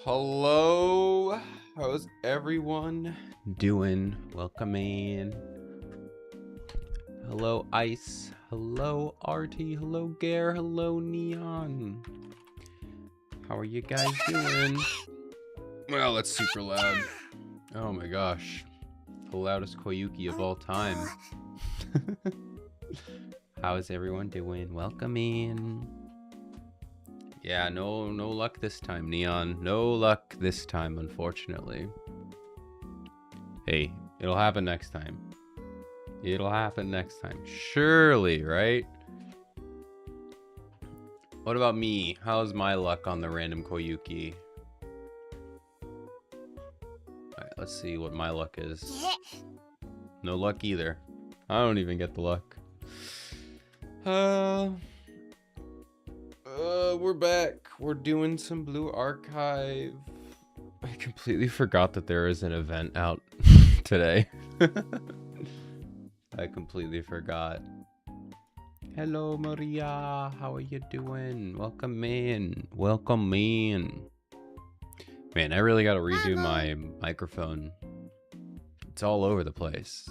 Hello, how's everyone doing? Welcome in. Hello, Ice. Hello, Artie. Hello, Gare. Hello, Neon. How are you guys doing? Well, that's super loud. Oh my gosh. The loudest Koyuki of all time. How is everyone doing? Welcome in. Yeah, no luck this time, Neon. No luck this time, unfortunately. Hey, it'll happen next time. It'll happen next time. Surely, right? What about me? How's my luck on the random Koyuki? Alright, let's see what my luck is. No luck either. I don't even get the luck. We're back. We're doing some Blue Archive. I completely forgot that there is an event out today. I completely forgot. Hello, Maria. How are you doing? Welcome in. Welcome in. Man, I really gotta redo my microphone. It's all over the place.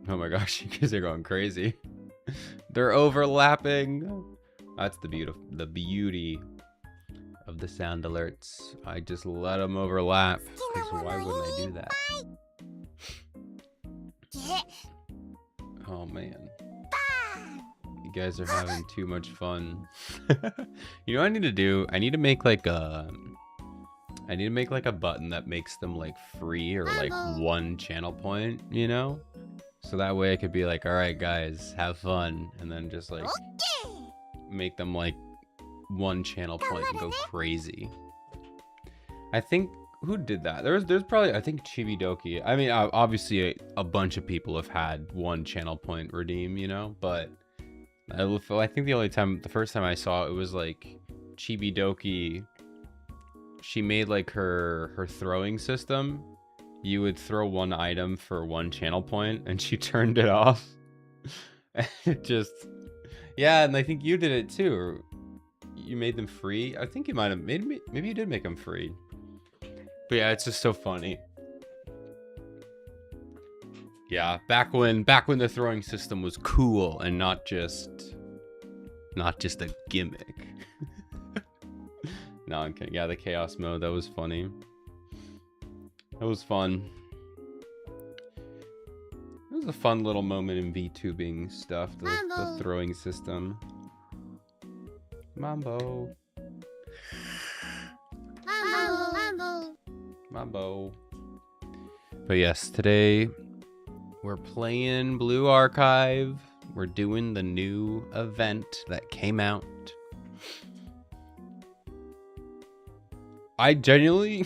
Oh my gosh, you guys are going crazy. They're overlapping. That's the beauty of the sound alerts. I just let them overlap, because why wouldn't I do that? Oh man. You guys are having too much fun. You know what I need to do? I need to make like a button that makes them like free or like one channel point, you know? So that way I could be like, all right guys, have fun, and then just like make them like one channel point and go crazy. I think, who did that? There's probably, I think Chibidoki. I mean, obviously a bunch of people have had one channel point redeem, you know, but I think the first time I saw it was like Chibidoki. She made like her throwing system. You would throw one item for one channel point, and she turned it off. And it just, yeah, and I think you did it too. Or you made them free. I think you might have maybe you did make them free. But yeah, it's just so funny. Yeah, back when the throwing system was cool and not just a gimmick. No, I'm kidding. Yeah, the chaos mode, that was funny. That was fun. It was a fun little moment in VTubing stuff, the throwing system. Mambo. Mambo. But yes, today we're playing Blue Archive. We're doing the new event that came out. I genuinely...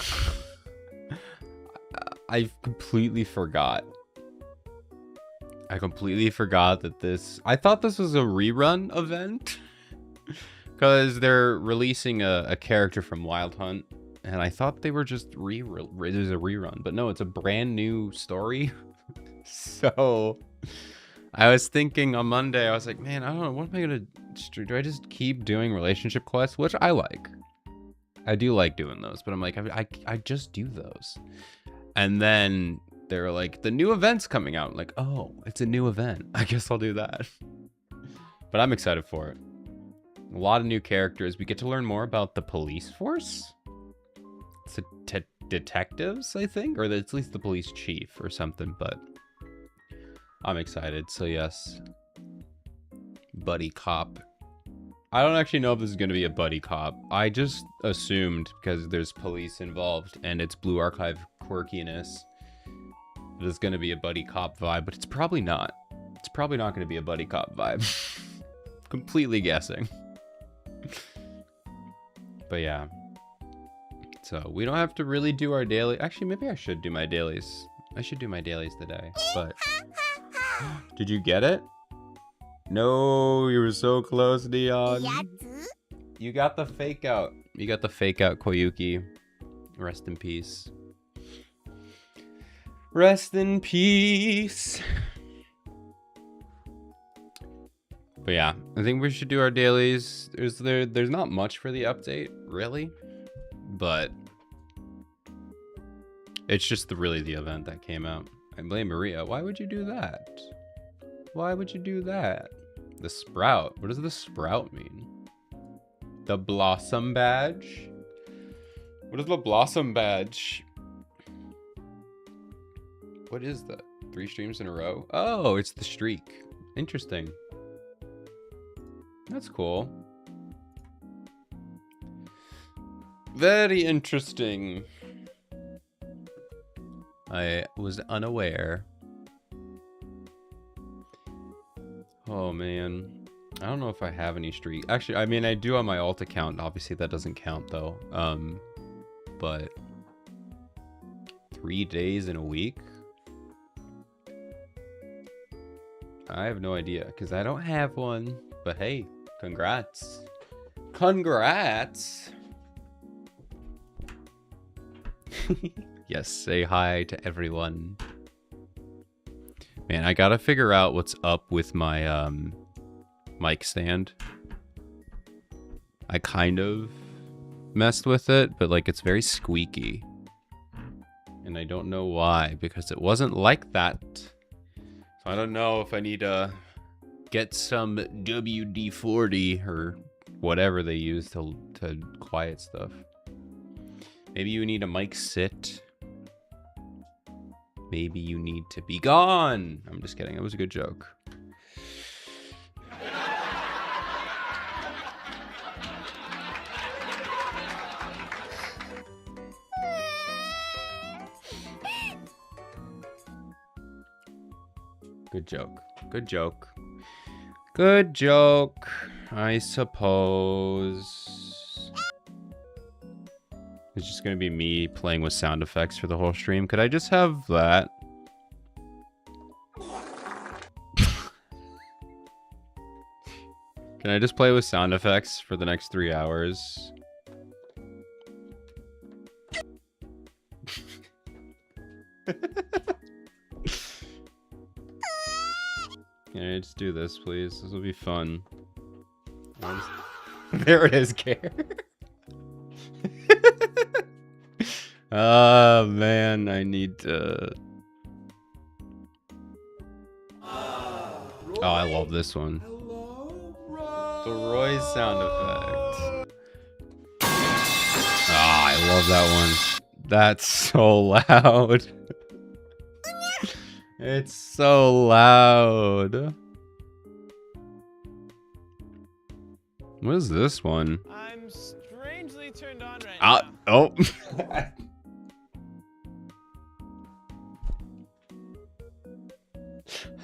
I completely forgot. I completely forgot that this... I thought this was a rerun event. Because they're releasing a character from Wild Hunt. And I thought they were just there's a rerun. But no, it's a brand new story. So... I was thinking on Monday, I was like, man, I don't know, what am I gonna do? I just keep doing relationship quests, which I like. I do like doing those, but I'm like, I just do those. And then they're like, the new event's coming out. I'm like, oh, it's a new event. I guess I'll do that. But I'm excited for it. A lot of new characters. We get to learn more about the police force. It's detectives, I think, or at least the police chief or something, but I'm excited. So yes, buddy cop. I don't actually know if this is going to be a buddy cop. I just assumed because there's police involved and it's Blue Archive quirkiness, there's going to be a buddy cop vibe, but it's probably not. It's probably not going to be a buddy cop vibe. Completely guessing. But yeah. So we don't have to really do our daily. Actually, maybe I should do my dailies. I should do my dailies today. But did you get it? No, you were so close, Neon. You got the fake out. You got the fake out, Koyuki. Rest in peace. Rest in peace. But yeah, I think we should do our dailies. There's not much for the update, really. But it's just really the event that came out. I blame Maria. Why would you do that? Why would you do that? The sprout. What does the sprout mean? The blossom badge? What is the blossom badge? What is that? 3 streams in a row? Oh, it's the streak. Interesting. That's cool. Very interesting. I was unaware. Oh man, I don't know if I have any streak. Actually, I mean, I do on my alt account. Obviously, that doesn't count though. But 3 days in a week? I have no idea because I don't have one. But hey, congrats! Congrats! Yes, say hi to everyone. Man, I gotta figure out what's up with my mic stand. I kind of messed with it, but like it's very squeaky. And I don't know why, because it wasn't like that. So I don't know if I need to get some WD-40 or whatever they use to quiet stuff. Maybe you need a mic sit. Maybe you need to be gone. I'm just kidding. It was a good joke. Good joke. Good joke. Good joke, I suppose. It's just gonna be me playing with sound effects for the whole stream. Could I just have that? Can I just play with sound effects for the next 3 hours? Can I just do this, please? This will be fun. There it is, Care. Oh man, I need to... Oh, I love this one. The Roy sound effect. Ah, I love that one. That's so loud. It's so loud. What is this one? I'm strangely turned on right now. Oh.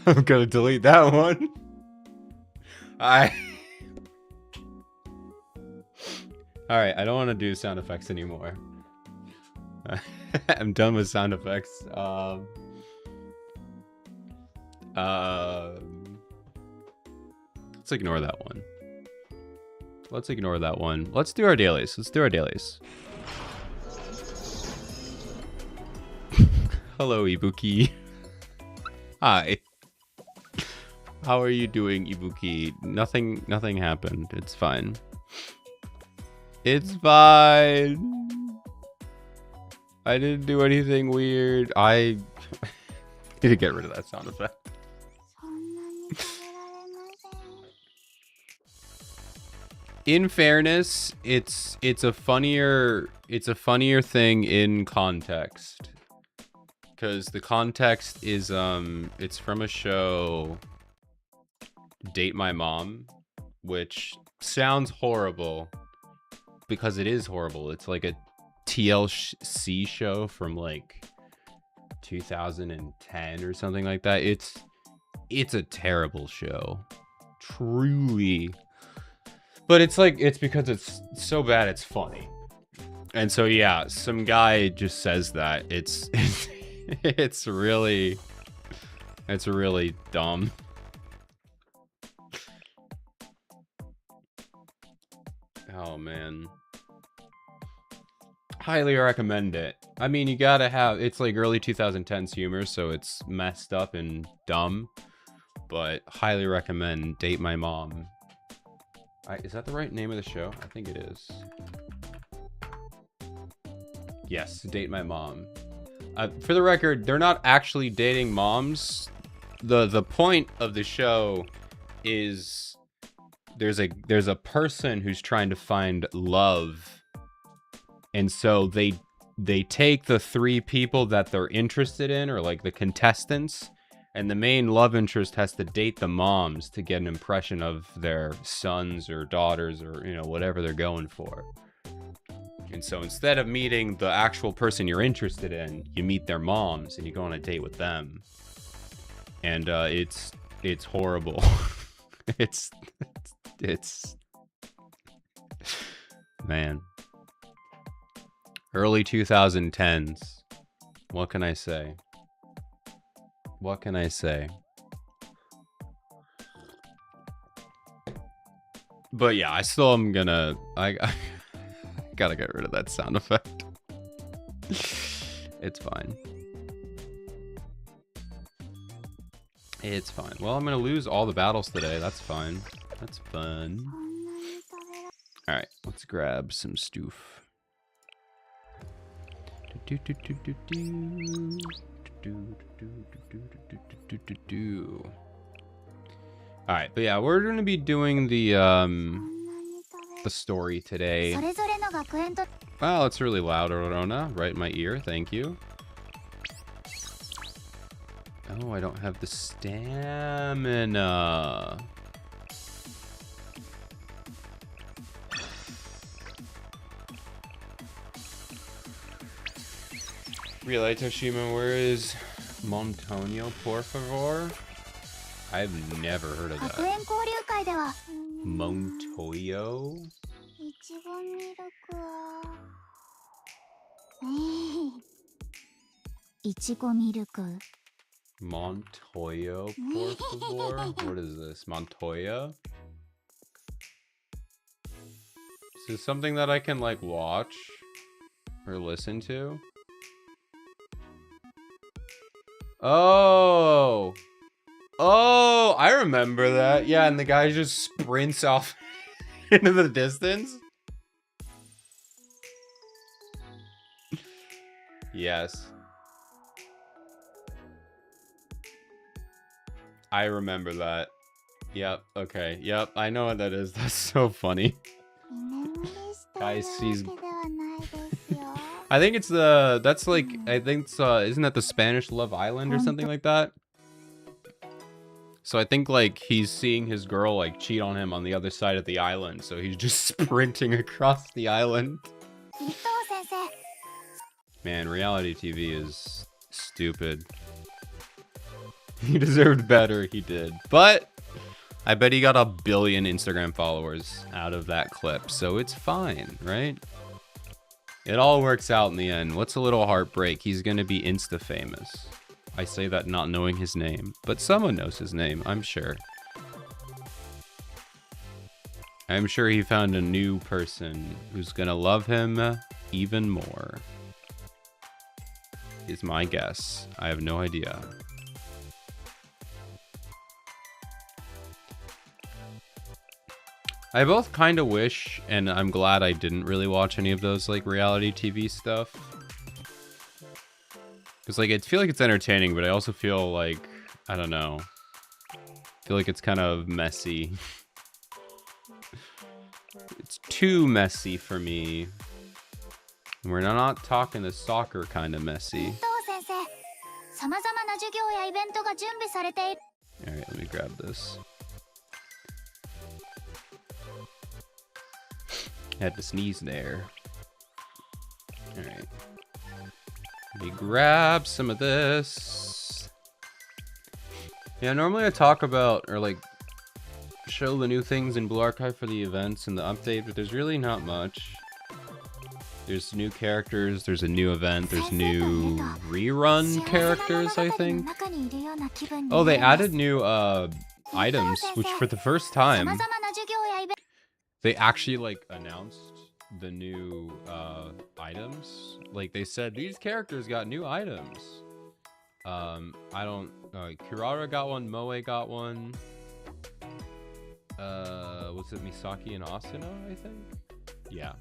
I'm gonna delete that one. Alright, I don't want to do sound effects anymore. I'm done with sound effects. Let's ignore that one. Let's ignore that one. Let's do our dailies. Let's do our dailies. Hello, Ibuki. Hi. How are you doing, Ibuki? Nothing happened. It's fine. It's fine. I didn't do anything weird. I need to get rid of that sound effect. In fairness, it's a funnier thing in context. Because the context is it's from a show, Date My Mom, which sounds horrible because it is horrible. It's like a TLC show from like 2010 or something like that. It's a terrible show, truly. But it's because it's so bad it's funny. And so yeah, some guy just says that it's really dumb. Oh man. Highly recommend it. I mean, you gotta have, it's like early 2010s humor, so it's messed up and dumb, but highly recommend Date My Mom. Is that the right name of the show? I think it is. Yes, Date My Mom. For the record, they're not actually dating moms. The point of the show is there's a person who's trying to find love, and so they take the 3 people that they're interested in, or like the contestants, and the main love interest has to date the moms to get an impression of their sons or daughters, or whatever they're going for. And so instead of meeting the actual person you're interested in, you meet their moms and you go on a date with them. And it's horrible. it's man. Early 2010s. What can I say? What can I say? But yeah, I still am gonna I gotta get rid of that sound effect. It's fine. It's fine. Well, I'm gonna lose all the battles today. That's fine. That's fun. Alright, let's grab some stoof. Alright, but yeah, we're gonna be doing the story today. Wow, it's really loud, Aurora. Right in my ear, thank you. Oh, I don't have the stamina. Relay Toshima, where is Montonio, por favor? I've never heard of that. Montoyo? Montoyo, por favor? What is this? Montoya? Is this something that I can like watch or listen to? Oh, I remember that. Yeah, and the guy just sprints off into the distance. Yes. I remember that. Yep, okay. Yep, I know what that is. That's so funny. Guys, he's... I think it's the... That's like... I think it's... Isn't that the Spanish Love Island or something like that? So I think like he's seeing his girl like cheat on him on the other side of the island. So he's just sprinting across the island. Man, reality TV is stupid. He deserved better, he did. But I bet he got 1 billion Instagram followers out of that clip, so it's fine, right? It all works out in the end. What's a little heartbreak? He's gonna be Insta famous. I say that not knowing his name, but someone knows his name, I'm sure. I'm sure he found a new person who's gonna love him even more. Is my guess. I have no idea. I both kind of wish, and I'm glad I didn't really watch any of those like reality TV stuff. Because like I feel like it's entertaining, but I also feel like, I don't know, I feel like it's kind of messy. It's too messy for me. We're not talking the soccer kind of messy. Alright, let me grab this. Had to sneeze there. Alright. Let me grab some of this. Yeah, normally I talk about, or like, show the new things in Blue Archive for the events and the update, but there's really not much. There's new characters, there's a new event, there's new rerun characters, I think. Oh, they added new items, which for the first time, they actually like announced the new items. Like they said, these characters got new items. I don't, Kirara got one, Moe got one. Was it Misaki and Asuna, I think? Yeah.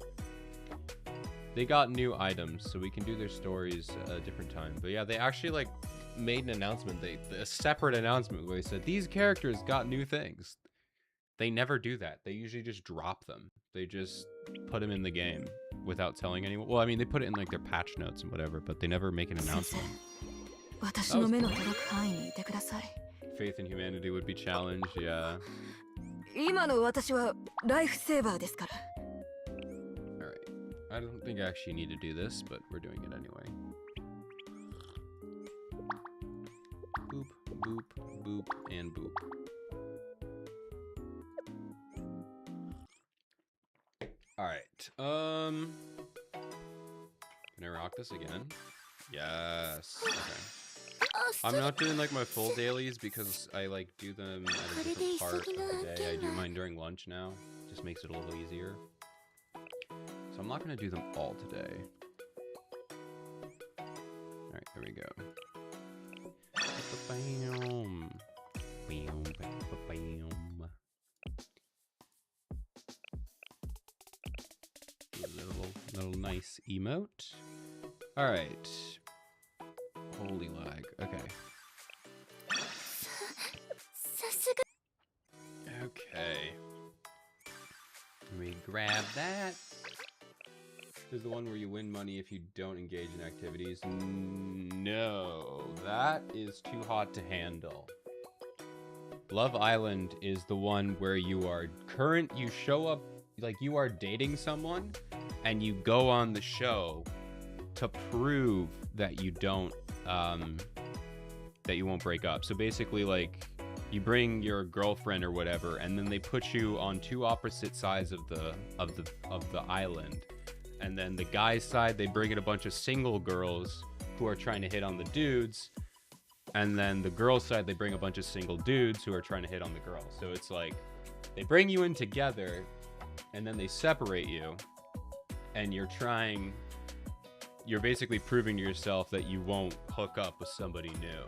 They got new items, so we can do their stories at a different time. But yeah, they actually like made an announcement. A separate announcement where they said these characters got new things. They never do that. They usually just drop them. They just put them in the game without telling anyone. Well, I mean, they put it in like their patch notes and whatever, but they never make an announcement. Cool. Faith in humanity would be challenged, yeah. I don't think I actually need to do this, but we're doing it anyway. Boop, boop, boop, and boop. Alright, can I rock this again? Yes, okay. I'm not doing like my full dailies because I like do them at a different part of the day. I do mine during lunch now. Just makes it a little easier. So I'm not going to do them all today. Alright, there we go. Little nice emote. Alright. Holy lag. Okay. Okay. Let me grab that. This is the one where you win money if you don't engage in activities. No, that is too hot to handle. Love Island is the one where you show up, like you are dating someone, and you go on the show to prove that you don't, that you won't break up. So basically, like, you bring your girlfriend or whatever, and then they put you on two opposite sides of the island. And then the guy's side, they bring in a bunch of single girls who are trying to hit on the dudes. And then the girl's side, they bring a bunch of single dudes who are trying to hit on the girls. So it's like, they bring you in together, and then they separate you. And you're basically proving to yourself that you won't hook up with somebody new.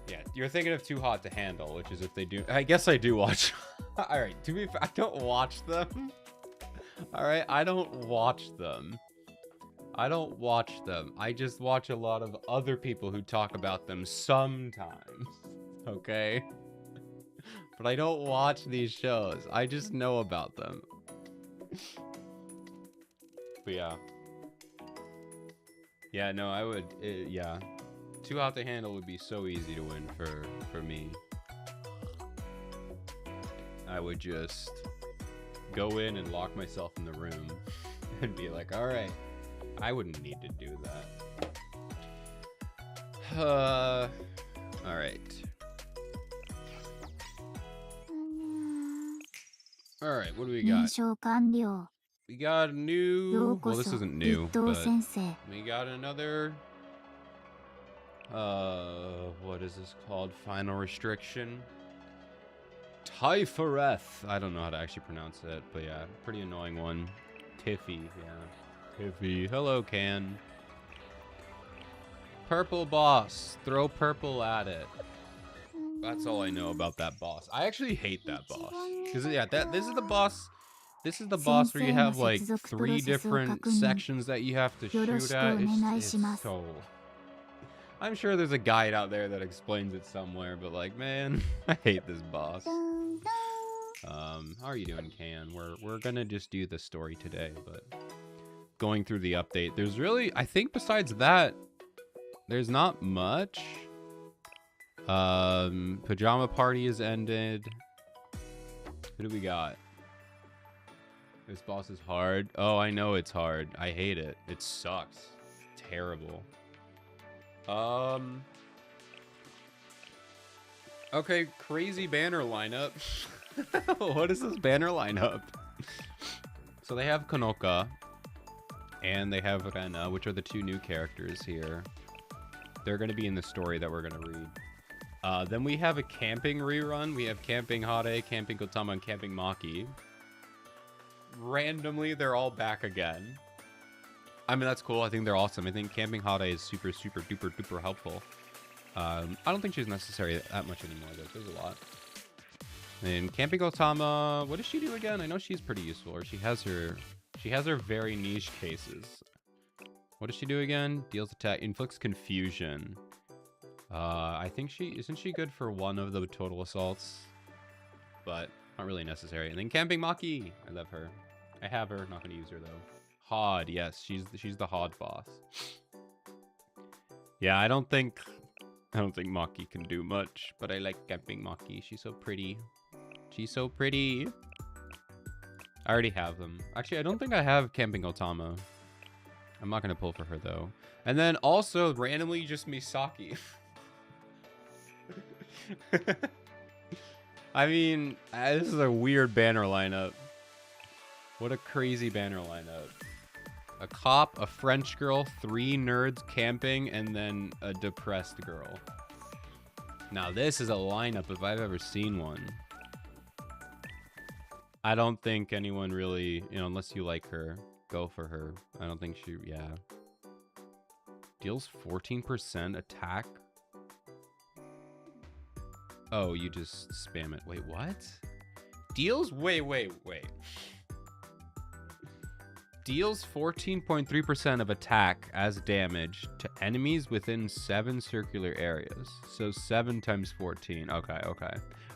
Yeah, you're thinking of Too Hot to Handle, which is if they do... I guess I do watch... Alright, to be fair, I don't watch them. Alright, I don't watch them. I don't watch them. I just watch a lot of other people who talk about them sometimes. Okay? But I don't watch these shows. I just know about them. But yeah. Yeah, no, I would... yeah. Too Hot to Handle would be so easy to win for me. I would just go in and lock myself in the room and be like, alright, I wouldn't need to do that. Alright. Alright, what do we got? We got a new... Well, this isn't new, but we got another... what is this called? Final restriction? Typhoreth. I don't know how to actually pronounce it, but yeah, pretty annoying one. Tiffy, yeah. Tiffy. Hello, Can. Purple boss. Throw purple at it. That's all I know about that boss. I actually hate that boss. Because, yeah, this is the boss. This is the boss where you have, like, 3 different sections that you have to shoot at. It's so... I'm sure there's a guide out there that explains it somewhere, but, like, man, I hate this boss. How are you doing, Can? We're gonna just do the story today, but... Going through the update, there's really... I think besides that, there's not much. Pajama Party is ended. Who do we got? This boss is hard. Oh, I know it's hard. I hate it. It sucks. Terrible. Okay, crazy banner lineup. What is this banner lineup? So they have Konoka and they have Rena, which are the 2 new characters here. They're going to be in the story that we're going to read. Then we have a camping rerun. We have Camping Hare, Camping Kotama, and Camping Maki. Randomly, they're all back again. I mean, that's cool. I think they're awesome. I think Camping Hare is super, super, duper, duper helpful. I don't think she's necessary that much anymore, though. There's a lot. And Camping Kotama, what does she do again? I know she's pretty useful, or she has her very niche cases. What does she do again? Deals attack, inflicts confusion. I think isn't she good for 1 of the total assaults, but not really necessary. And then Camping Maki, I love her. I have her, not gonna use her though. Hod, yes, she's the Hod boss. Yeah, I don't think Maki can do much, but I like Camping Maki. She's so pretty. She's so pretty. I already have them. Actually, I don't think I have Camping Otama. I'm not gonna pull for her though. And then also randomly just Misaki. I mean, this is a weird banner lineup. What a crazy banner lineup. A cop, a French girl, 3 nerds camping, and then a depressed girl. Now this is a lineup if I've ever seen one. I don't think anyone really, unless you like her, go for her. I don't think she, yeah. Deals 14% attack. Oh, you just spam it. Wait, what? Deals, wait. Deals 14.3% of attack as damage to enemies within 7 circular areas. So 7 times 14. Okay.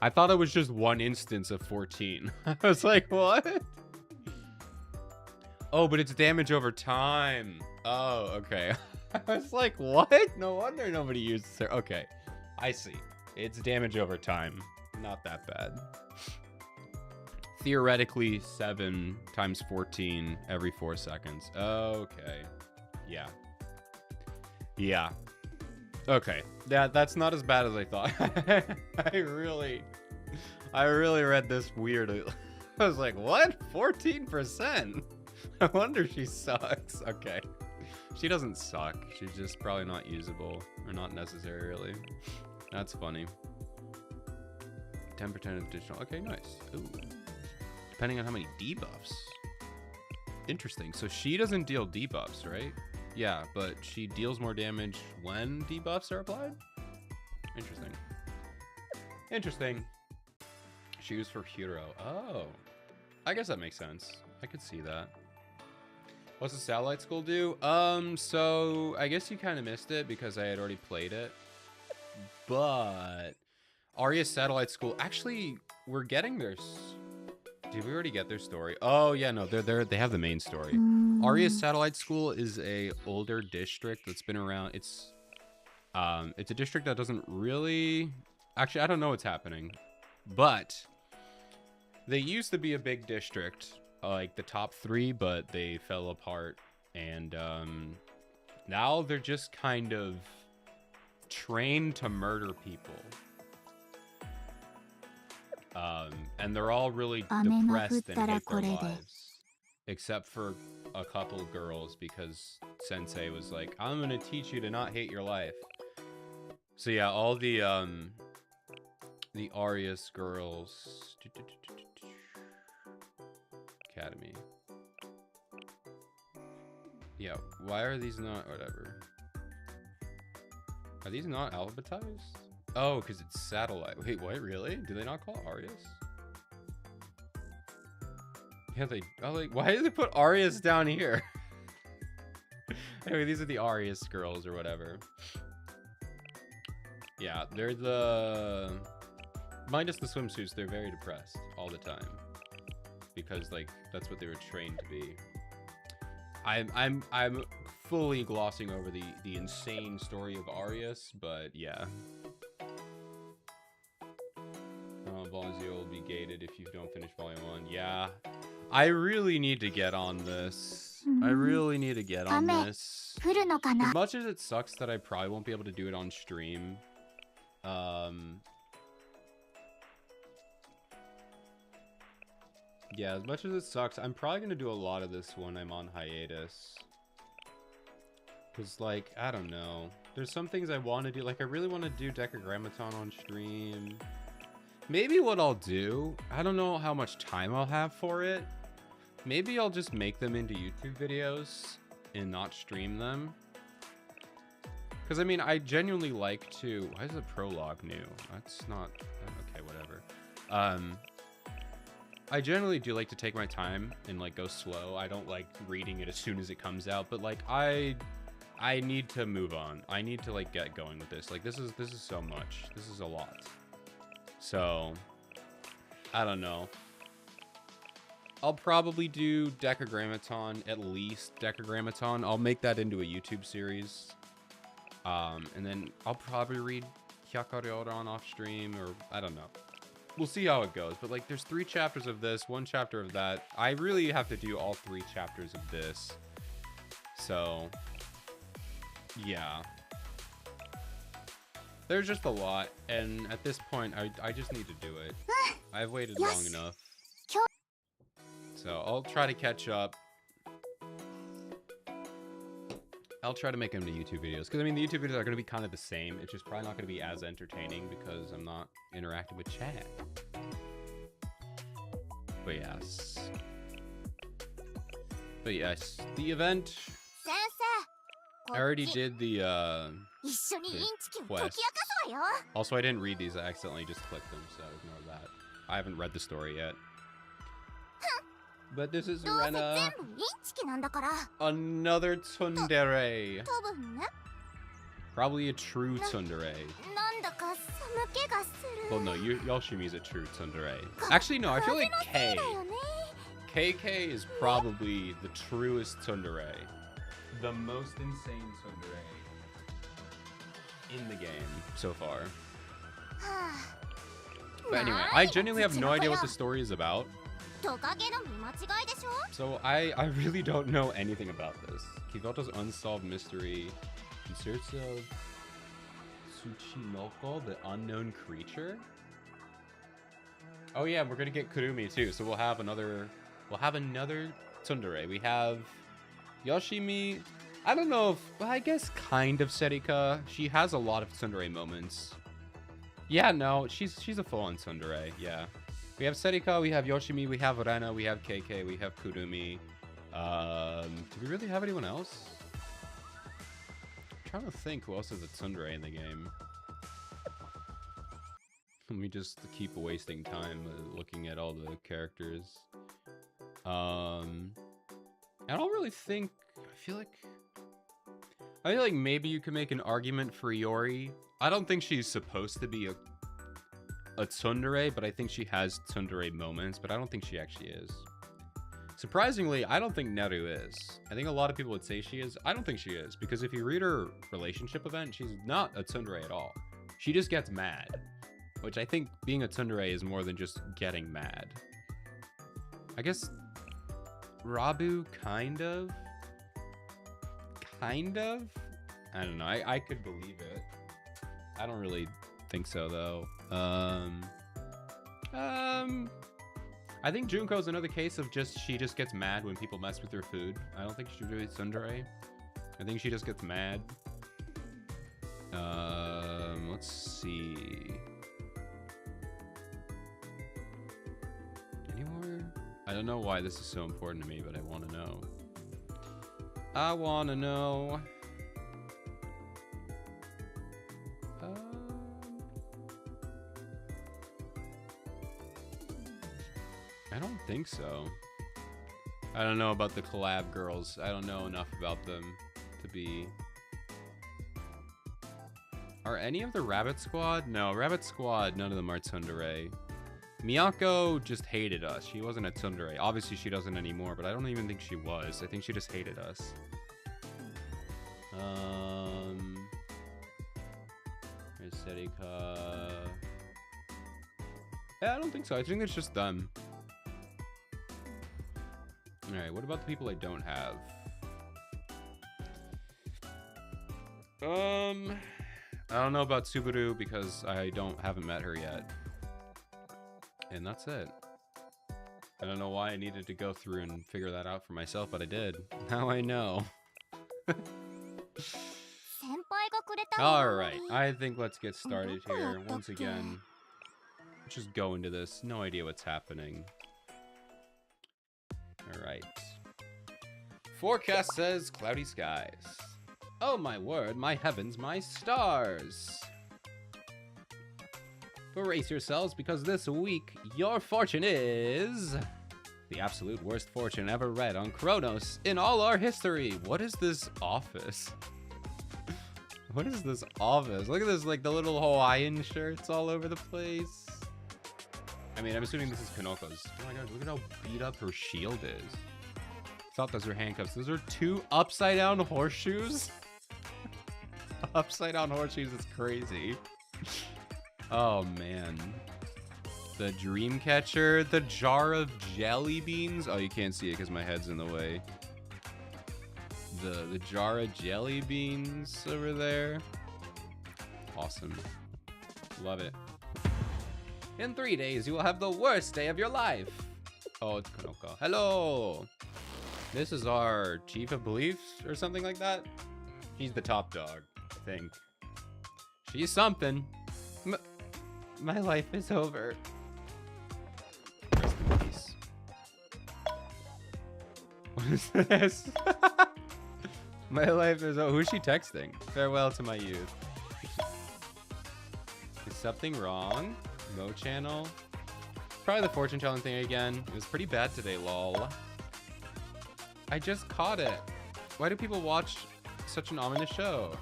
I thought it was just 1 instance of 14. I was like, what? Oh, but it's damage over time. Oh, okay. I was like, what? No wonder nobody uses it. Okay, I see. It's damage over time. Not that bad. Theoretically, 7 times 14 every 4 seconds. Okay. Yeah. Okay. That's not as bad as I thought. I really read this weird. I was like, what? 14%? I wonder she sucks. Okay. She doesn't suck. She's just probably not usable or not necessary, really. That's funny. 10% additional. Okay, nice. Ooh. Depending on how many debuffs. Interesting. So she doesn't deal debuffs, right? Yeah, but she deals more damage when debuffs are applied? Interesting. Shoes for Hero. Oh. I guess that makes sense. I could see that. What's the Satellite School do? So I guess you kind of missed it because I had already played it. But Aria's Satellite School, actually, we're getting their... Did we already get their story? Oh yeah, no, they have the main story. Aria's Satellite School is a older district that's been around. It's a district that doesn't really... Actually, I don't know what's happening, but they used to be a big district, like the top 3, but they fell apart, and now they're just kind of trained to murder people. And they're all really depressed and hate their lives, except for a couple girls, because Sensei was like, I'm gonna teach you to not hate your life. So yeah, all the Arias girls Academy. Yeah, why are these not, whatever. Are these not alphabetized? Oh, because it's satellite. Wait, what? Really? Do they not call it Arius? Yeah, they. Oh, like, why did they put Arius down here? Anyway, these are the Arius girls or whatever. Yeah, they're the. Minus the swimsuits, they're very depressed all the time. Because, like, that's what they were trained to be. I'm fully glossing over the insane story of Arius, but yeah. Volume 0 will be gated if you don't finish Volume 1. Yeah. I really need to get on this. I really need to get on this. As much as it sucks that I probably won't be able to do it on stream. Yeah, as much as it sucks, I'm probably going to do a lot of this when I'm on hiatus. Because, like, I don't know. There's some things I want to do. Like, I really want to do Decagrammaton on stream. Maybe what I'll do, I don't know how much time I'll have for it. Maybe I'll just make them into YouTube videos and not stream them. Because, I mean, I genuinely like to... Why is the prologue new? That's not... Okay, whatever. I generally do like to take my time and, like, go slow. I don't like reading it as soon as it comes out. But, like, I need to move on. I need to, like, get going with this. Like, this is so much. This is a lot. So, I don't know. I'll probably do Decagrammaton, at least Decagrammaton. I'll make that into a YouTube series. And then I'll probably read Hyakaryoran off stream, or I don't know. We'll see how it goes. But, like, there's 3 chapters of this, 1 chapter of that. I really have to do all 3 chapters of this. So, yeah. There's just a lot, and at this point, I just need to do it. I've waited long enough. So I'll try to catch up. I'll try to make them to YouTube videos. Because, I mean, the YouTube videos are going to be kind of the same. It's just probably not going to be as entertaining because I'm not interacting with chat. But yes. But yes, the event... I already did the quest. Also, I didn't read these. I accidentally just clicked them, so ignore that. I haven't read the story yet. But this is Rena. Another tsundere. Probably a true tsundere. Well, no, Yoshimi's a true tsundere. Actually, no, I feel like KK is probably the truest tsundere. The most insane tsundere in the game so far. But anyway, I genuinely have no idea what the story is about. So I really don't know anything about this. Kigoto's unsolved mystery concerts of Tsuchinoko, the unknown creature. Oh yeah, we're gonna get Kurumi too, so we'll have another tsundere. We have Yoshimi. I don't know if, well, I guess kind of Serika. She has a lot of tsundere moments. Yeah, no, she's a full-on tsundere, yeah. We have Serika, we have Yoshimi, we have Rena, we have KK, we have Kurumi. Do we really have anyone else? I'm trying to think who else is a tsundere in the game. Let me just keep wasting time looking at all the characters. I don't really think... I feel like maybe you could make an argument for Iori. I don't think she's supposed to be a tsundere, but I think she has tsundere moments, but I don't think she actually is. Surprisingly, I don't think Neru is. I think a lot of people would say she is. I don't think she is, because if you read her relationship event, she's not a tsundere at all. She just gets mad, which I think being a tsundere is more than just getting mad. I guess Rabu, kind of? Kind of? I don't know. I could believe it. I don't really think so, though. I think Junko's another case of she just gets mad when people mess with her food. I don't think she's really tsundere. I think she just gets mad. Let's see. Any more? I don't know why this is so important to me, but I want to know. I want to know. think so. I don't know about the collab girls. I don't know enough about them to be... Are any of the Rabbit Squad? No, Rabbit Squad, none of them are tsundere. Miyako just hated us. She wasn't a tsundere. Obviously, she doesn't anymore, but I don't even think she was. I think she just hated us. Here's Serika. Yeah, I don't think so. I think it's just them. Alright, what about the people I don't have? I don't know about Subaru because I haven't met her yet. And that's it. I don't know why I needed to go through and figure that out for myself, but I did. Now I know. Alright, I think let's get started here. Once again, let's just go into this. No idea what's happening. Alright. Forecast says cloudy skies. Oh my word, my heavens, my stars. Brace yourselves because this week your fortune is the absolute worst fortune ever read on Chronos in all our history. What is this office? What is this office? Look at this, like the little Hawaiian shirts all over the place. I mean, I'm assuming this is Kanoko's. Oh my god, look at how beat up her shield is. I thought those were handcuffs. Those are 2 upside down horseshoes. Upside down horseshoes is crazy. Oh man. The dream catcher, the jar of jelly beans. Oh, you can't see it because my head's in the way. The jar of jelly beans over there. Awesome. Love it. In 3 days, you will have the worst day of your life. Oh, it's Kanoko. Hello. This is our chief of beliefs or something like that. She's the top dog, I think. She's something. My life is over. Rest in peace. What is this? My life is over. Who's she texting? Farewell to my youth. Is something wrong? Mo channel? Probably the fortune telling thing again. It was pretty bad today, lol. I just caught it. Why do people watch such an ominous show?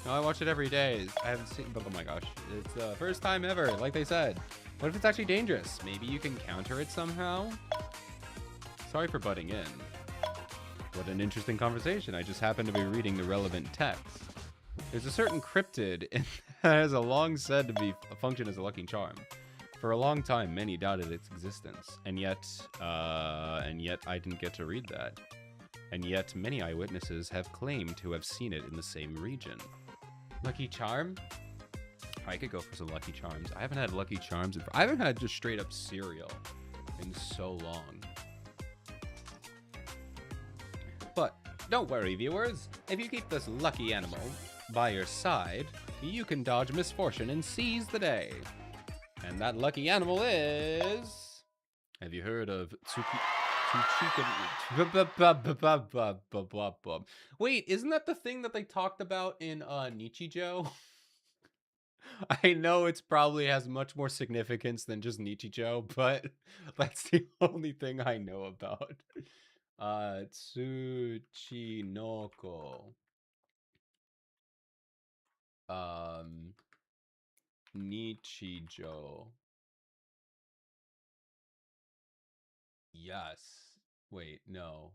No, I watch it every day. I haven't seen, but oh my gosh. It's the first time ever, like they said. What if it's actually dangerous? Maybe you can counter it somehow? Sorry for butting in. What an interesting conversation. I just happened to be reading the relevant text. There's a certain cryptid that has a long said to be a function as a lucky charm. For a long time, many doubted its existence, and yet I didn't get to read that. And yet, many eyewitnesses have claimed to have seen it in the same region. Lucky charm? I could go for some Lucky Charms. I haven't had Lucky Charms. I haven't had just straight up cereal in so long. But don't worry, viewers. If you keep this lucky animal by your side, you can dodge misfortune and seize the day. And that lucky animal is... Have you heard of Wait, isn't that the thing that they talked about in Nichijou? I know it's probably has much more significance than just Nichijou, but that's the only thing I know about. Tsuchinoko. Nichijou. Yes. Wait, no.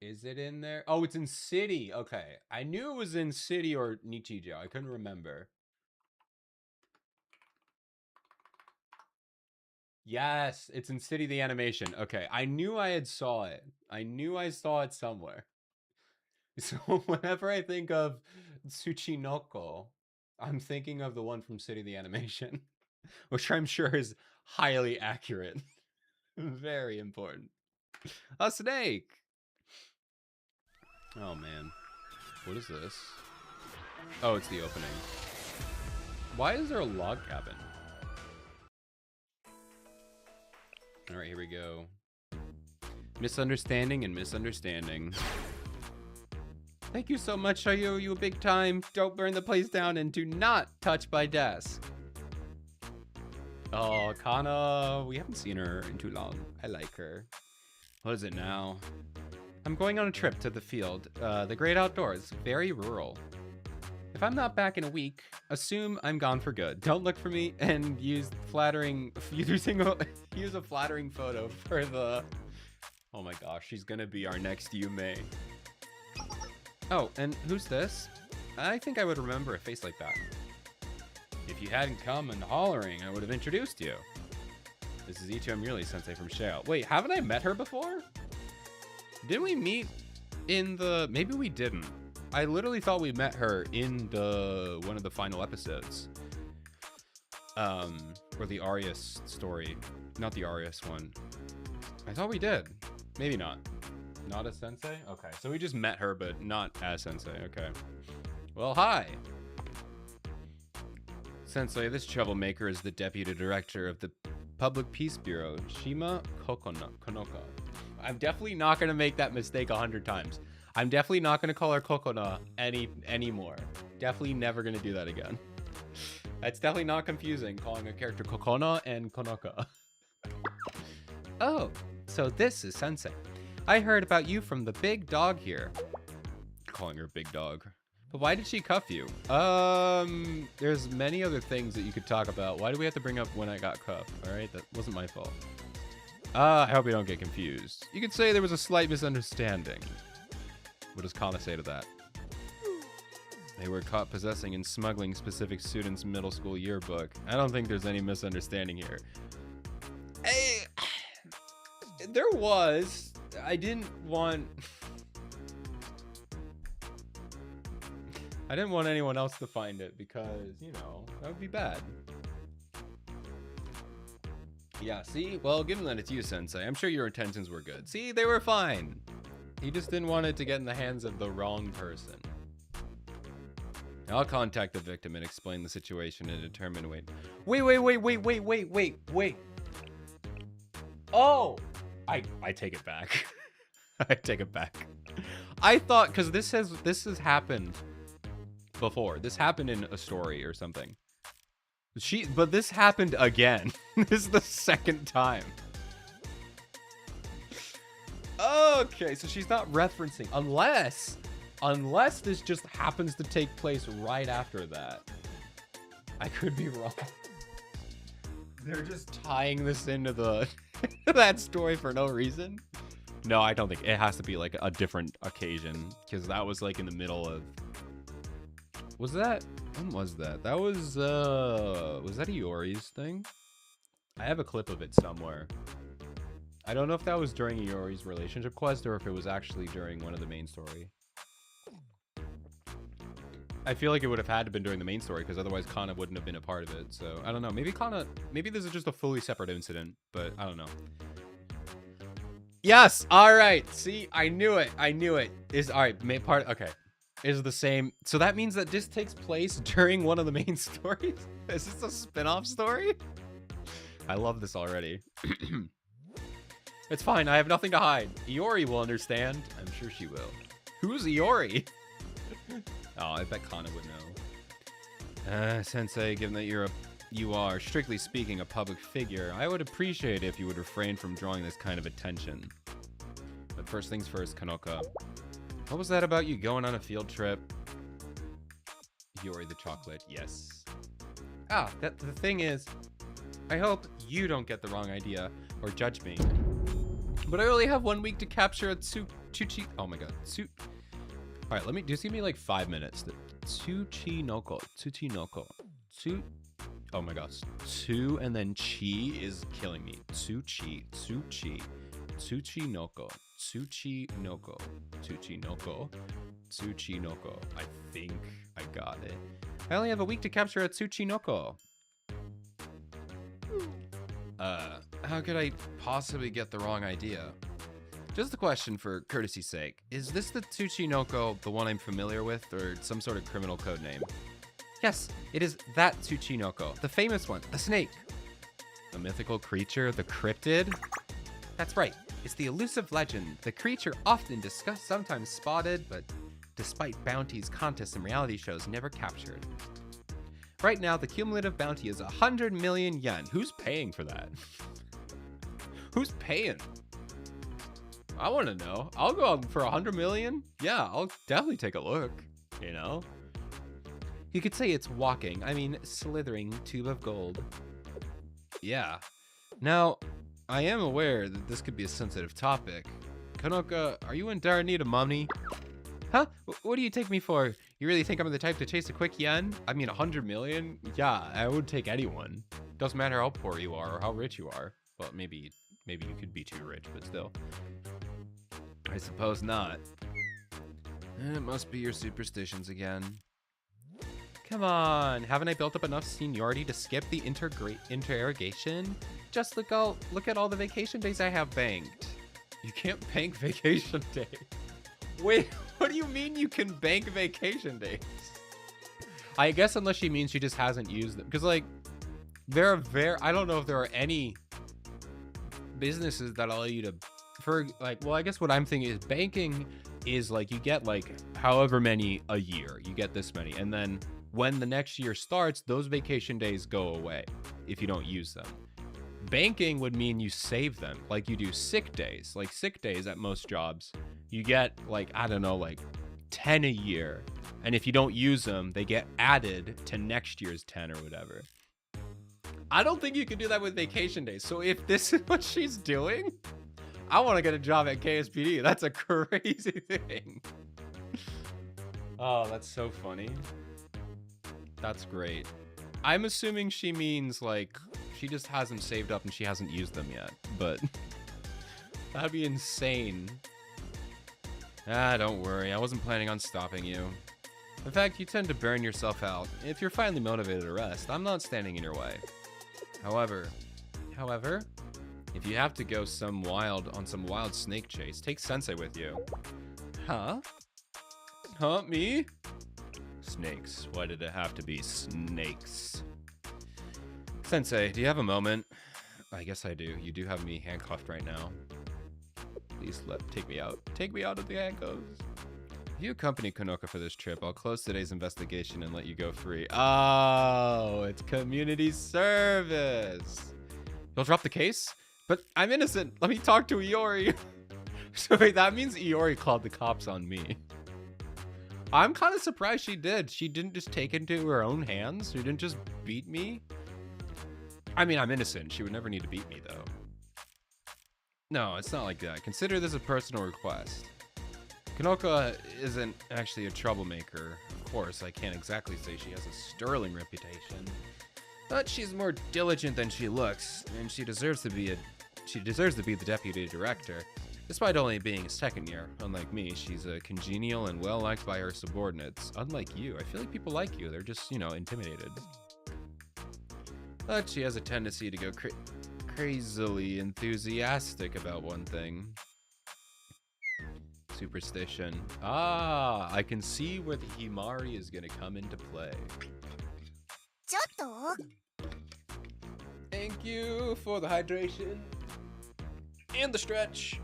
Is it in there? Oh, it's in City. Okay. I knew it was in City or Nichijou. I couldn't remember. Yes, it's in City the animation. Okay. I knew I had saw it. I knew I saw it somewhere. So whenever I think of Tsuchinoko, I'm thinking of the one from City the animation, which I'm sure is highly accurate. Very important. A snake. Oh man, what is this? Oh, it's the opening. Why is there a log cabin? All right, here we go. Misunderstanding and misunderstanding. Thank you so much. I owe you a big time. Don't burn the place down and do not touch my desk. Oh, Kana, we haven't seen her in too long. I like her. What is it now? I'm going on a trip to the field. The great outdoors, very rural. If I'm not back in a week, assume I'm gone for good. Don't look for me and use a flattering photo for the... Oh my gosh, she's gonna be our next Yume. Oh, and who's this? I think I would remember a face like that. If you hadn't come and hollering, I would have introduced you. This is Ichigo Murley Sensei from Shao. Wait, haven't I met her before? Didn't we meet in the... Maybe we didn't. I literally thought we met her in the one of the final episodes. Or the Arius story. Not the Arius one. I thought we did. Maybe not. Not as Sensei? Okay, so we just met her, but not as Sensei. Okay. Well, hi. Sensei, this troublemaker is the deputy director of the Public Peace Bureau, Shima Konoka. I'm definitely not going to make that mistake 100 times. I'm definitely not going to call her Kokona anymore. Definitely never going to do that again. That's definitely not confusing, calling a character Kokona and Konoka. Oh, so this is Sensei. I heard about you from the big dog here. Calling her big dog. But why did she cuff you? There's many other things that you could talk about. Why do we have to bring up when I got cuffed? All right, that wasn't my fault. I hope you don't get confused. You could say there was a slight misunderstanding. What does Kana say to that? They were caught possessing and smuggling specific students' middle school yearbook. I don't think there's any misunderstanding here. Hey, there was. I didn't want anyone else to find it because, you know, that would be bad. Yeah, see? Well, given that it's you, Sensei, I'm sure your intentions were good. See, they were fine. He just didn't want it to get in the hands of the wrong person. I'll contact the victim and explain the situation and determine wait. Oh! I take it back. I take it back. I thought, because this has happened before. This happened in a story or something. But this happened again. This is the second time. Okay, so she's not referencing, unless this just happens to take place right after that. I could be wrong. They're just tying this into the that story for no reason. No, I don't think it has to be like a different occasion because that was like in the middle of. Was that? When was that? That was that Iori's thing? I have a clip of it somewhere. I don't know if that was during Iori's relationship quest or if it was actually during one of the main story. I feel like it would have had to been during the main story because otherwise Kana wouldn't have been a part of it. So I don't know. Maybe this is just a fully separate incident, but I don't know. Yes. All right. See, I knew it. Is all right. Main part. Okay. Is the same. So that means that this takes place during one of the main stories. Is this a spin-off story? I love this already. It's fine. I have nothing to hide. Iori will understand. I'm sure she will. Who's Iori? Oh, I bet Kana would know. Sensei, given that you are, strictly speaking, a public figure, I would appreciate it if you would refrain from drawing this kind of attention. But first things first, Konoka. What was that about you going on a field trip? Iori the chocolate, yes. Ah, the thing is, I hope you don't get the wrong idea or judge me. But I only have 1 week to capture a Tsuchi. Oh my god, all right, just give me like 5 minutes. Tsuchinoko. Oh my gosh. Tsu and then chi is killing me. Tsuchinoko. I think I got it. I only have a week to capture a Tsuchinoko. How could I possibly get the wrong idea? Just a question for courtesy's sake. Is this the Tsuchinoko, the one I'm familiar with, or some sort of criminal code name? Yes, it is that Tsuchinoko, the famous one, the snake. The mythical creature, the cryptid? That's right, it's the elusive legend, the creature often discussed, sometimes spotted, but despite bounties, contests, and reality shows, never captured. Right now, the cumulative bounty is 100 million yen. Who's paying for that? Who's paying? I want to know. I'll go out for 100 million. Yeah, I'll definitely take a look, you know? You could say it's walking. I mean, slithering tube of gold. Yeah. Now, I am aware that this could be a sensitive topic. Konoka, are you in dire need of money? Huh? What do you take me for? You really think I'm the type to chase a quick yen? I mean, 100 million? Yeah, I would take anyone. Doesn't matter how poor you are or how rich you are. Well, maybe you could be too rich, but still. I suppose not. It must be your superstitions again. Come on, haven't I built up enough seniority to skip the interrogation? Just look at all the vacation days I have banked. You can't bank vacation days. Wait, what do you mean you can bank vacation days? I guess unless she means she just hasn't used them. Because, like, there are I don't know if there are any businesses that allow you to, well, I guess what I'm thinking is banking is, like, you get, like, however many a year. You get this many. And then when the next year starts, those vacation days go away if you don't use them. Banking would mean you save them, like you do sick days. Like sick days at most jobs, you get like, I don't know, like 10 a year. And if you don't use them, they get added to next year's 10 or whatever. I don't think you can do that with vacation days. So if this is what she's doing, I want to get a job at KSPD. That's a crazy thing. Oh, that's so funny. That's great. I'm assuming she means like she just has them saved up and she hasn't used them yet, but that'd be insane. Ah, don't worry. I wasn't planning on stopping you. In fact, you tend to burn yourself out. If you're finally motivated to rest, I'm not standing in your way. However, if you have to go on some wild snake chase, take Sensei with you. Huh? Huh, me? Snakes. Why did it have to be snakes? Sensei, do you have a moment? I guess I do. You do have me handcuffed right now. Please take me out. Take me out of the handcuffs. If you accompany Konoka for this trip, I'll close today's investigation and let you go free. Oh, it's community service. You'll drop the case? But I'm innocent. Let me talk to Iori. So wait, that means Iori called the cops on me. I'm kind of surprised she did. She didn't just take it into her own hands. She didn't just beat me. I mean, I'm innocent. She would never need to beat me, though. No, it's not like that. Consider this a personal request. Konoka isn't actually a troublemaker. Of course, I can't exactly say she has a sterling reputation. But she's more diligent than she looks, and she deserves to be the deputy director. Despite only being a second year, unlike me, she's congenial and well-liked by her subordinates. Unlike you, I feel like people like you. They're just, intimidated. But she has a tendency to go crazily enthusiastic about one thing. Superstition. Ah, I can see where the Himari is going to come into play. Thank you for the hydration. And the stretch.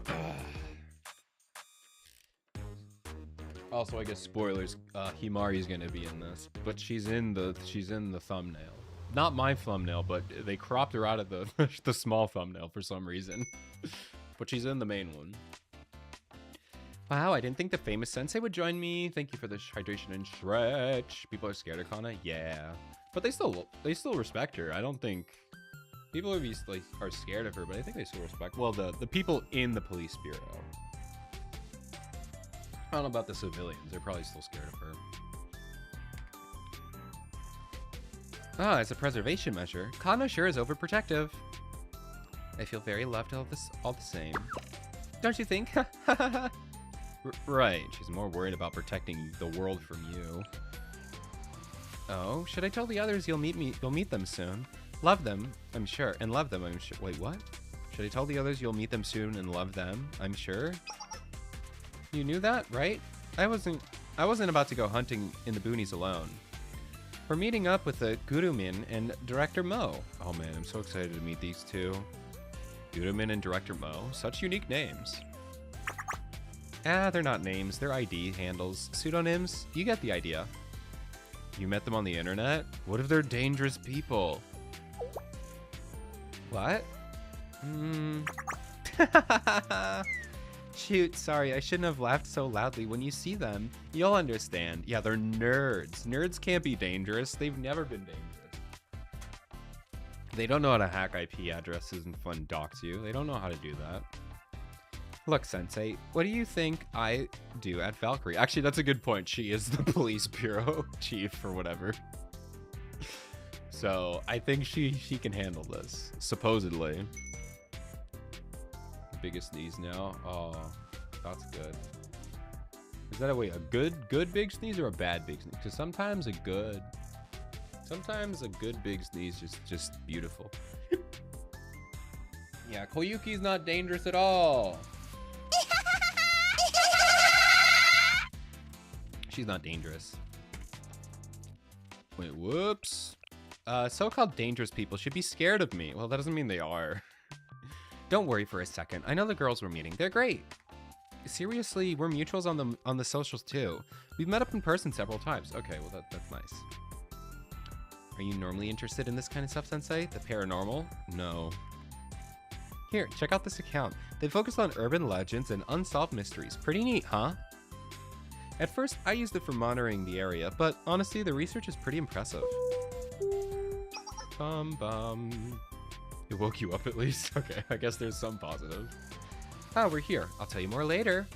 Also, I guess spoilers. Himari's gonna be in this, but she's in the thumbnail. Not my thumbnail, but they cropped her out of the small thumbnail for some reason. But she's in the main one. Wow, I didn't think the famous sensei would join me. Thank you for the hydration and stretch. People are scared of Kana, yeah, but they still respect her. I don't think. People are scared of her, but I think they still respect. Well, the people in the police bureau. I don't know about the civilians. They're probably still scared of her. Ah, it's a preservation measure. Kana sure is overprotective. I feel very loved all the same. Don't you think? Right. She's more worried about protecting the world from you. Oh, should I tell the others you'll meet them soon? Love them, I'm sure, and love them, I'm sure. Wait, what? Should I tell the others you'll meet them soon and love them? I'm sure. You knew that, right? I wasn't about to go hunting in the boonies alone. We're meeting up with the Gurumin and Director Mo. Oh man, I'm so excited to meet these two. Gurumin and Director Mo, such unique names. Ah, they're not names, they're ID handles. Pseudonyms, you get the idea. You met them on the internet? What if they're dangerous people? What? Shoot, sorry, I shouldn't have laughed so loudly. When you see them, you'll understand. Yeah, they're nerds. Nerds can't be dangerous. They've never been dangerous. They don't know how to hack IP addresses and fun dox you. They don't know how to do that. Look, Sensei, what do you think I do at Valkyrie? Actually, that's a good point. She is the police bureau chief or whatever. So I think she can handle this, supposedly. Biggest sneeze now. Oh, that's good. Is that a good big sneeze or a bad big sneeze? Because sometimes a good big sneeze is just beautiful. Yeah, Koyuki's not dangerous at all. She's not dangerous. Wait, whoops. So-called dangerous people should be scared of me. Well, that doesn't mean they are. Don't worry for a second. I know the girls we're meeting. They're great. Seriously, we're mutuals on the socials too. We've met up in person several times. Okay, well that's nice. Are you normally interested in this kind of stuff, Sensei? The paranormal? No. Here, check out this account. They focus on urban legends and unsolved mysteries. Pretty neat, huh? At first, I used it for monitoring the area, but honestly, the research is pretty impressive. Bum. It woke you up at least? Okay, I guess there's some positive. Oh, we're here. I'll tell you more later.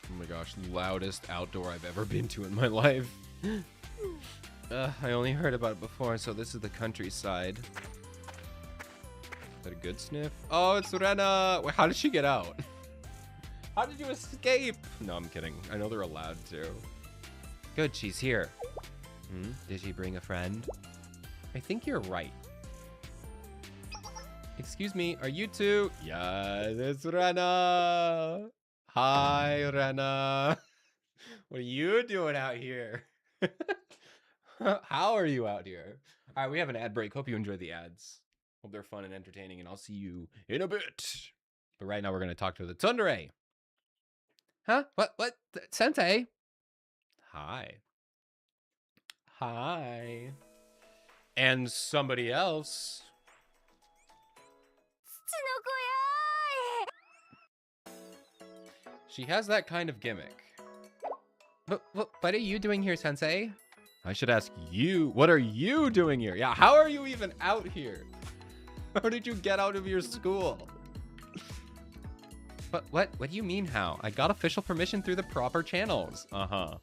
Oh my gosh, loudest outdoor I've ever been to in my life. I only heard about it before, so this is the countryside. Is that a good sniff? Oh, it's Rena! Wait, how did she get out? How did you escape? No, I'm kidding. I know they're allowed to. Good, she's here. Did she bring a friend? I think you're right. Excuse me, are you two? Yes, it's Rena. Hi, Rena. What are you doing out here? How are you out here? All right, we have an ad break. Hope you enjoy the ads. Hope they're fun and entertaining, and I'll see you in a bit. But right now, we're going to talk to the Tsundere. Huh? What? Sensei? Hi. Hi. And somebody else. She has that kind of gimmick. But what are you doing here, Sensei? I should ask you, what are you doing here? Yeah, how are you even out here? How did you get out of your school? But what do you mean how? I got official permission through the proper channels. Uh-huh.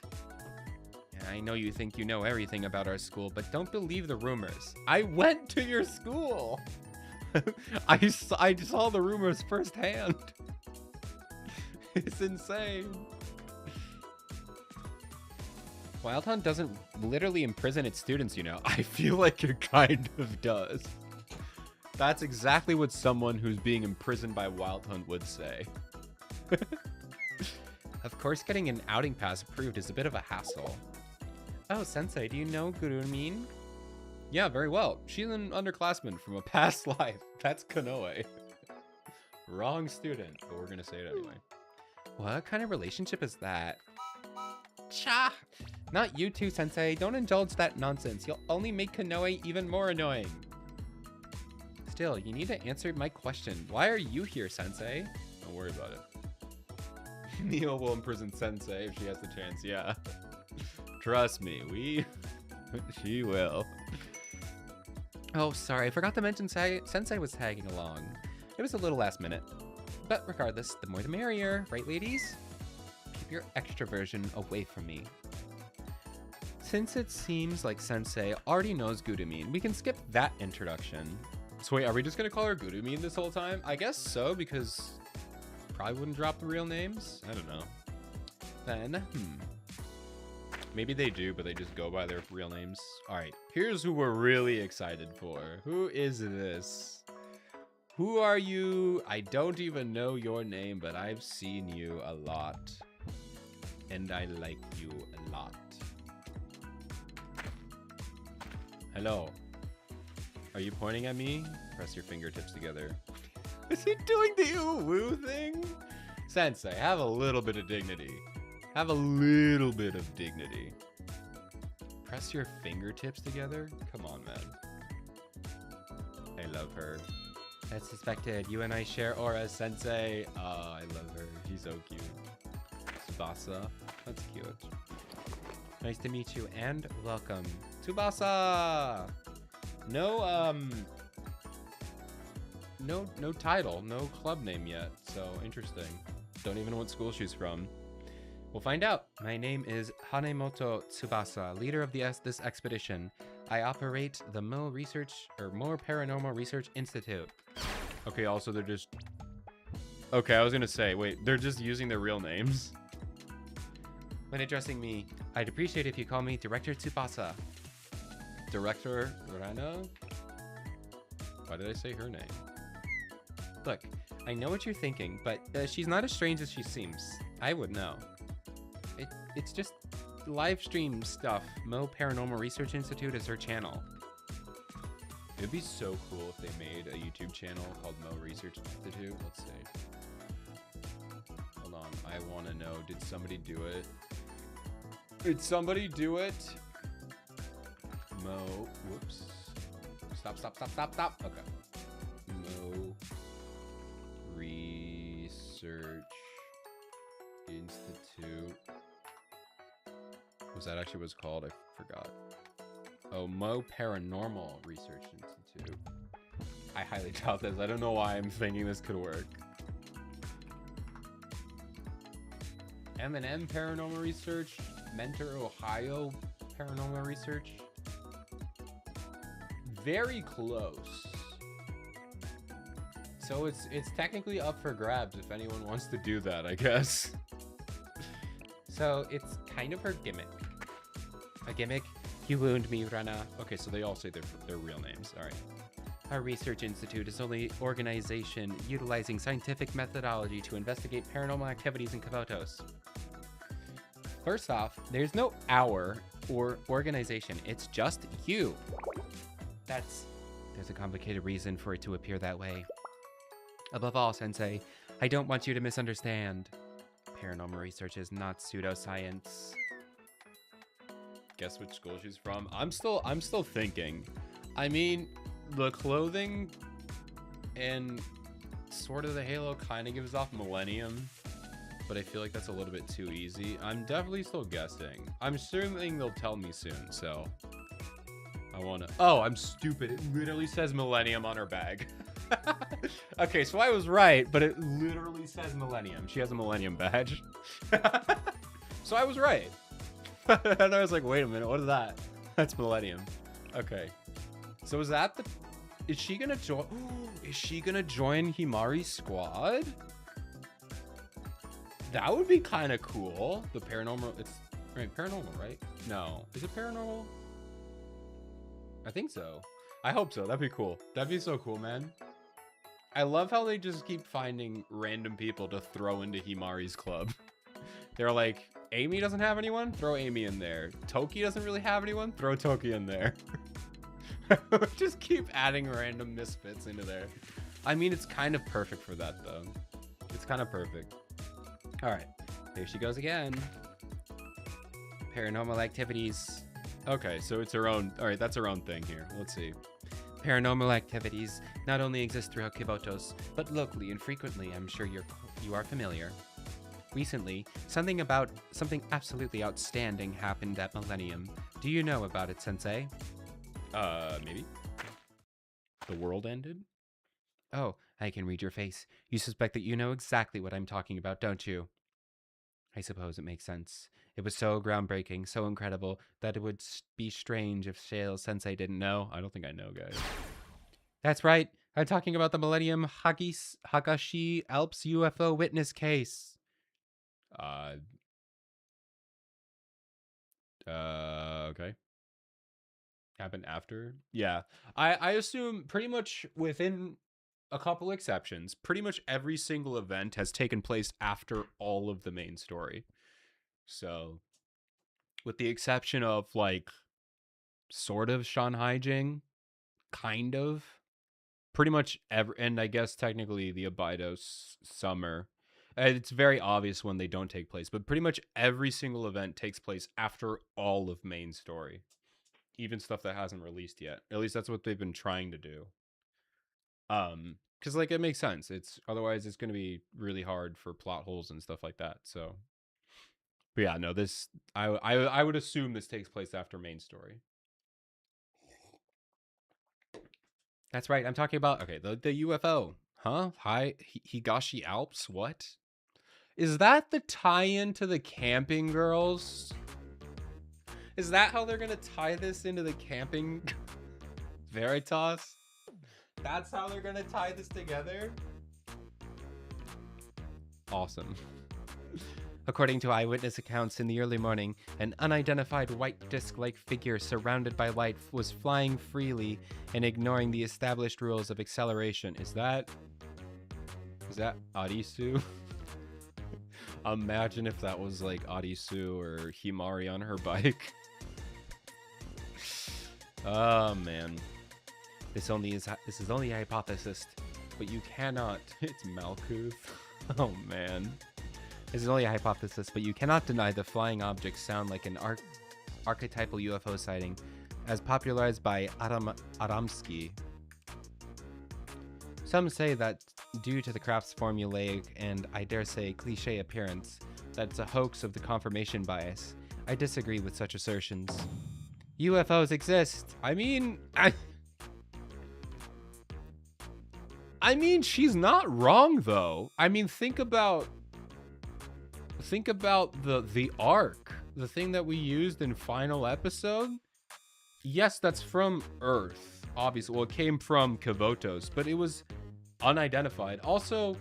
Yeah, I know you think you know everything about our school, but don't believe the rumors. I went to your school. I saw the rumors firsthand. It's insane. Wild Hunt doesn't literally imprison its students, you know. I feel like it kind of does. That's exactly what someone who's being imprisoned by Wild Hunt would say. Of course, getting an outing pass approved is a bit of a hassle. Oh, Sensei, do you know Gurumin? Yeah, very well. She's an underclassman from a past life. That's Konoe. Wrong student, but we're gonna say it anyway. What kind of relationship is that? Cha! Not you two, Sensei. Don't indulge that nonsense. You'll only make Konoe even more annoying. Still, you need to answer my question. Why are you here, Sensei? Don't worry about it. Neil will imprison Sensei if she has the chance, yeah. Trust me, she will. Oh, sorry, I forgot to mention Sensei was tagging along. It was a little last minute. But regardless, the more the merrier, right ladies? Keep your extroversion away from me. Since it seems like Sensei already knows Gurumin, we can skip that introduction. So wait, are we just gonna call her Gurumin this whole time? I guess so, because probably wouldn't drop the real names. I don't know. Then, maybe they do, but they just go by their real names. All right, here's who we're really excited for. Who is this? Who are you? I don't even know your name, but I've seen you a lot. And I like you a lot. Hello. Are you pointing at me? Press your fingertips together. Is he doing the ooh-woo thing? Sensei, have a little bit of dignity. Have a little bit of dignity. Press your fingertips together? Come on, man. I love her. As suspected, you and I share auras, Sensei. Oh, I love her. She's so cute. Tsubasa. That's cute. Nice to meet you and welcome. Tsubasa! No, no title, no club name yet. So interesting. Don't even know what school she's from. We'll find out. My name is Hanemoto Tsubasa, leader of this expedition. I operate the Mo Paranormal Research Institute. Okay, also they're just... Okay, I was gonna say, wait, they're just using their real names? When addressing me, I'd appreciate if you call me Director Tsubasa. Director Rana? Why did I say her name? Look, I know what you're thinking, but she's not as strange as she seems. I would know. It's just live stream stuff. Mo Paranormal Research Institute is her channel. It'd be so cool if they made a YouTube channel called Mo Research Institute. Let's see. Hold on, I want to know, did somebody do it? Did somebody do it? Mo, whoops. Stop. Okay. Mo Research Institute. Was that actually what it's called? I forgot. Oh, Mo Paranormal Research Institute. I highly doubt this. I don't know why I'm thinking this could work. M&M Paranormal Research. Mentor, Ohio Paranormal Research. Very close. So it's technically up for grabs if anyone wants to do that, I guess. So it's kind of her gimmick. A gimmick? You wound me, Rana. Okay, so they all say their real names. All right. Our research institute is only organization utilizing scientific methodology to investigate paranormal activities in Kabutos. First off, there's no our or organization. It's just you. There's a complicated reason for it to appear that way. Above all, Sensei, I don't want you to misunderstand. Paranormal research is not pseudoscience. Guess which school she's from? I'm still thinking. I mean, the clothing and sort of the halo kind of gives off Millennium, but I feel like that's a little bit too easy. I'm definitely still guessing. I'm assuming they'll tell me soon, so I wanna... Oh, I'm stupid. It literally says Millennium on her bag. Okay, so I was right, but it literally says Millennium. She has a Millennium badge. So I was right. And I was like, wait a minute, what is that? That's Millennium. Okay. So is that the... Is she gonna join... Is she gonna join Himari's squad? That would be kind of cool. The paranormal... It's... Right, paranormal, right? No. Is it paranormal? I think so. I hope so. That'd be cool. That'd be so cool, man. I love how they just keep finding random people to throw into Himari's club. They're like, Amy doesn't have anyone? Throw Amy in there. Toki doesn't really have anyone? Throw Toki in there. Just keep adding random misfits into there. I mean, it's kind of perfect for that, though. It's kind of perfect. All right. Here she goes again. Paranormal activities. Okay, so it's her own... All right, that's her own thing here. Let's see. Paranormal activities not only exist throughout Kabutos, but locally and frequently. I'm sure you are familiar. Recently, something absolutely outstanding happened at Millennium. Do you know about it, Sensei? Maybe. The world ended? Oh, I can read your face. You suspect that you know exactly what I'm talking about, don't you? I suppose it makes sense. It was so groundbreaking, so incredible, that it would be strange if Shale Sensei didn't know. I don't think I know, guys. That's right. I'm talking about the Millennium Hagashi Alps UFO witness case. Okay. Happened after? Yeah. I assume pretty much within a couple exceptions, pretty much every single event has taken place after all of the main story. So, with the exception of, like, sort of Shanhaijing, kind of. pretty much every, and I guess technically the Abydos summer. It's very obvious when they don't take place, but pretty much every single event takes place after all of main story, even stuff that hasn't released yet. At least that's what they've been trying to do. Because like it makes sense. It's otherwise it's going to be really hard for plot holes and stuff like that. So, but yeah, no, this I would assume this takes place after main story. That's right. I'm talking about the UFO. Huh? Hi, Higashi Alps. What? Is that the tie-in to the Camping Girls? Is that how they're gonna tie this into the Camping Veritas? That's how they're gonna tie this together? Awesome. According to eyewitness accounts, in the early morning, an unidentified white disc-like figure surrounded by light was flying freely and ignoring the established rules of acceleration. Is that Arisu? Imagine if that was like Arisu or Himari on her bike. Oh man. This is only a hypothesis, but you cannot. It's Malkuth. Oh man. This is only a hypothesis, but you cannot deny the flying objects sound like an archetypal UFO sighting, as popularized by Adamski. Some say that due to the craft's formulaic and, I dare say, cliché appearance, that it's a hoax of the confirmation bias. I disagree with such assertions. UFOs exist. I mean, she's not wrong though. I mean, think about the arc, the thing that we used in final episode. Yes, that's from Earth, obviously. Well, it came from Kavotos, but it was unidentified. Also,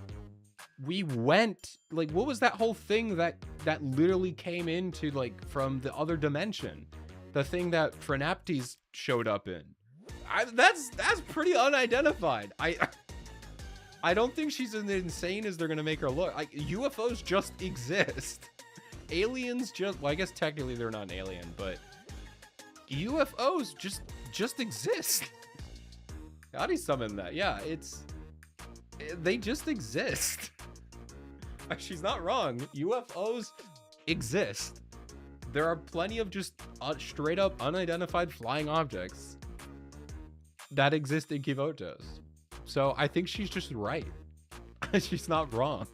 we went, like, what was that whole thing that literally came into, like, from the other dimension? The thing that Phronaptes showed up in. That's pretty unidentified. I don't think she's as insane as they're gonna make her look. Like, UFOs just exist. Aliens just, well, I guess technically they're not an alien, but UFOs just exist. How do you summon that? Yeah, they just exist. She's not wrong. UFOs exist. There are plenty of just straight up unidentified flying objects that exist in Kavotos. So I think she's just right. She's not wrong.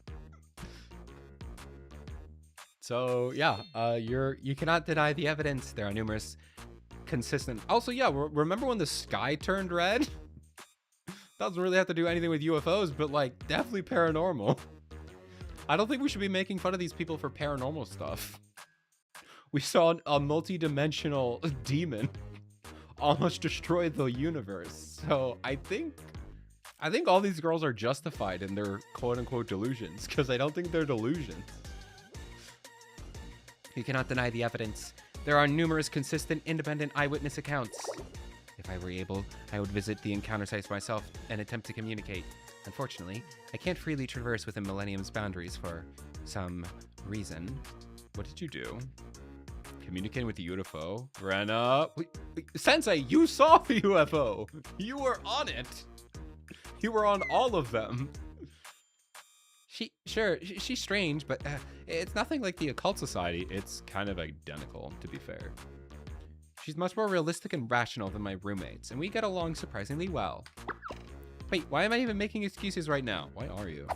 So yeah, you cannot deny the evidence. There are numerous consistent. Also, yeah, remember when the sky turned red? Doesn't really have to do anything with UFOs, but like definitely paranormal. I don't think we should be making fun of these people for paranormal stuff. We saw a multi-dimensional demon almost destroy the universe. So I think all these girls are justified in their quote-unquote delusions, because I don't think they're delusions. You cannot deny the evidence. There are numerous consistent independent eyewitness accounts. If I were able, I would visit the encounter sites myself and attempt to communicate. Unfortunately, I can't freely traverse within Millennium's boundaries for some reason. What did you do? Communicating with the UFO? Rena? Wait, Sensei, you saw the UFO! You were on it! You were on all of them. She's strange, but it's nothing like the Occult Society. It's kind of identical, to be fair. She's much more realistic and rational than my roommates, and we get along surprisingly well. Wait, why am I even making excuses right now? Why are you?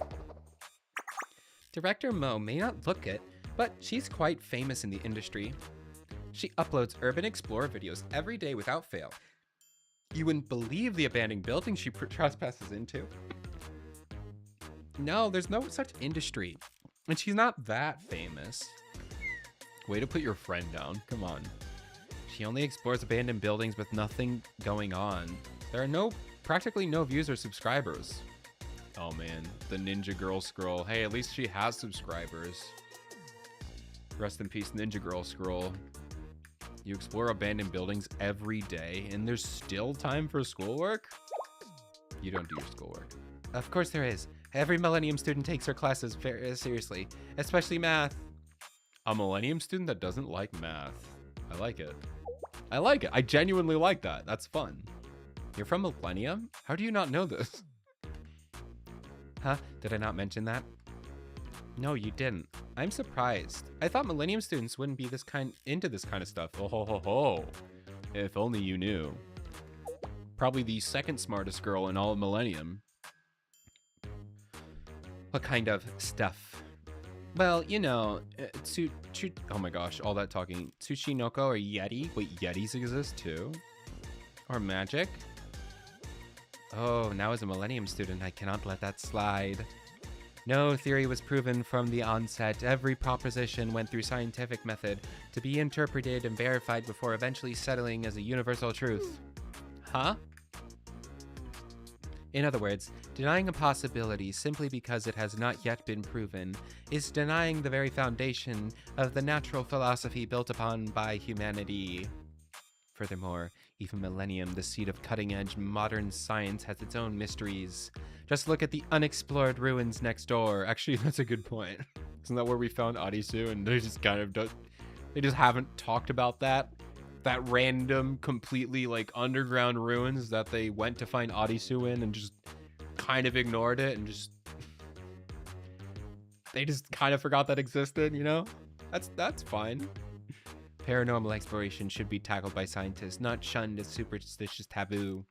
Director Mo may not look it, but she's quite famous in the industry. She uploads Urban Explorer videos every day without fail. You wouldn't believe the abandoned building she trespasses into. No, there's no such industry. And she's not that famous. Way to put your friend down. Come on. She only explores abandoned buildings with nothing going on. There are practically no views or subscribers. Oh man, the Ninja Girl Scroll. Hey, at least she has subscribers. Rest in peace, Ninja Girl Scroll. You explore abandoned buildings every day, and there's still time for schoolwork? You don't do your schoolwork. Of course there is. Every Millennium student takes her classes very seriously, especially math. A Millennium student that doesn't like math. I like it. I like it. I genuinely like that. That's fun. You're from Millennium? How do you not know this? Huh? Did I not mention that? No, you didn't. I'm surprised. I thought Millennium students wouldn't be into this kind of stuff. Oh ho ho ho. If only you knew. Probably the second smartest girl in all of Millennium. What kind of stuff? Well, you know, oh my gosh, all that talking. Tsuchinoko or Yeti? Wait, Yetis exist too? Or magic? Oh, now as a Millennium student, I cannot let that slide. No theory was proven from the onset. Every proposition went through scientific method to be interpreted and verified before eventually settling as a universal truth. Huh? In other words, denying a possibility simply because it has not yet been proven is denying the very foundation of the natural philosophy built upon by humanity. Furthermore, even Millennium, the seat of cutting-edge modern science, has its own mysteries. Just look at the unexplored ruins next door. Actually, that's a good point. Isn't that where we found Arisu? And they just they just haven't talked about that random, completely like underground ruins that they went to find Arisu in and just kind of ignored it and they just kind of forgot that existed, you know? That's fine. Paranormal exploration should be tackled by scientists, not shunned as superstitious taboo.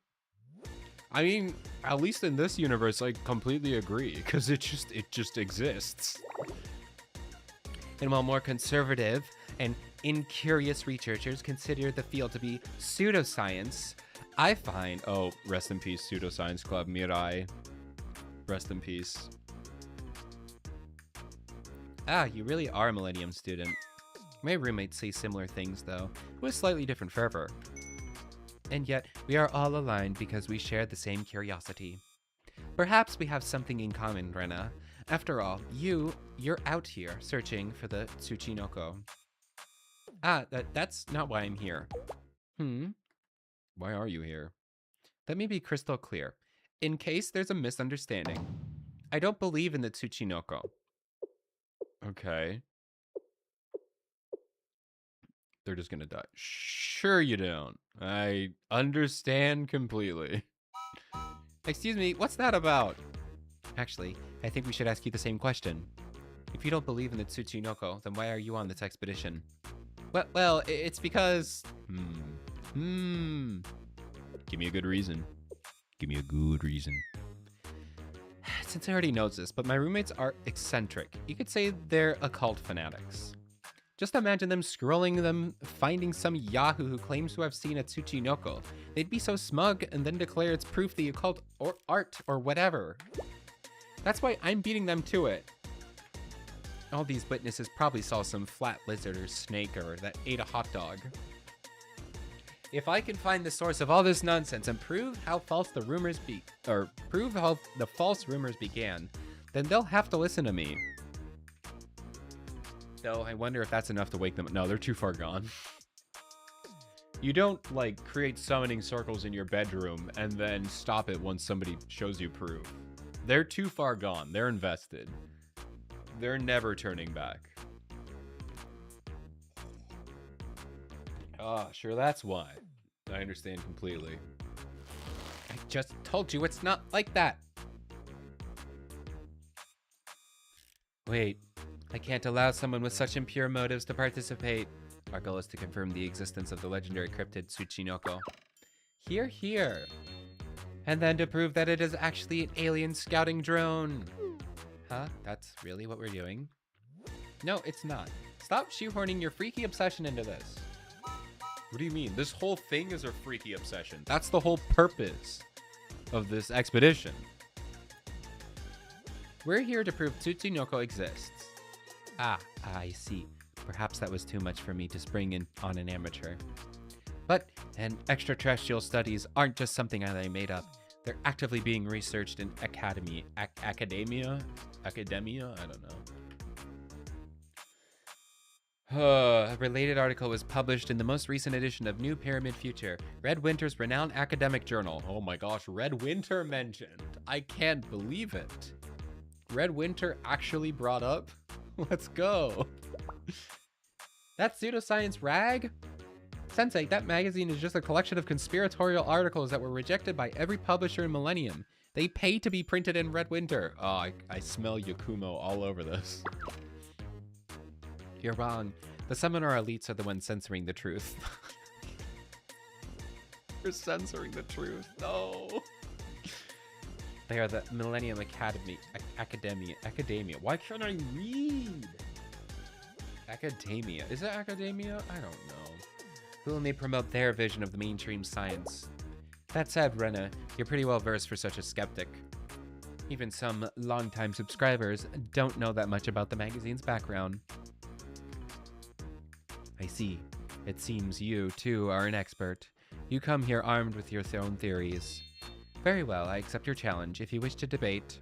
I mean, at least in this universe, I completely agree, because it just exists. And while more conservative and incurious researchers consider the field to be pseudoscience, I find, oh, rest in peace, Pseudoscience Club, Mirai. Rest in peace. Ah, you really are a Millennium student. My roommates say similar things, though, with slightly different fervor. And yet, we are all aligned because we share the same curiosity. Perhaps we have something in common, Rena. After all, you're out here searching for the Tsuchinoko. Ah, that's not why I'm here. Why are you here? Let me be crystal clear. In case there's a misunderstanding, I don't believe in the Tsuchinoko. Okay. They're just gonna die. Sure you don't. I understand completely. Excuse me, what's that about? Actually, I think we should ask you the same question. If you don't believe in the Tsuchinoko, then why are you on this expedition? Well, it's because... Give me a good reason. Give me a good reason. Since I already knows this, but my roommates are eccentric. You could say they're occult fanatics. Just imagine them scrolling them, finding some Yahoo who claims to have seen a Tsuchinoko. They'd be so smug and then declare it's proof the occult or art or whatever. That's why I'm beating them to it. All these witnesses probably saw some flat lizard or snake or that ate a hot dog. If I can find the source of all this nonsense and prove how false the rumors prove how the false rumors began, then they'll have to listen to me. Though I wonder if that's enough to wake them up. No, they're too far gone. You don't, like, create summoning circles in your bedroom and then stop it once somebody shows you proof. They're too far gone. They're invested. They're never turning back. Ah, sure, that's why. I understand completely. I just told you it's not like that. Wait. I can't allow someone with such impure motives to participate. Our goal is to confirm the existence of the legendary cryptid Tsuchinoko. Hear, hear. And then to prove that it is actually an alien scouting drone. Huh? That's really what we're doing? No, it's not. Stop shoehorning your freaky obsession into this. What do you mean? This whole thing is a freaky obsession. That's the whole purpose of this expedition. We're here to prove Tsuchinoko exists. Ah, I see. Perhaps that was too much for me to spring in on an amateur. But, and extraterrestrial studies aren't just something that I made up. They're actively being researched in academia? I don't know. A related article was published in the most recent edition of New Pyramid Future, Red Winter's renowned academic journal. Oh my gosh, Red Winter mentioned. I can't believe it. Red Winter actually brought up? Let's go. That pseudoscience rag? Sensei, that magazine is just a collection of conspiratorial articles that were rejected by every publisher in Millennium. They pay to be printed in Red Winter. Oh, I smell Yakumo all over this. You're wrong. The seminar elites are the ones censoring the truth. You're censoring the truth. No. They are the Millennium Academia. Why can't I read? Academia. Is it academia? I don't know. Who may promote their vision of the mainstream science? That said, Rena, you're pretty well versed for such a skeptic. Even some longtime subscribers don't know that much about the magazine's background. I see. It seems you, too, are an expert. You come here armed with your own theories. Very well, I accept your challenge if you wish to debate.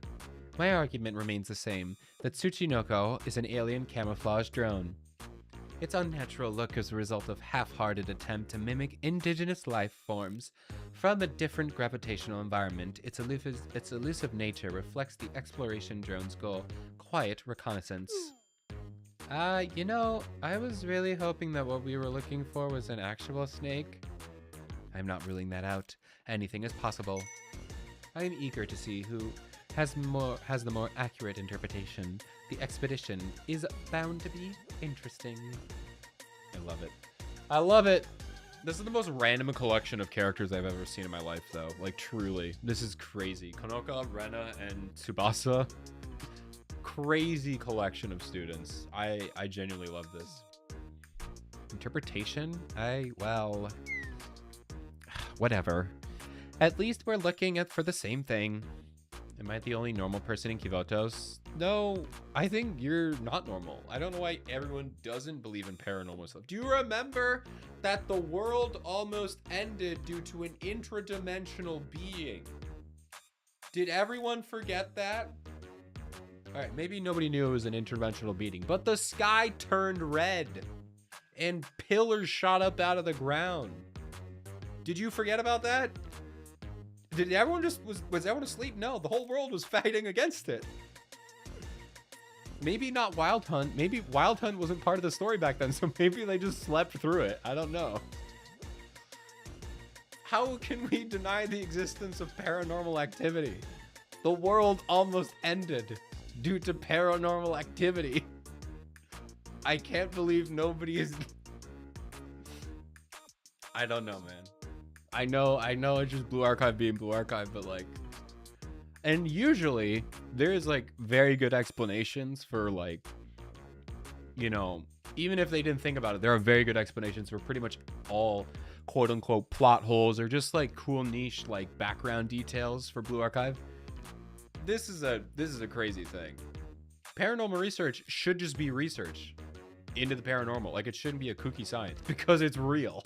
My argument remains the same, that Tsuchinoko is an alien camouflage drone. Its unnatural look is a result of half-hearted attempt to mimic indigenous life forms from a different gravitational environment. Its elusive nature reflects the exploration drone's goal, quiet reconnaissance. You know, I was really hoping that what we were looking for was an actual snake. I'm not ruling that out. Anything is possible. I am eager to see who has the more accurate interpretation. The expedition is bound to be interesting. I love it. I love it. This is the most random collection of characters I've ever seen in my life, though. Like, truly. This is crazy. Konoka, Rena, and Tsubasa. Crazy collection of students. I genuinely love this. Interpretation? Well... whatever. At least we're looking for the same thing. Am I the only normal person in Kivotos? No, I think you're not normal. I don't know why everyone doesn't believe in paranormal stuff. Do you remember that the world almost ended due to an intradimensional being? Did everyone forget that? All right, maybe nobody knew it was an interdimensional being, but the sky turned red and pillars shot up out of the ground. Did you forget about that? Did everyone was everyone asleep? No, the whole world was fighting against it. Maybe not Wild Hunt. Maybe Wild Hunt wasn't part of the story back then, so maybe they just slept through it. I don't know. How can we deny the existence of paranormal activity? The world almost ended due to paranormal activity. I can't believe nobody is... I don't know, man. I know it's just Blue Archive being Blue Archive, but like... And usually, there's like very good explanations for like, you know, even if they didn't think about it, there are very good explanations for pretty much all quote unquote plot holes or just like cool niche like background details for Blue Archive. This is a crazy thing. Paranormal research should just be research into the paranormal. Like it shouldn't be a kooky science because it's real.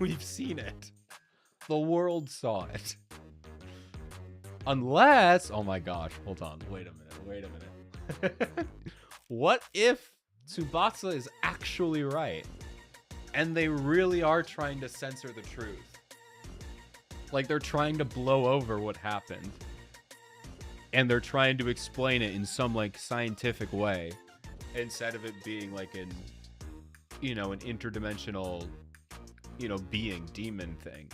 We've seen it. The world saw it. Unless, oh my gosh, hold on, wait a minute. What if Tsubasa is actually right and they really are trying to censor the truth? Like they're trying to blow over what happened and they're trying to explain it in some like scientific way instead of it being like an, you know, an interdimensional, you know, being, demon thing.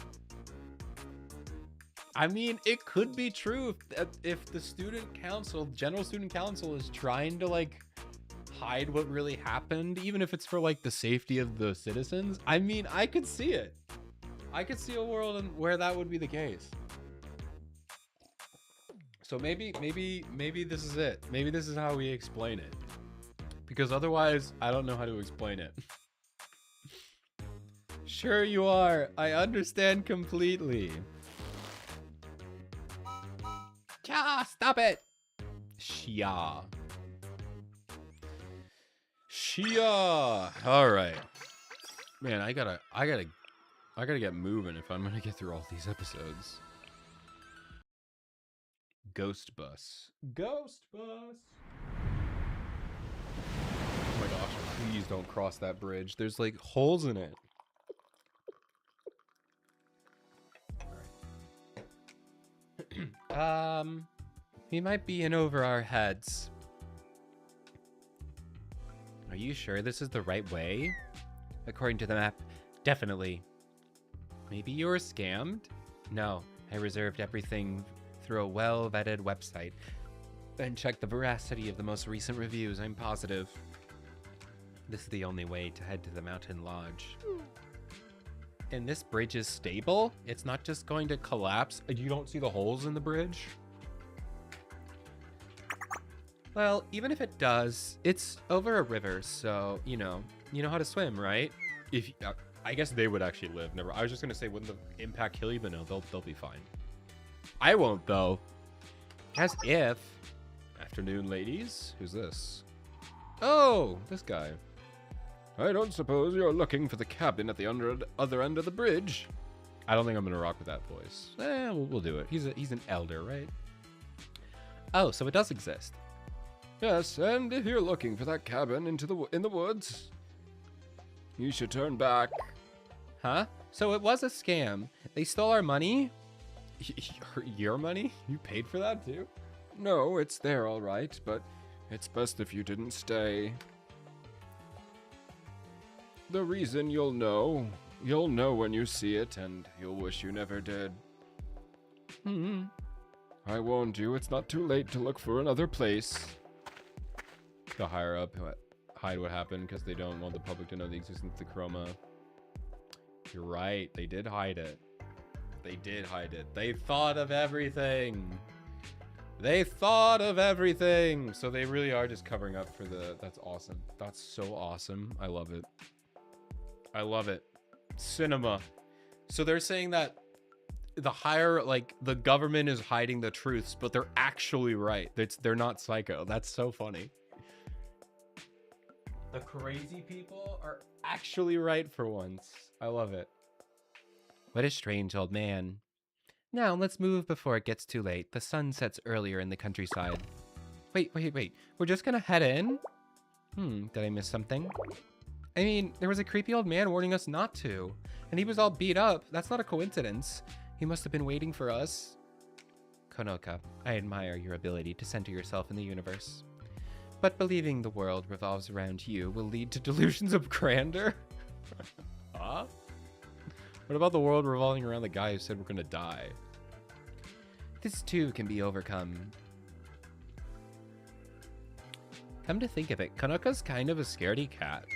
I mean, it could be true if the student council, general student council is trying to like hide what really happened, even if it's for like the safety of the citizens. I mean, I could see it. I could see a world where that would be the case. So maybe this is it. Maybe this is how we explain it. Because otherwise, I don't know how to explain it. Sure you are. I understand completely. Cha! Stop it! Shia. All right, man. I gotta get moving if I'm gonna get through all these episodes. Ghost bus. Oh my gosh! Please don't cross that bridge. There's like holes in it. We might be in over our heads. Are you sure this is the right way? According to the map, Definitely. Maybe you were scammed? No, I reserved everything through a well-vetted website and checked the veracity of the most recent reviews. I'm positive. This is the only way to head to the mountain lodge. And this bridge is stable? It's not just going to collapse? You don't see the holes in the bridge? Well, even if it does, it's over a river, so, you know how to swim, right? If I guess they would actually live. Never. I was just gonna say, wouldn't the impact kill you? But no, they'll be fine. I won't though. As if. Afternoon, ladies. Who's this? Oh, this guy. I don't suppose you're looking for the cabin at the other end of the bridge. I don't think I'm gonna rock with that voice. We'll do it. He's an elder, right? Oh, so it does exist. Yes, and if you're looking for that cabin in the woods, you should turn back. Huh? So it was a scam. They stole our money? Your money? You paid for that too? No, it's there all right, but it's best if you didn't stay. The reason you'll know when you see it, and you'll wish you never did. I warned you, it's not too late to look for another place. The higher up hide what happened because they don't want the public to know the existence of the chroma. You're right, they did hide it. They did hide it. They thought of everything. They thought of everything. So they really are just covering up for that's awesome. That's so awesome. I love it. I love it. Cinema. So they're saying that the higher, like, the government is hiding the truths, but they're actually right. They're not psycho. That's so funny. The crazy people are actually right for once. I love it. What a strange old man. Now, let's move before it gets too late. The sun sets earlier in the countryside. Wait. We're just gonna head in? Did I miss something? I mean, there was a creepy old man warning us not to. And he was all beat up. That's not a coincidence. He must have been waiting for us. Konoka, I admire your ability to center yourself in the universe. But believing the world revolves around you will lead to delusions of grandeur? Huh? What about the world revolving around the guy who said we're gonna die? This too can be overcome. Come to think of it, Konoka's kind of a scaredy cat.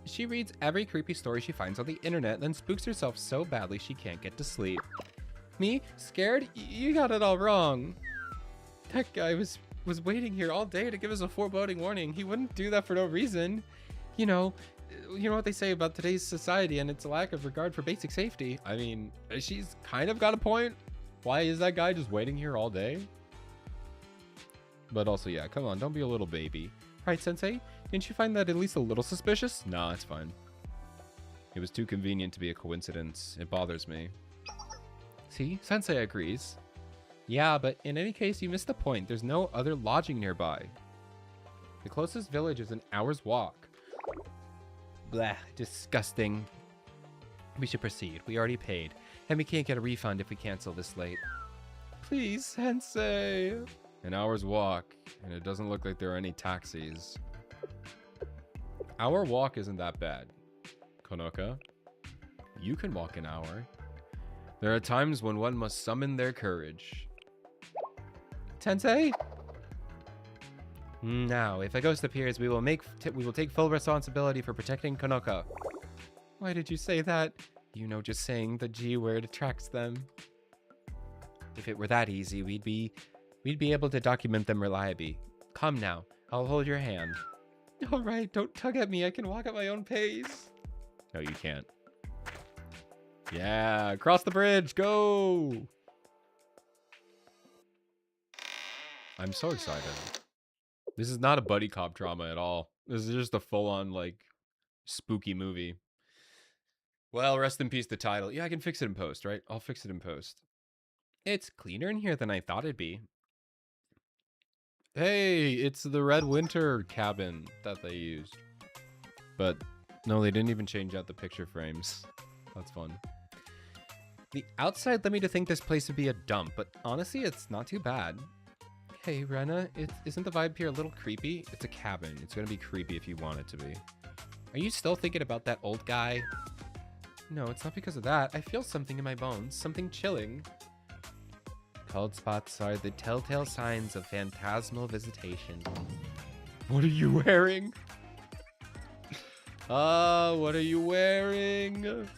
She reads every creepy story she finds on the internet, then spooks herself so badly she can't get to sleep. Me? Scared? You got it all wrong. That guy was waiting here all day to give us a foreboding warning. He wouldn't do that for no reason. You know what they say about today's society and its lack of regard for basic safety. I mean, she's kind of got a point. Why is that guy just waiting here all day? But also, yeah, come on, don't be a little baby. Right, Sensei? Didn't you find that at least a little suspicious? Nah, it's fine. It was too convenient to be a coincidence. It bothers me. See? Sensei agrees. Yeah, but in any case, you missed the point. There's no other lodging nearby. The closest village is an hour's walk. Blah, disgusting. We should proceed. We already paid, and we can't get a refund if we cancel this late. Please, Sensei. An hour's walk, and it doesn't look like there are any taxis. Our walk isn't that bad. Konoka, you can walk an hour. There are times when one must summon their courage. Tensei? Now, if a ghost appears, we will take full responsibility for protecting Konoka. Why did you say that? You know, just saying the G word attracts them. If it were that easy, we'd be able to document them reliably. Come now, I'll hold your hand. All right, don't tug at me. I can walk at my own pace. No, you can't. Yeah, cross the bridge, go! I'm so excited. This is not a buddy cop drama at all. This is just a full-on, like, spooky movie. Well, rest in peace, the title. Yeah, I can fix it in post, right? I'll fix it in post. It's cleaner in here than I thought it'd be. Hey, it's the Red Winter cabin that they used. But, no, they didn't even change out the picture frames. That's fun. The outside led me to think this place would be a dump, but honestly, it's not too bad. Hey, Rena, isn't the vibe here a little creepy? It's a cabin. It's gonna be creepy if you want it to be. Are you still thinking about that old guy? No, it's not because of that. I feel something in my bones, something chilling. Cold spots are the telltale signs of phantasmal visitation. What are you wearing? What are you wearing?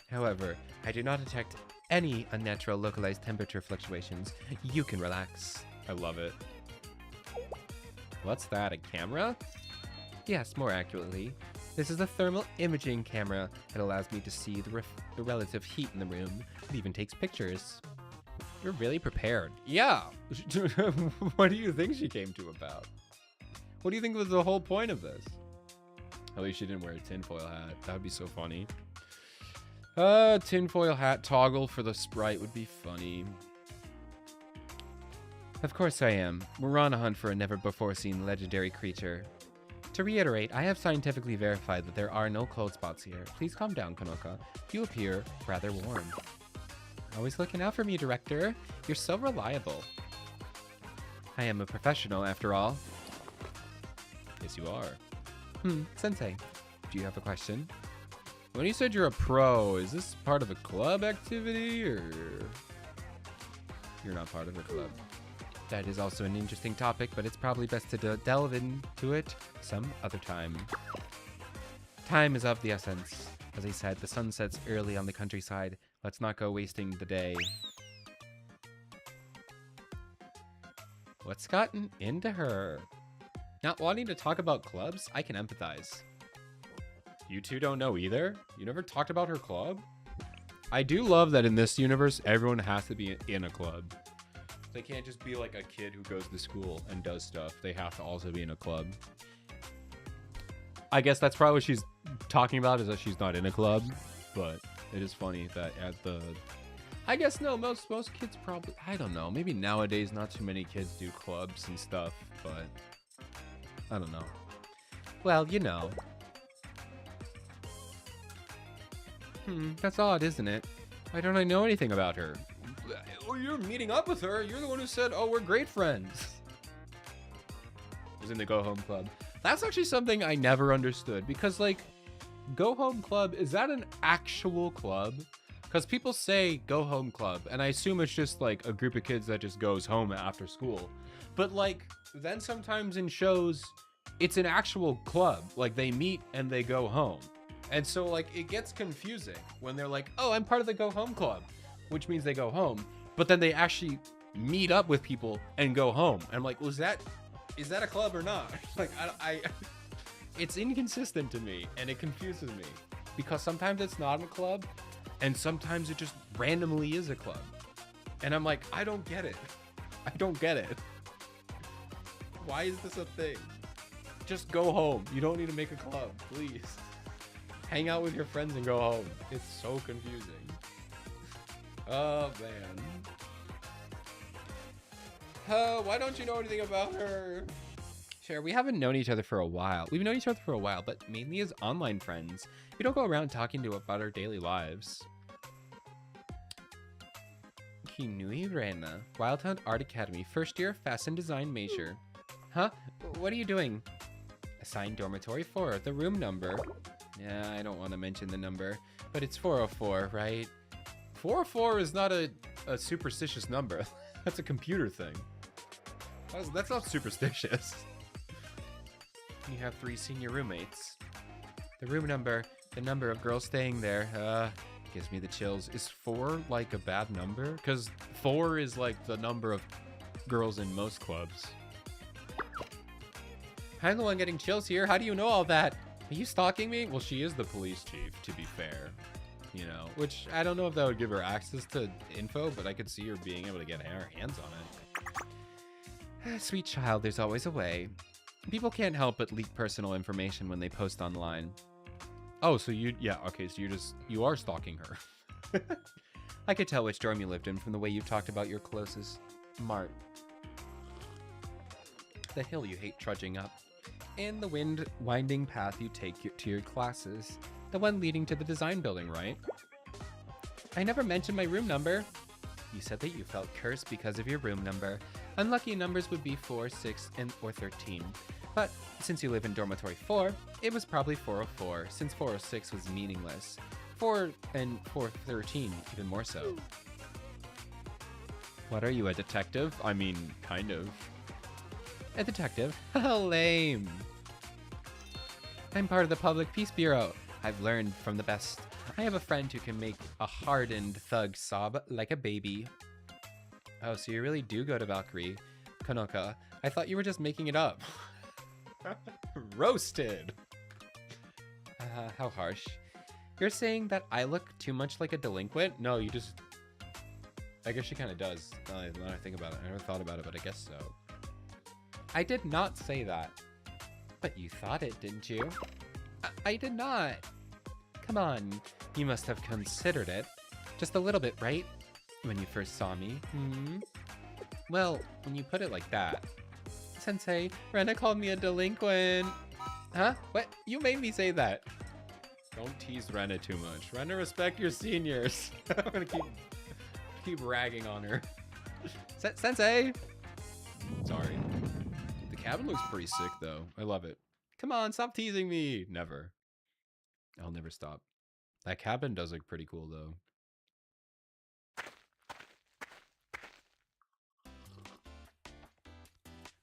However, I do not detect any unnatural localized temperature fluctuations. You can relax. I love it. What's that, a camera? Yes, more accurately. This is a thermal imaging camera. It allows me to see the relative heat in the room. It even takes pictures. You're really prepared. Yeah. What do you think she came to about? What do you think was the whole point of this? At least she didn't wear a tinfoil hat. That would be so funny. Tinfoil hat toggle for the sprite would be funny. Of course I am. We're on a hunt for a never-before-seen legendary creature. To reiterate, I have scientifically verified that there are no cold spots here. Please calm down, Konoka. You appear rather warm. Always looking out for me, Director. You're so reliable. I am a professional, after all. Yes, you are. Sensei, do you have a question? When you said you're a pro, is this part of a club activity, or you're not part of a club? That is also an interesting topic, but it's probably best to delve into it some other time. Time is of the essence. As I said, the sun sets early on the countryside. Let's not go wasting the day. What's gotten into her? Not wanting to talk about clubs? I can empathize. You two don't know either? You never talked about her club? I do love that in this universe, everyone has to be in a club. They can't just be like a kid who goes to school and does stuff. They have to also be in a club. I guess that's probably what she's talking about, is that she's not in a club. But it is funny that at the... I guess no, most kids probably... I don't know. Maybe nowadays not too many kids do clubs and stuff, but... I don't know. Well, you know. That's odd, isn't it? Why don't I know anything about her? Oh, you're meeting up with her. You're the one who said, oh, we're great friends. Was in the Go Home Club. That's actually something I never understood, because, like, Go Home Club, is that an actual club? Because people say Go Home Club, and I assume it's just, like, a group of kids that just goes home after school. But, like, then sometimes in shows, it's an actual club. Like, they meet and they go home. And so, like, it gets confusing when they're like, oh, I'm part of the Go Home Club, which means they go home. But then they actually meet up with people and go home. And I'm like, is that a club or not? Like, it's inconsistent to me, and it confuses me, because sometimes it's not a club, and sometimes it just randomly is a club. And I'm like, I don't get it. I don't get it. Why is this a thing? Just go home. You don't need to make a club, please. Hang out with your friends and go home. It's so confusing. Oh, man. Why don't you know anything about her? Sure, we haven't known each other for a while. We've known each other for a while, but mainly as online friends. We don't go around talking to about our daily lives. Kinui Rena, Wild Hunt Art Academy, first year fashion design major. Huh? What are you doing? Assigned dormitory 4, the room number. Yeah, I don't want to mention the number, but it's 404, right? 404 is not a superstitious number. That's a computer thing. That's not superstitious. You have 3 senior roommates. The room number, the number of girls staying there, gives me the chills. Is 4 like a bad number? Because 4 is like the number of girls in most clubs. I'm the one getting chills here. How do you know all that? Are you stalking me? Well, she is the police chief, to be fair. You know, which I don't know if that would give her access to info, but I could see her being able to get her hands on it. Sweet child, there's always a way. People can't help but leak personal information when they post online. Oh, so yeah, okay, so you are stalking her. I could tell which dorm you lived in from the way you talked about your closest mart. The hill you hate trudging up, and the winding path you take to your classes. The one leading to the design building, right? I never mentioned my room number. You said that you felt cursed because of your room number. Unlucky numbers would be 4, 6, or 13. But since you live in dormitory 4, it was probably 404, since 406 was meaningless. 4 and 413, even more so. What are you, a detective? I mean, kind of. A detective? How lame. I'm part of the Public Peace Bureau. I've learned from the best. I have a friend who can make a hardened thug sob like a baby. Oh, so you really do go to Valkyrie. Konoka, I thought you were just making it up. Roasted. How harsh. You're saying that I look too much like a delinquent? No, you just... I guess she kind of does. Now that I think about it. I never thought about it, but I guess so. I did not say that. But you thought it, didn't you? I did not. Come on. You must have considered it. Just a little bit, right? When you first saw me. Hmm? Well, when you put it like that. Sensei, Rena called me a delinquent. Huh? What? You made me say that. Don't tease Rena too much. Rena, respect your seniors. I'm gonna keep ragging on her. Sensei! Sorry. The cabin looks pretty sick, though. I love it. Come on, stop teasing me. Never. I'll never stop. That cabin does look pretty cool, though.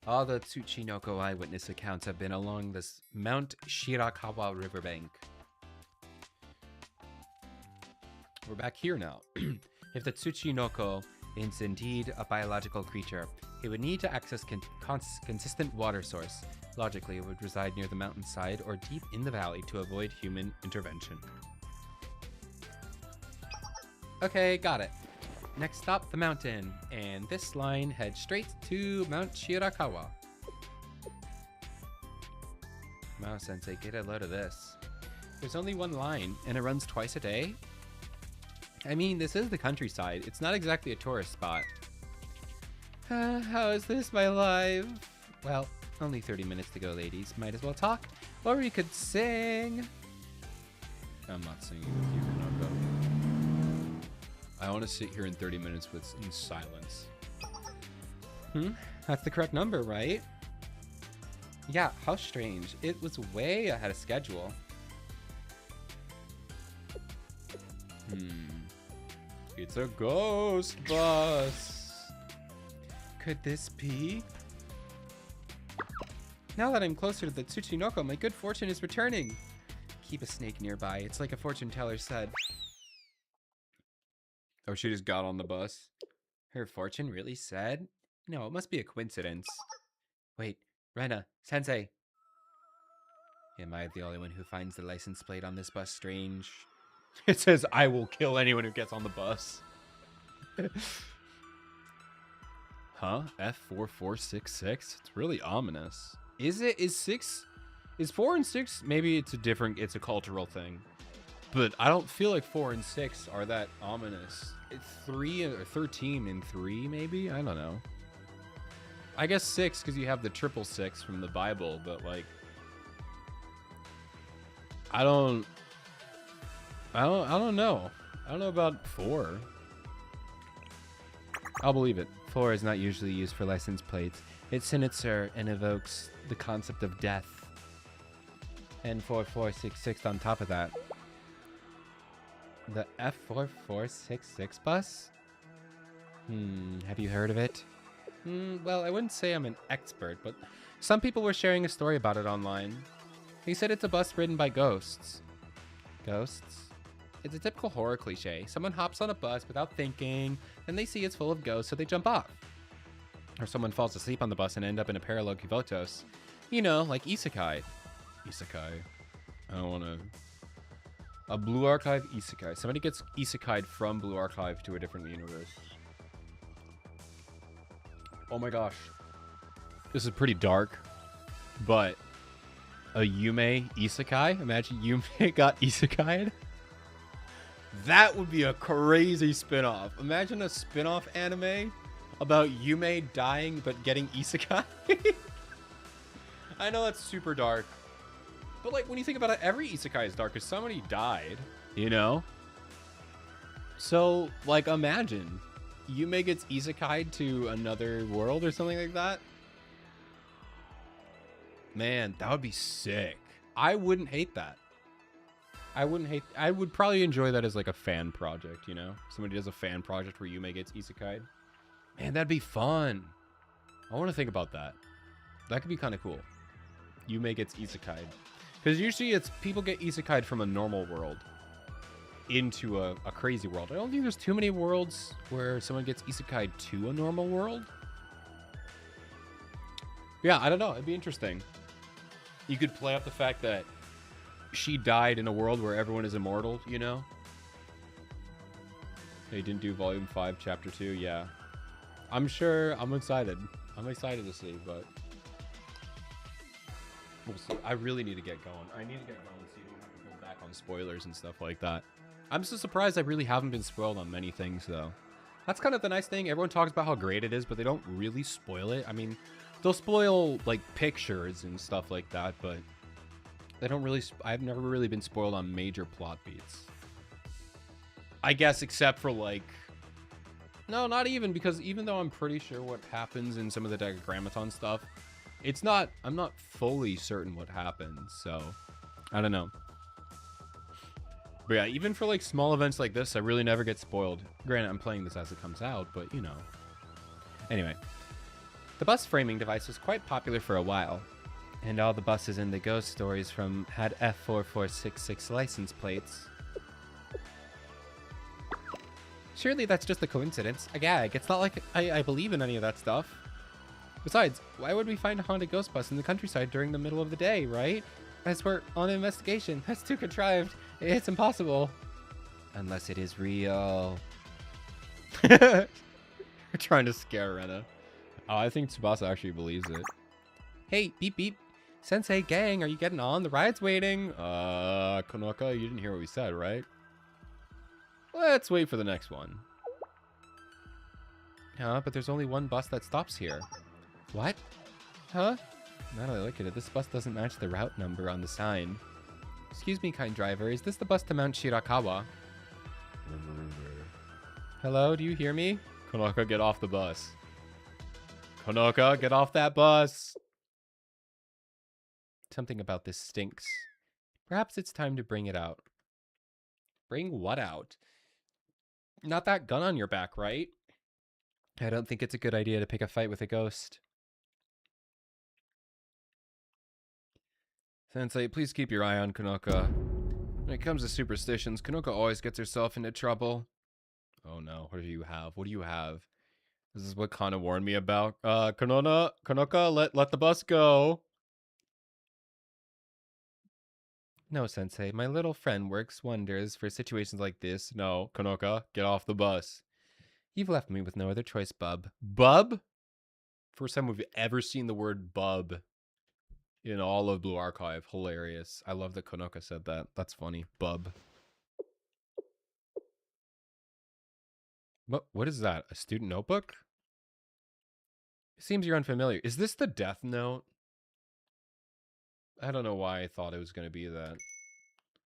All the Tsuchinoko eyewitness accounts have been along this Mount Shirakawa riverbank. We're back here now. If the Tsuchinoko is indeed a biological creature, it would need to access consistent water source. Logically, it would reside near the mountainside or deep in the valley to avoid human intervention. Okay, got it. Next stop, the mountain. And this line heads straight to Mount Shirakawa. Wow, Sensei, get a load of this. There's only one line, and it runs twice a day? I mean, this is the countryside. It's not exactly a tourist spot. How is this my life? Well, only 30 minutes to go, ladies. Might as well talk, or we could sing. I'm not singing with you, Konoka. I want to sit here in 30 minutes in silence. That's the correct number, right? Yeah, how strange. It was way ahead of schedule. It's a ghost bus. Could this be? Now that I'm closer to the Tsuchinoko, my good fortune is returning. Keep a snake nearby. It's like a fortune teller said. Oh, she just got on the bus. Her fortune really said? No, it must be a coincidence. Wait, Rena, Sensei. Am I the only one who finds the license plate on this bus strange? It says, I will kill anyone who gets on the bus. Huh? F4466? It's really ominous. Is it? Is 4 and 6? Maybe it's a cultural thing. But I don't feel like 4 and 6 are that ominous. It's 3 or 13 and 3, maybe? I don't know. I guess 6 because you have the 666 from the Bible, but like, I don't know. I don't know about 4. I'll believe it. 4 is not usually used for license plates. It's sinister and evokes the concept of death. And 4466 on top of that. The F4466 bus? Have you heard of it? Well, I wouldn't say I'm an expert, but some people were sharing a story about it online. They said it's a bus ridden by ghosts. Ghosts? It's a typical horror cliche. Someone hops on a bus without thinking, then they see it's full of ghosts, so they jump off. Or someone falls asleep on the bus and end up in a parallel Kivotos. You know, like Isekai. Isekai. I don't want to... A Blue Archive Isekai. Somebody gets Isekai'd from Blue Archive to a different universe. Oh my gosh. This is pretty dark, but a Yume Isekai? Imagine Yume got Isekai'd. That would be a crazy spin-off. Imagine a spin-off anime about Yume dying but getting Isekai. I know that's super dark. But like when you think about it, every Isekai is dark because somebody died, you know? So like imagine Yume gets Isekai'd to another world or something like that. Man, that would be sick. I wouldn't hate that. I would probably enjoy that as like a fan project, you know? Somebody does a fan project where Yume gets isekai. Man, that'd be fun. I want to think about that. That could be kind of cool. Yume gets isekai. Because usually it's people get isekai from a normal world into a crazy world. I don't think there's too many worlds where someone gets isekai to a normal world. Yeah, I don't know. It'd be interesting. You could play up the fact that she died in a world where everyone is immortal, you know? They didn't do Volume 5, Chapter 2, yeah. I'm sure, I'm excited. I'm excited to see, but we'll see. I really need to get going. I need to get going so you don't have to go back on spoilers and stuff like that. I'm so surprised I really haven't been spoiled on many things, though. That's kind of the nice thing. Everyone talks about how great it is, but they don't really spoil it. I mean, they'll spoil, like, pictures and stuff like that, but they don't really... I've never really been spoiled on major plot beats. I guess except for, like... No, not even, because even though I'm pretty sure what happens in some of the Decagrammaton stuff, it's not... I'm not fully certain what happens, so... I don't know. But yeah, even for, like, small events like this, I really never get spoiled. Granted, I'm playing this as it comes out, but, you know. Anyway. The bus framing device was quite popular for a while, and all the buses in the Ghost Stories from had F4466 license plates. Surely that's just a coincidence, a gag. It's not like I believe in any of that stuff. Besides, why would we find a haunted ghost bus in the countryside during the middle of the day, right? As we're on an investigation. That's too contrived. It's impossible. Unless it is real. We're trying to scare Rena. Oh, I think Tsubasa actually believes it. Hey, beep beep. Sensei gang, are you getting on? The ride's waiting. Konoka, you didn't hear what we said, right? Let's wait for the next one. Huh, but there's only one bus that stops here. What? Huh? Now that I look at it, this bus doesn't match the route number on the sign. Excuse me, kind driver, is this the bus to Mount Shirakawa? Hello, do you hear me? Konoka, get off the bus. Konoka, get off that bus! Something about this stinks. Perhaps it's time to bring it out. Bring what out? Not that gun on your back, right? I don't think it's a good idea to pick a fight with a ghost. Sensei, please keep your eye on Konoka. When it comes to superstitions, Konoka always gets herself into trouble. Oh no, what do you have? What do you have? This is what Kana warned me about. Konoka, let the bus go. No, Sensei, my little friend works wonders for situations like this. No, Konoka, get off the bus. You've left me with no other choice, bub. Bub? First time we've ever seen the word bub in all of Blue Archive. Hilarious. I love that Konoka said that. That's funny. Bub. What is that? A student notebook? It seems you're unfamiliar. Is this the Death Note? I don't know why I thought it was going to be that.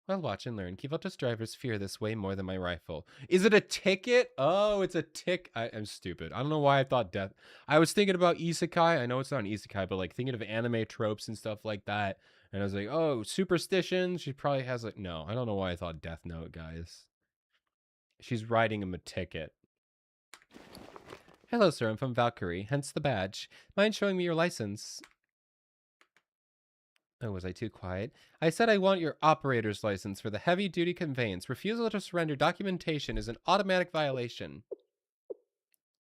Well, watch and learn. Kivoto's drivers fear this way more than my rifle. Is it a ticket? Oh, it's a tick. I'm stupid. I don't know why I thought death. I was thinking about isekai. I know it's not an isekai, but like thinking of anime tropes and stuff like that. And I was like, oh, superstitions. She probably has like, no, I don't know why I thought Death Note, guys. She's writing him a ticket. Hello, sir. I'm from Valkyrie, hence the badge. Mind showing me your license? Oh, was I too quiet? I said I want your operator's license for the heavy-duty conveyance. Refusal to surrender documentation is an automatic violation.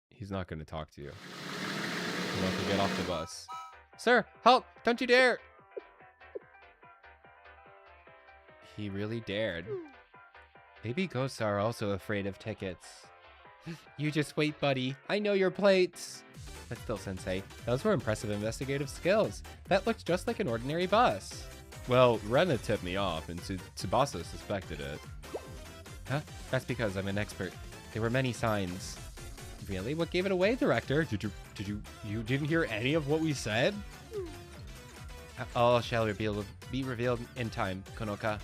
He's not going to talk to you. You'll have to get off the bus. Sir, halt! Don't you dare! He really dared. Maybe ghosts are also afraid of tickets. You just wait, buddy. I know your plates. But still, Sensei, those were impressive investigative skills. That looked just like an ordinary bus. Well, Rena tipped me off, and Tsubasa suspected it. Huh? That's because I'm an expert. There were many signs. Really? What gave it away, director? You didn't hear any of what we said? All shall be revealed in time, Konoka.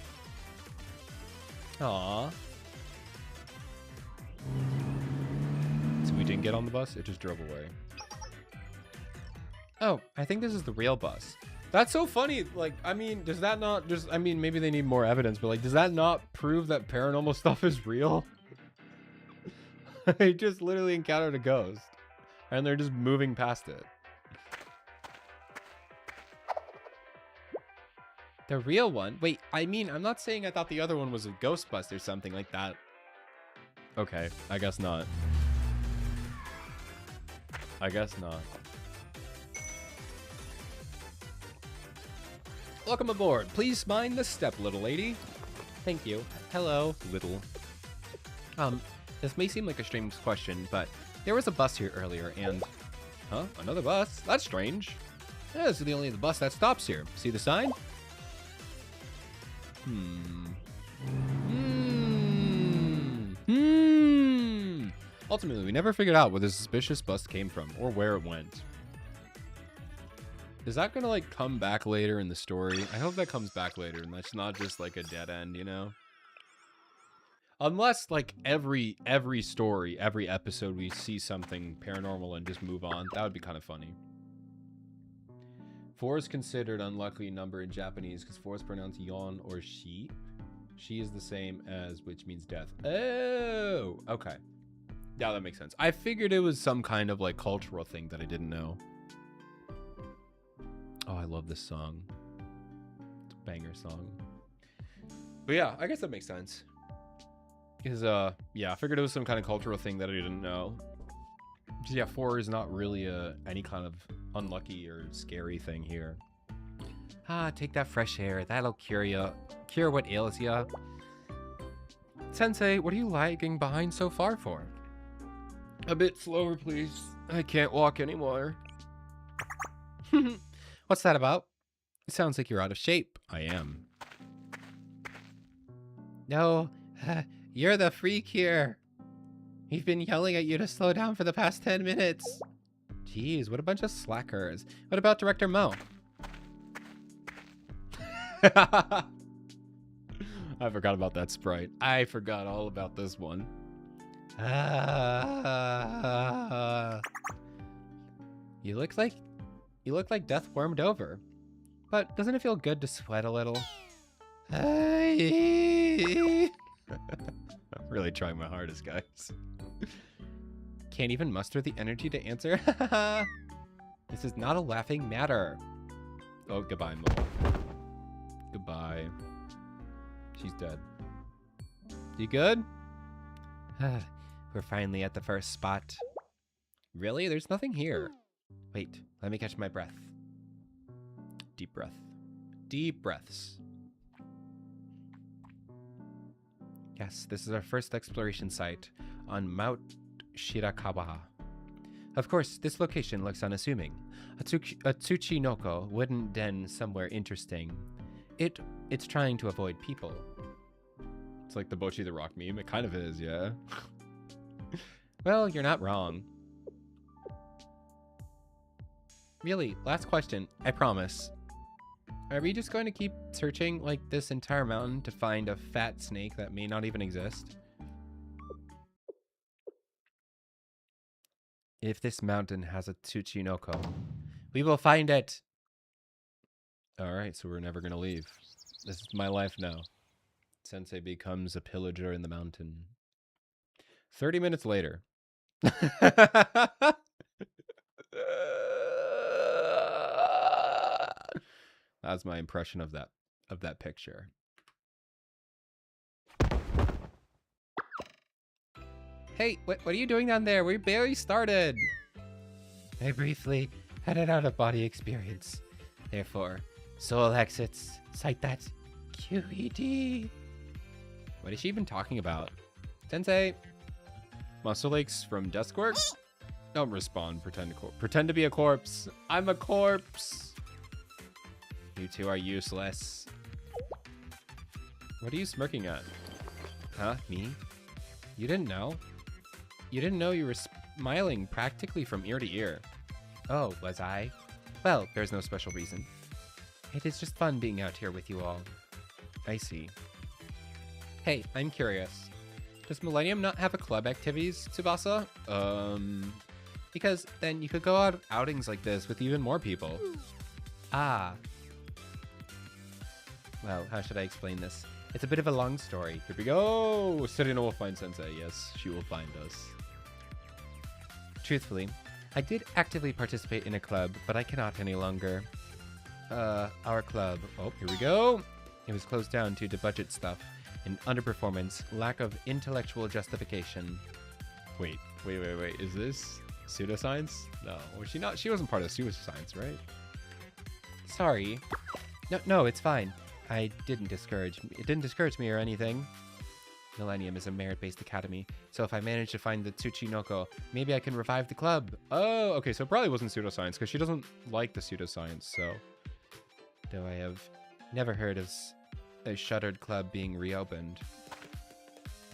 Aww. So we didn't get on the bus, it just drove away. Oh, I think this is the real bus. That's so funny. Like, I mean, does that not just, I mean, maybe they need more evidence, but like, does that not prove that paranormal stuff is real? I just literally encountered a ghost and they're just moving past it. The real one? Wait, I mean, I'm not saying I thought the other one was a Ghostbuster or something like that. Okay, I guess not. I guess not. Welcome aboard. Please mind the step, little lady. Thank you. Hello, little. This may seem like a strange question, but there was a bus here earlier and... Huh? Another bus? That's strange. Yeah, this is the only bus that stops here. See the sign? Ultimately, we never figured out where the suspicious bus came from or where it went. Is that gonna like come back later in the story? I hope that comes back later and that's not just like a dead end, you know? Unless like every story, every episode we see something paranormal and just move on. That would be kind of funny. 4 is considered unlucky number in Japanese because 4 is pronounced yon or sheep. She is the same as, which means death. Oh, okay. Yeah, that makes sense. I figured it was some kind of like cultural thing that I didn't know. Oh, I love this song. It's a banger song. But yeah, I guess that makes sense. Because, yeah, I figured it was some kind of cultural thing that I didn't know. Because, yeah, 4 is not really any kind of unlucky or scary thing here. Ah, take that fresh air. That'll cure what ails ya. Sensei, what are you lagging behind so far for? A bit slower, please. I can't walk anymore. What's that about? It sounds like you're out of shape. I am. No, you're the freak here. We've been yelling at you to slow down for the past 10 minutes. Jeez, what a bunch of slackers. What about Director Mo? I forgot about that sprite. I forgot all about this one. You look like death warmed over. But doesn't it feel good to sweat a little? I'm really trying my hardest, guys. Can't even muster the energy to answer. This is not a laughing matter. Oh, goodbye, Mo. Goodbye. She's dead. You good? We're finally at the first spot. Really? There's nothing here. Wait, let me catch my breath. Deep breath. Deep breaths. Yes, this is our first exploration site on Mount Shirakawa. Of course, this location looks unassuming. A Tsuchinoko wouldn't den somewhere interesting. It's trying to avoid people. It's like the Bocchi the Rock meme. It kind of is, yeah. Well, you're not wrong. Really, last question. I promise. Are we just going to keep searching like this entire mountain to find a fat snake that may not even exist? If this mountain has a Tsuchinoko, we will find it. All right, so we're never going to leave. This is my life now. Sensei becomes a pillager in the mountain. 30 minutes later. That's my impression of that picture. Hey, what are you doing down there? We barely started. I briefly had an out-of-body experience. Therefore, soul exits. Cite that. QED. What is she even talking about? Sensei. Muscle aches from desk work? Don't respond. Pretend to be a corpse. I'm a corpse. You two are useless. What are you smirking at? Huh? Me? You didn't know? You didn't know you were smiling practically from ear to ear. Oh, was I? Well, there's no special reason. It is just fun being out here with you all. I see. Hey, I'm curious. Does Millennium not have a club activities, Tsubasa? Because then you could go out outings like this with even more people. Ah, Well, how should I explain this? It's a bit of a long story. Here we go! Serena will find Sensei. Yes, she will find us. Truthfully, I did actively participate in a club, but I cannot any longer. Our club. Oh, here we go! It was closed down due to budget stuff and underperformance, lack of intellectual justification. Wait. Is this pseudoscience? No, was she not? She wasn't part of pseudoscience, right? Sorry. No, it's fine. It didn't discourage me or anything. Millennium is a merit-based academy, so if I manage to find the Tsuchinoko, maybe I can revive the club. Oh, okay, so it probably wasn't pseudoscience, because she doesn't like the pseudoscience, so... Though I have never heard of a shuttered club being reopened.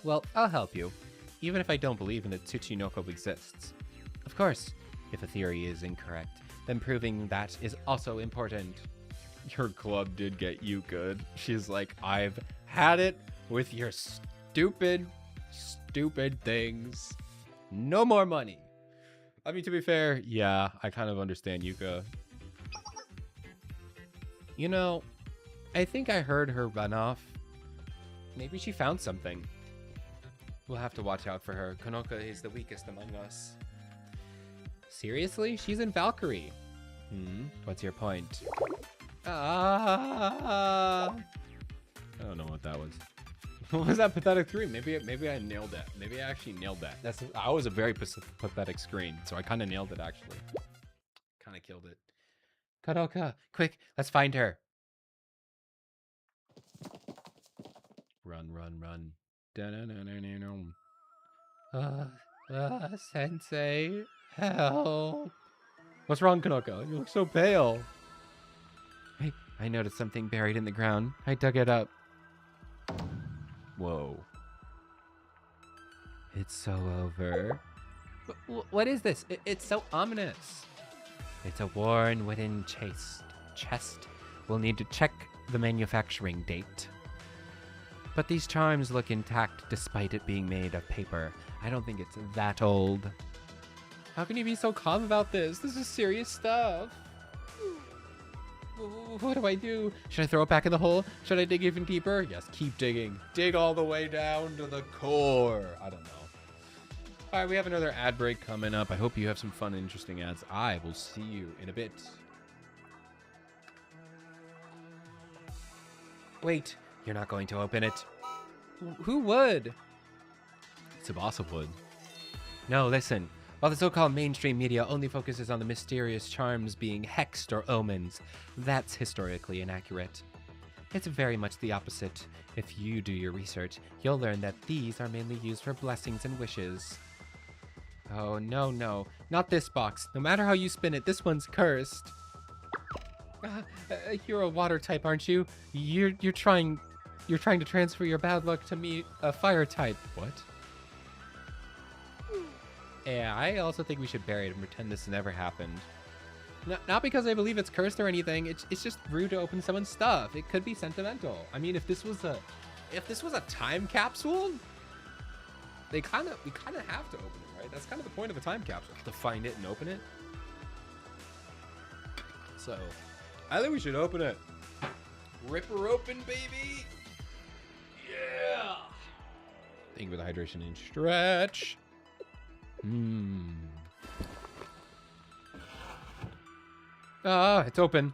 Well, I'll help you, even if I don't believe in the Tsuchinoko exists. Of course, if a theory is incorrect, then proving that is also important. Your club did get you good. She's like, I've had it with your stupid things. No more money. I mean, to be fair, yeah, I kind of understand Yuka. You know, I think I heard her run off. Maybe she found something. We'll have to watch out for her. Konoka is the weakest among us. Seriously? She's in Valkyrie. What's your point? I don't know what that was. What was that pathetic scream? Maybe I nailed it. Maybe I actually nailed that. I was a very pathetic screen, so I kind of nailed it actually. Kind of killed it. Konoka, quick, let's find her. Run. Sensei, help. What's wrong, Konoka? You look so pale. Hey, I noticed something buried in the ground. I dug it up. Whoa. It's so over. What is this? It's so ominous. It's a worn wooden chest. We'll need to check the manufacturing date. But these charms look intact despite it being made of paper. I don't think it's that old. How can you be so calm about this? This is serious stuff. What do I do? Should I throw it back in the hole? Should I dig even deeper? Yes, keep digging. Dig all the way down to the core. I don't know. All right, we have another ad break coming up. I hope you have some fun and interesting ads. I will see you in a bit. Wait, you're not going to open it? Who would? Tsubasa would. No, listen. While the so-called mainstream media only focuses on the mysterious charms being hexed or omens, that's historically inaccurate. It's very much the opposite. If you do your research, you'll learn that these are mainly used for blessings and wishes. Oh, no. Not this box. No matter how you spin it, this one's cursed. You're a water type, aren't you? You're trying to transfer your bad luck to me, a fire type. What? Yeah, I also think we should bury it and pretend this never happened. Not because I believe it's cursed or anything. It's just rude to open someone's stuff. It could be sentimental. I mean, if this was a time capsule, we kind of have to open it, right? That's kind of the point of a time capsule, to find it and open it. So, I think we should open it. Rip her open, baby. Yeah. Thank you for the hydration and stretch. Ah, it's open.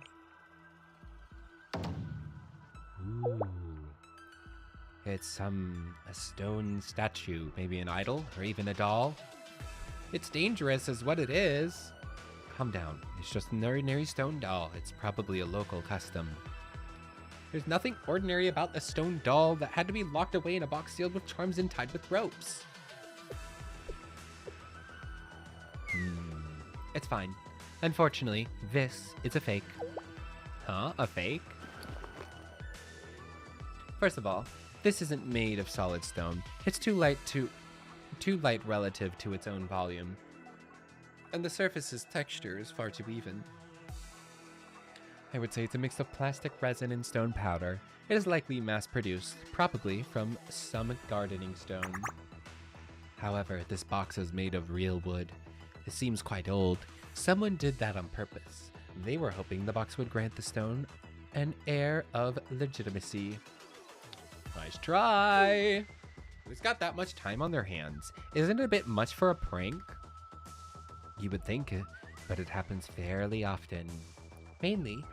Ooh. It's a stone statue, maybe an idol, or even a doll. It's dangerous is what it is. Calm down. It's just an ordinary stone doll. It's probably a local custom. There's nothing ordinary about a stone doll that had to be locked away in a box sealed with charms and tied with ropes. It's fine. Unfortunately, this is a fake. Huh? A fake? First of all, this isn't made of solid stone. It's too light relative to its own volume. And the surface's texture is far too even. I would say it's a mix of plastic resin and stone powder. It is likely mass-produced, probably from some gardening stone. However, this box is made of real wood. It seems quite old. Someone did that on purpose. They were hoping the box would grant the stone an air of legitimacy. Nice try. Who's got that much time on their hands? Isn't it a bit much for a prank? You would think it, but it happens fairly often. Mainly,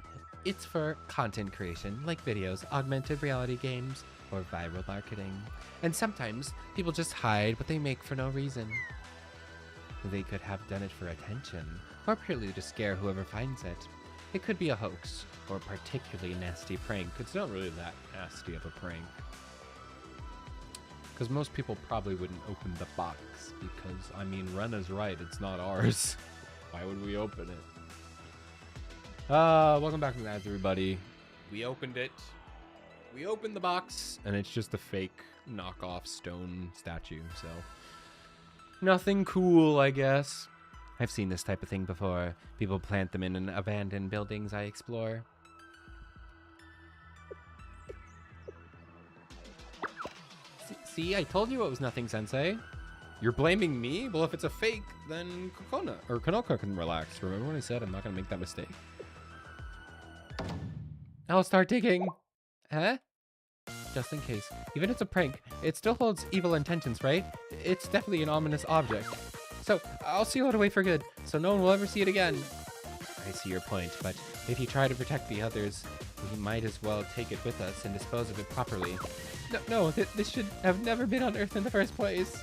it's for content creation, like videos, augmented reality games, or viral marketing. And sometimes, people just hide what they make for no reason. They could have done it for attention, or purely to scare whoever finds it. It could be a hoax, or a particularly nasty prank. It's not really that nasty of a prank. Because most people probably wouldn't open the box, because, I mean, Rena's right, it's not ours. Why would we open it? Welcome back to the ads, everybody. We opened it. We opened the box, and it's just a fake knockoff stone statue, so... Nothing cool, I guess. I've seen this type of thing before. People plant them in abandoned buildings I explore. See, I told you it was nothing, Sensei. You're blaming me? Well, if it's a fake, then Konoka can relax. Remember when I said I'm not gonna make that mistake? I'll start digging. Huh? Just in case. Even if it's a prank, it still holds evil intentions, right? It's definitely an ominous object. So, I'll seal it away for good, so no one will ever see it again. I see your point, but if you try to protect the others, we might as well take it with us and dispose of it properly. No, this should have never been on Earth in the first place.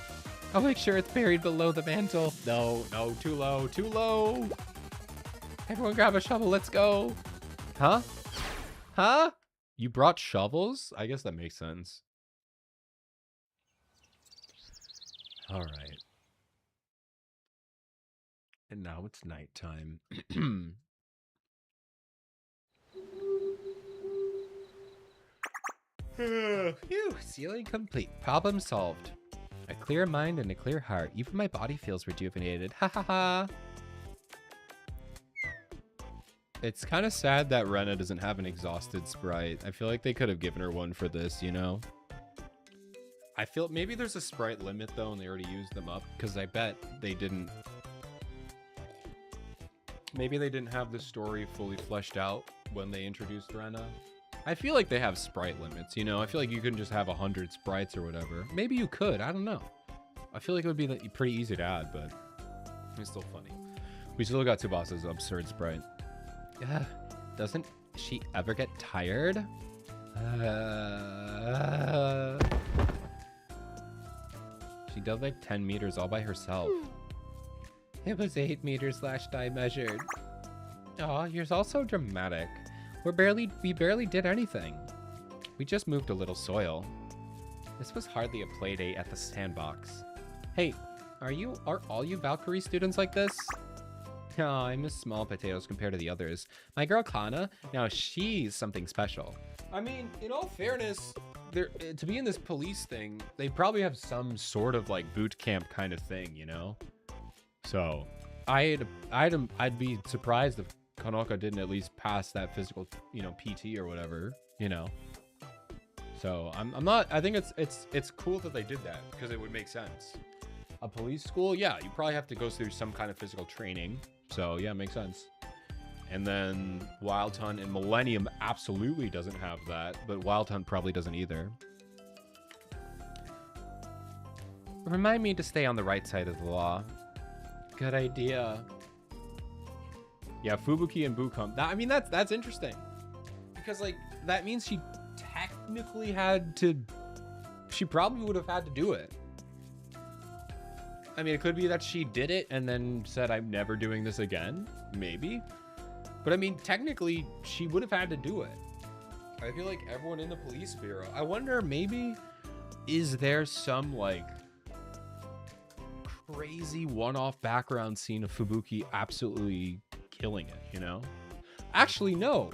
I'll make sure it's buried below the mantle. No, too low, too low. Everyone grab a shovel, let's go. Huh? Huh? You brought shovels? I guess that makes sense. All right. And now it's nighttime. Phew, sealing complete. Problem solved. A clear mind and a clear heart. Even my body feels rejuvenated. Ha ha ha. It's kind of sad that Rena doesn't have an exhausted sprite. I feel like they could have given her one for this, you know? I feel maybe there's a sprite limit though and they already used them up, because I bet they didn't. Maybe they didn't have the story fully fleshed out when they introduced Rena. I feel like they have sprite limits, you know? I feel like you couldn't just have 100 sprites or whatever. Maybe you could, I don't know. I feel like it would be pretty easy to add, but it's still funny. We still got Tsubasa's absurd sprite. Doesn't she ever get tired? She does like 10 meters all by herself. It was 8 meters last I measured. Aw, you're all so dramatic. We barely did anything. We just moved a little soil. This was hardly a play date at the sandbox. Hey, are all you Valkyrie students like this? Oh, I miss small potatoes compared to the others. My girl Kana, now she's something special. I mean, in all fairness, to be in this police thing, they probably have some sort of like boot camp kind of thing, you know? So, I'd be surprised if Konoka didn't at least pass that physical, you know, PT or whatever, you know? So, I think it's cool that they did that because it would make sense. A police school, yeah, you probably have to go through some kind of physical training. So yeah, makes sense. And then Wild Hunt and Millennium absolutely doesn't have that, but Wild Hunt probably doesn't either. Remind me to stay on the right side of the law. Good idea. Yeah, Fubuki and Bukum. I mean, that's interesting. Because like that means she technically she probably would have had to do it. I mean, it could be that she did it and then said, I'm never doing this again. Maybe. But I mean, technically, she would have had to do it. I feel like everyone in the police bureau. I wonder, maybe, is there some, like, crazy one-off background scene of Fubuki absolutely killing it, you know? Actually, no.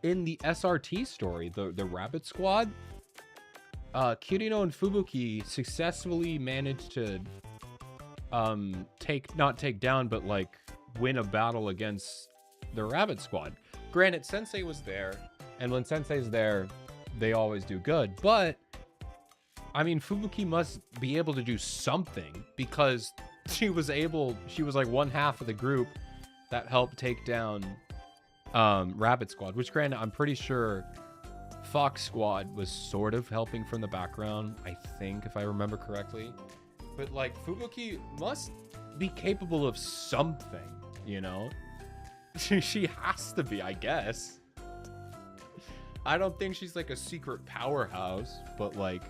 In the SRT story, the Rabbit Squad, Kirino and Fubuki successfully managed to not take down, but like win a battle against the Rabbit Squad. Granted, Sensei was there, and when Sensei's there, they always do good. But I mean, Fubuki must be able to do something because she was like one half of the group that helped take down Rabbit Squad, which granted, I'm pretty sure Fox Squad was sort of helping from the background, I think, if I remember correctly. But like, Fubuki must be capable of something, you know? She has to be, I guess. I don't think she's like a secret powerhouse, but like,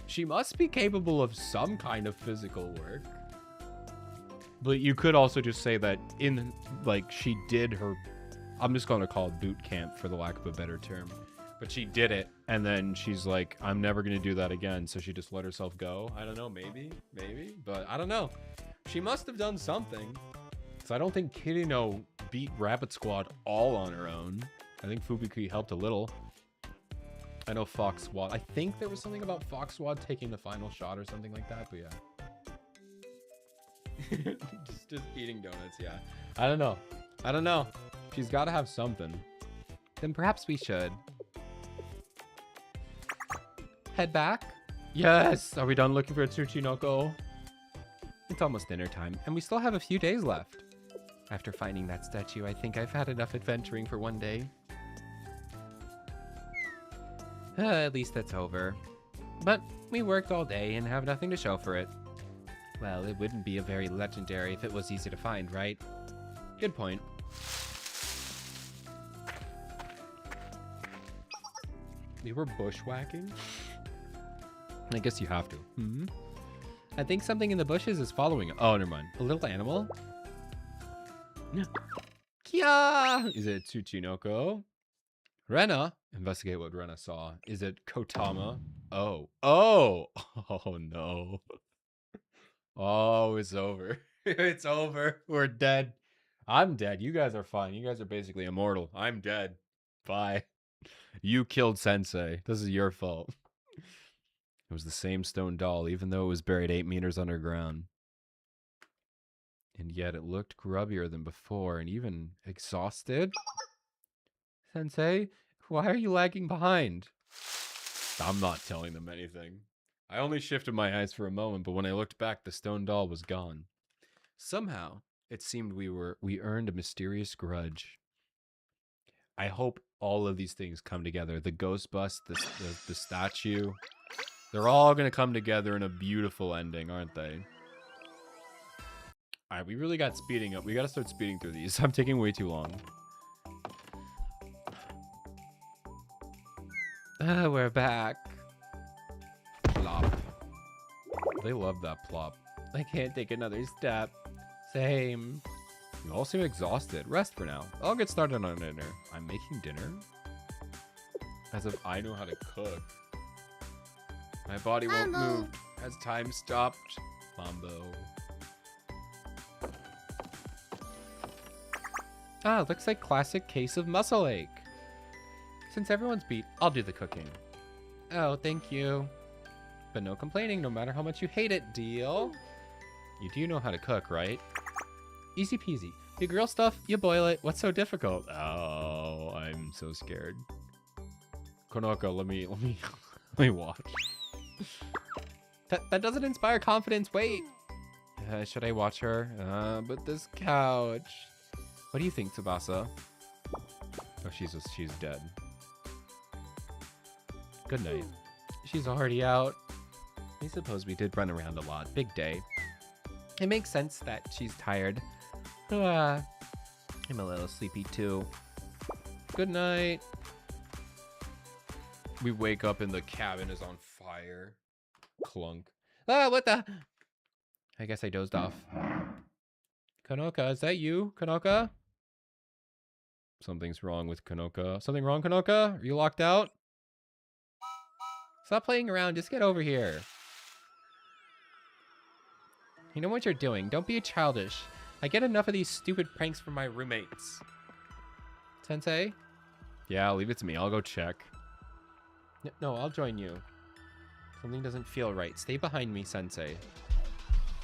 she must be capable of some kind of physical work. But you could also just say that in, like, she did her, I'm just going to call it boot camp for the lack of a better term. But she did it, and then she's like, I'm never going to do that again. So she just let herself go. I don't know, maybe, but I don't know. She must have done something. So I don't think Kirino beat Rabbit Squad all on her own. I think Fubuki helped a little. I know Fox Squad. I think there was something about Fox Squad taking the final shot or something like that, but yeah. just eating donuts, yeah. I don't know. She's got to have something. Then perhaps we should head back. Yes. Are we done looking for Tsuchinoko? It's almost dinner time, and we still have a few days left. After finding that statue, I think I've had enough adventuring for one day. At least that's over. But we worked all day and have nothing to show for it. Well, it wouldn't be a very legendary if it was easy to find, right? Good point. We were bushwhacking? I guess you have to. Hmm? I think something in the bushes is following. Oh, never mind. A little animal? Kia! Is it Tsuchinoko? Rena? Investigate what Rena saw. Is it Kotama? Oh. Oh! Oh, no. Oh, it's over. It's over. We're dead. I'm dead. You guys are fine. You guys are basically immortal. I'm dead. Bye. You killed Sensei. This is your fault. It was the same stone doll, even though it was buried 8 meters underground. And yet it looked grubbier than before and even exhausted. Sensei, why are you lagging behind? I'm not telling them anything. I only shifted my eyes for a moment, but when I looked back, the stone doll was gone. Somehow, it seemed we earned a mysterious grudge. I hope all of these things come together. The ghost bust, the statue. They're all going to come together in a beautiful ending, aren't they? All right, we really got speeding up. We got to start speeding through these. I'm taking way too long. We're back. Plop. They love that plop. I can't take another step. Same. You all seem exhausted. Rest for now. I'll get started on dinner. I'm making dinner? As if I know how to cook. My body won't move as time stopped. Mambo. Ah, looks like classic case of muscle ache. Since everyone's beat, I'll do the cooking. Oh, thank you. But no complaining, no matter how much you hate it, deal? You do know how to cook, right? Easy peasy. You grill stuff, you boil it. What's so difficult? Oh, I'm so scared. Konoko, let me watch. That doesn't inspire confidence. Wait. Should I watch her? But this couch. What do you think, Tsubasa? Oh, she's dead. Good night. She's already out. I suppose we did run around a lot. Big day. It makes sense that she's tired. I'm a little sleepy too. Good night. We wake up and the cabin is on fire. Clunk. Ah, what the? I guess I dozed off. Konoka, is that you, Konoka? Something's wrong with Konoka. Something wrong, Konoka? Are you locked out? Stop playing around. Just get over here. You know what you're doing. Don't be childish. I get enough of these stupid pranks from my roommates. Sensei? Yeah, leave it to me. I'll go check. No, I'll join you. Something doesn't feel right. Stay behind me, Sensei.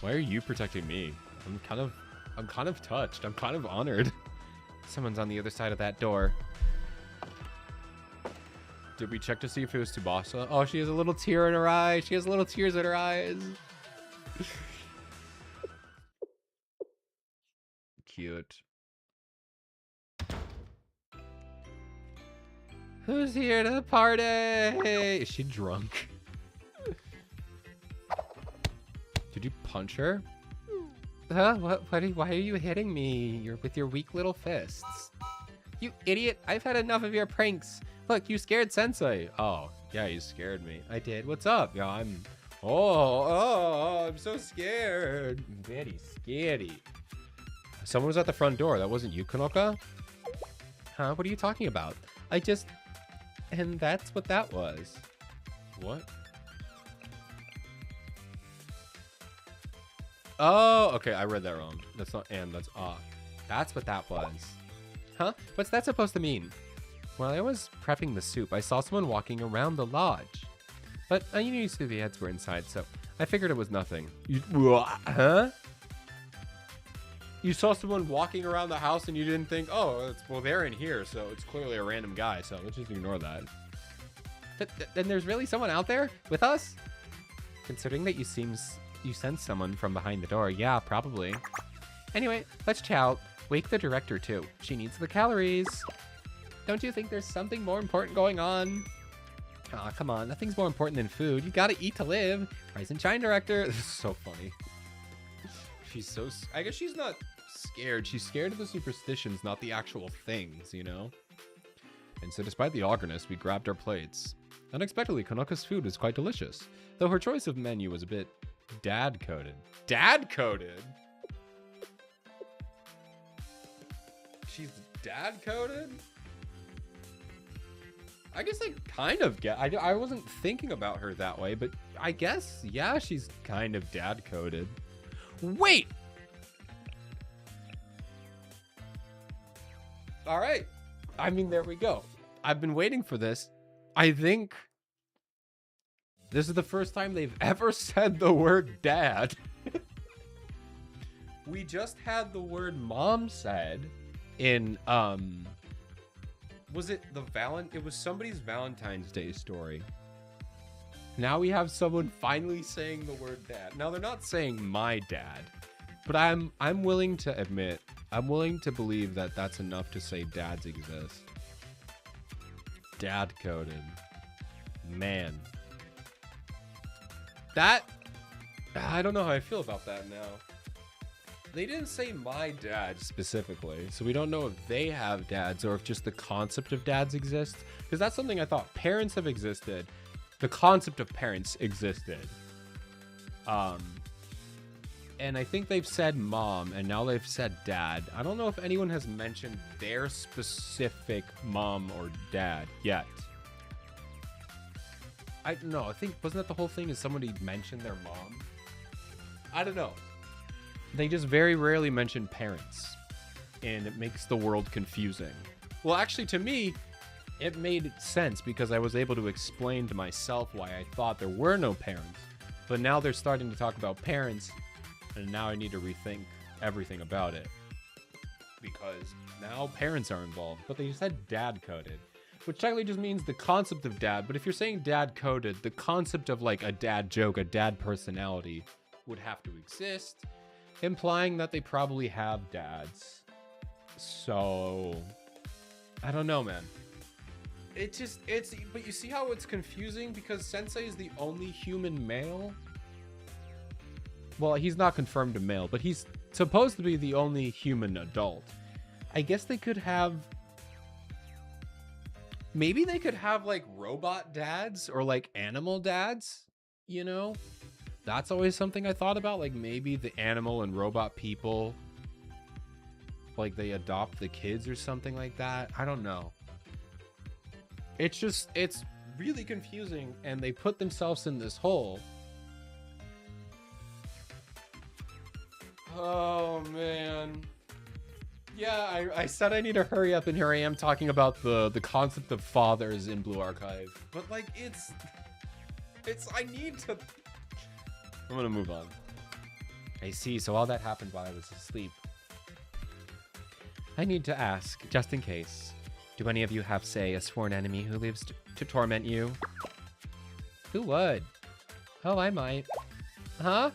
Why are you protecting me? I'm kind of touched. I'm kind of honored. Someone's on the other side of that door. Did we check to see if it was Tsubasa? Oh, she has a little tear in her eye. She has little tears in her eyes. Cute. Who's here to party? Is she drunk? Did you punch her? Huh? Why are you hitting me? You're with your weak little fists. You idiot. I've had enough of your pranks. Look, you scared Sensei. Oh, yeah, you scared me. I did. What's up? Yeah, I'm... Oh, I'm so scared. Very scary. Someone was at the front door. That wasn't you, Kanoka? Huh? What are you talking about? I just... And that's what that was. What? Oh, okay. I read that wrong. That's not and, that's ah. That's what that was. Huh? What's that supposed to mean? While I was prepping the soup, I saw someone walking around the lodge. But I knew the heads were inside, so I figured it was nothing. Huh? You saw someone walking around the house and you didn't think, oh, well, they're in here, so it's clearly a random guy, so let's just ignore that. Then there's really someone out there with us? Considering that you sense someone from behind the door, yeah, probably. Anyway, let's chow. Wake the director, too. She needs the calories. Don't you think there's something more important going on? Aw, come on. Nothing's more important than food. You gotta eat to live. Rise and shine, director. This is so funny. She's so... I guess she's not scared. She's scared of the superstitions, not the actual things, you know? And so despite the awkwardness, we grabbed our plates. Unexpectedly, Kanoka's food was quite delicious, though her choice of menu was a bit dad-coded. Dad-coded? She's dad-coded? I guess I kind of get... I wasn't thinking about her that way, but I guess, yeah, she's kind of dad-coded. Wait! All right. I mean, there we go. I've been waiting for this. I think this is the first time they've ever said the word dad. We just had the word mom said in, was it it was somebody's Valentine's Day story. Now we have someone finally saying the word dad. Now they're not saying my dad, but I'm willing to admit, I'm willing to believe that that's enough to say dads exist. Dad coded. Man. That, I don't know how I feel about that now. They didn't say my dad specifically, so we don't know if they have dads or if just the concept of dads exists. Because that's something I thought. Parents have existed. The concept of parents existed. And I think they've said mom, and now they've said dad. I don't know if anyone has mentioned their specific mom or dad yet. I don't know. I think, wasn't that the whole thing, is somebody mentioned their mom? I don't know. They just very rarely mention parents, and it makes the world confusing. Well, actually, to me, it made sense because I was able to explain to myself why I thought there were no parents. But now they're starting to talk about parents, and now I need to rethink everything about it. Because now parents are involved, but they said dad-coded, which technically just means the concept of dad. But if you're saying dad-coded, the concept of like a dad joke, a dad personality would have to exist, implying that they probably have dads. So, I don't know, man. But you see how it's confusing because Sensei is the only human male? Well, he's not confirmed a male, but he's supposed to be the only human adult. I guess they could have... Maybe they could have, like, robot dads or, like, animal dads, you know? That's always something I thought about. Like, maybe the animal and robot people, like, they adopt the kids or something like that. I don't know. It's just, it's really confusing, and they put themselves in this hole. Oh, man. Yeah, I said I need to hurry up, and here I am talking about the concept of fathers in Blue Archive. But, like, it's, I need to... I'm gonna move on. I see, so all that happened while I was asleep. I need to ask, just in case. Do any of you have, say, a sworn enemy who lives to torment you? Who would? Oh, I might. Huh?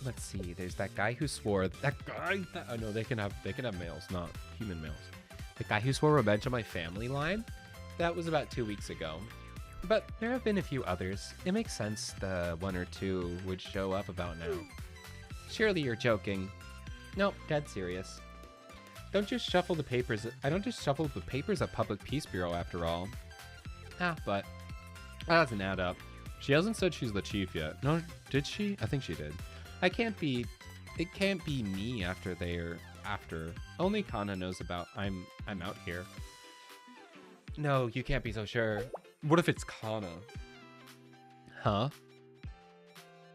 Let's see. There's that guy who swore. That guy. Oh no, they can have males, not human males. The guy who swore revenge on my family line. that was about 2 weeks ago. But there have been a few others. It makes sense the 1 or 2 would show up about now. Surely you're joking. Nope, dead serious. Don't just shuffle the papers. I don't just shuffle the papers at Public Peace Bureau after all. But that doesn't add up. She hasn't said she's the chief yet. No, did she? I think she did. It can't be me after only Kana knows about I'm out here. No, you can't be so sure. What if it's Kana? Huh?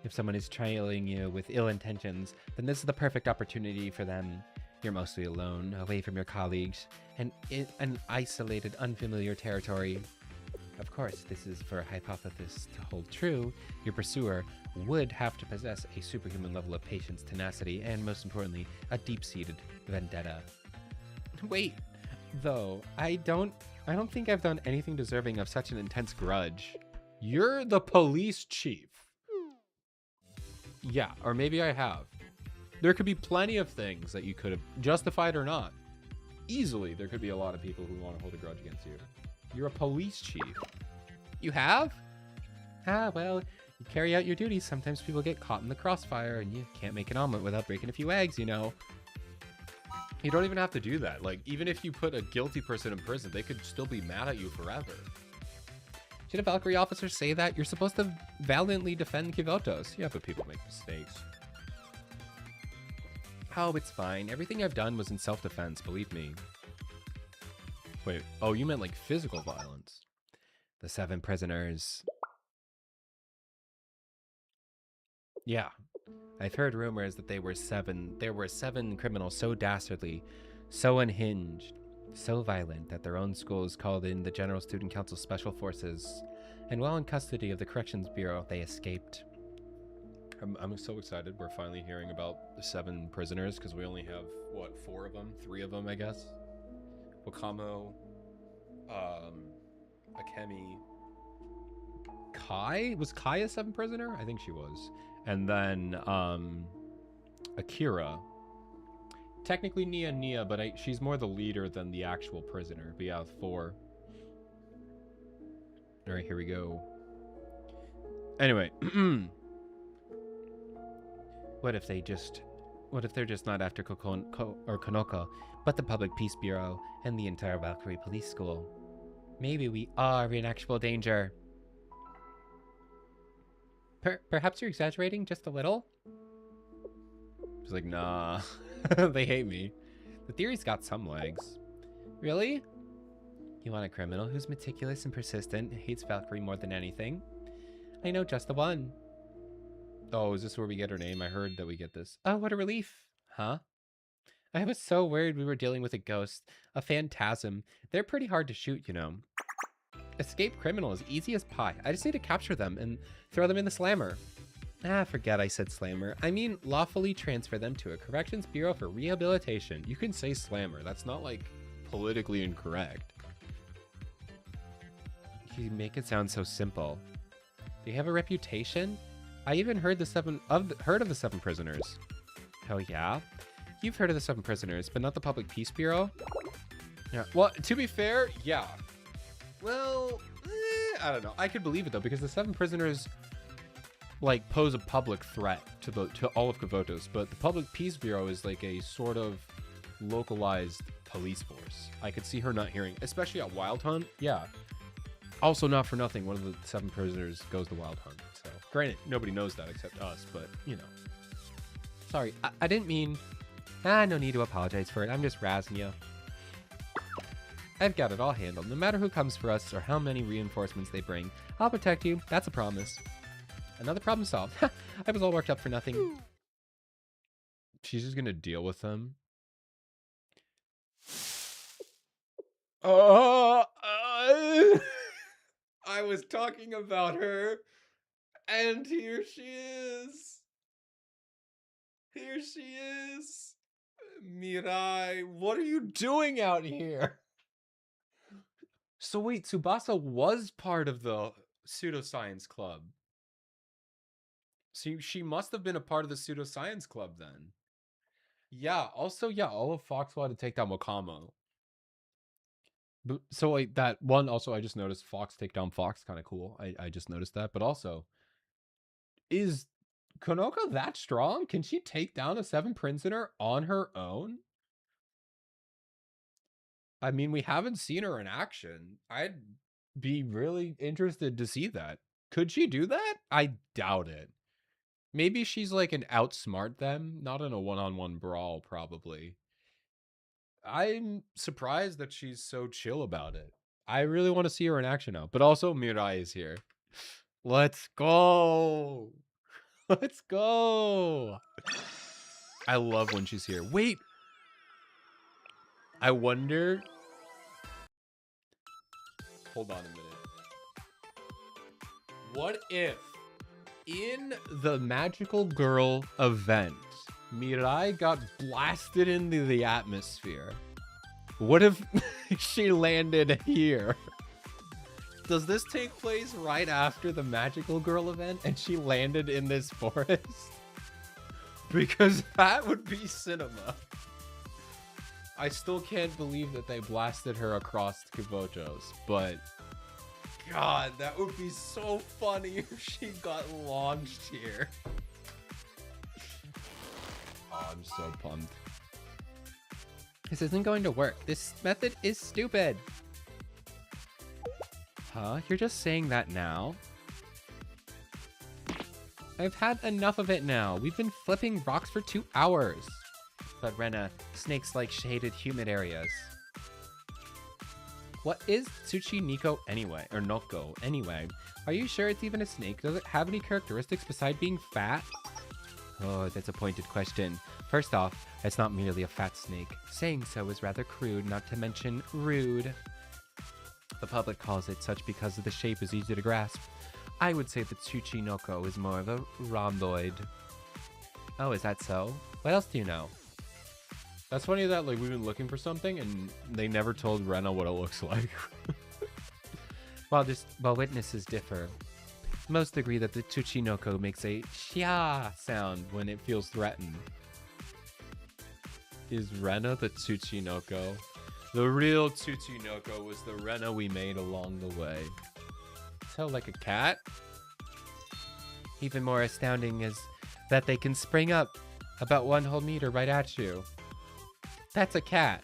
If someone is trailing you with ill intentions, then this is the perfect opportunity for them. You're mostly alone, away from your colleagues, and in an isolated, unfamiliar territory. Of course, this is for a hypothesis to hold true. Your pursuer would have to possess a superhuman level of patience, tenacity, and most importantly, a deep-seated vendetta. Wait, though, I don't think I've done anything deserving of such an intense grudge. You're the police chief. Yeah, or maybe I have. There could be plenty of things that you could have, justified or not. Easily, there could be a lot of people who want to hold a grudge against you. You're a police chief. You have? Well, you carry out your duties. Sometimes people get caught in the crossfire and you can't make an omelet without breaking a few eggs, you know. You don't even have to do that. Like, even if you put a guilty person in prison, they could still be mad at you forever. Should a Valkyrie officer say that? You're supposed to valiantly defend Kivotos. Yeah, but people make mistakes. Oh, it's fine. Everything I've done was in self-defense, believe me. Wait, oh, you meant like physical violence. The 7 prisoners. Yeah, I've heard rumors that there were 7 criminals so dastardly, so unhinged, so violent that their own schools called in the General Student Council Special Forces, and while in custody of the Corrections Bureau, they escaped. I'm so excited we're finally hearing about the 7 prisoners, because we only have, what, 4 of them? 3 of them, I guess? Wakamo, Akemi, Kai? Was Kai a 7 prisoner? I think she was. And then, Akira. Technically Nia, but she's more the leader than the actual prisoner. But yeah, 4. Alright, here we go. Anyway. What if they're just not after Konoko, but the Public Peace Bureau and the entire Valkyrie Police School? Maybe we are in actual danger. Perhaps you're exaggerating just a little? She's like, nah. They hate me. The theory's got some legs. Really? You want a criminal who's meticulous and persistent, hates Valkyrie more than anything? I know just the one. Oh, is this where we get her name? I heard that we get this. Oh, what a relief. Huh? I was so worried we were dealing with a ghost, a phantasm. They're pretty hard to shoot, you know. Escape criminal is easy as pie. I just need to capture them and throw them in the slammer. Forget I said slammer. I mean lawfully transfer them to a corrections bureau for rehabilitation. You can say slammer. That's not like politically incorrect. You make it sound so simple. They have a reputation? I even heard of the 7 prisoners. Oh yeah? You've heard of the 7 prisoners, but not the Public Peace Bureau? Yeah. Well, to be fair, yeah. Well, I don't know. I could believe it though, because the 7 prisoners like pose a public threat to all of Kivotos, but the Public Peace Bureau is like a sort of localized police force. I could see her not hearing, especially at Wild Hunt. Yeah. Also, not for nothing, one of the 7 prisoners goes to Wild Hunt. So, granted, nobody knows that except us, but you know. Sorry, I didn't mean. No need to apologize for it. I'm just razzing you. I've got it all handled. No matter who comes for us or how many reinforcements they bring, I'll protect you. That's a promise. Another problem solved. I was all worked up for nothing. She's just gonna deal with them. I was talking about her, and here she is. Here she is. Mirai, what are you doing out here? So wait, Tsubasa was part of the pseudoscience club. So she must have been a part of the pseudoscience club then. Yeah, also, yeah, all of Fox wanted to take down Wakamo. But, so like that one, also I just noticed Fox take down Fox, kind of cool. I just noticed that. But also, is Konoko that strong? Can she take down a 7 Prisoner on her own? I mean, we haven't seen her in action. I'd be really interested to see that. Could she do that? I doubt it. Maybe she's like an outsmart them, not in a one-on-one brawl, probably. I'm surprised that she's so chill about it. I really want to see her in action now. But also Mirai is here. Let's go. Let's go. I love when she's here. Wait. I wonder. Hold on a minute. What if in the Magical Girl event, Mirai got blasted into the atmosphere? What if she landed here? Does this take place right after the Magical Girl event and she landed in this forest? Because that would be cinema. I still can't believe that they blasted her across Kabuto's, but God, that would be so funny if she got launched here. Oh, I'm so pumped. This isn't going to work. This method is stupid. Huh? You're just saying that now? I've had enough of it now. We've been flipping rocks for 2 hours. But Rena, snakes like shaded humid areas. What is Tsuchinoko anyway? Or Noko anyway? Are you sure it's even a snake? Does it have any characteristics besides being fat? Oh, that's a pointed question. First off, it's not merely a fat snake. Saying so is rather crude, not to mention rude. The public calls it such because of the shape is easy to grasp. I would say that Tsuchinoko is more of a rhomboid. Oh, is that so? What else do you know? That's funny that like we've been looking for something and they never told Rena what it looks like. While witnesses differ, most agree that the Tsuchinoko makes a xia sound when it feels threatened. Is Rena the Tsuchinoko? The real Tsuchinoko was the Rena we made along the way. So like a cat? Even more astounding is that they can spring up about 1 whole meter right at you. That's a cat.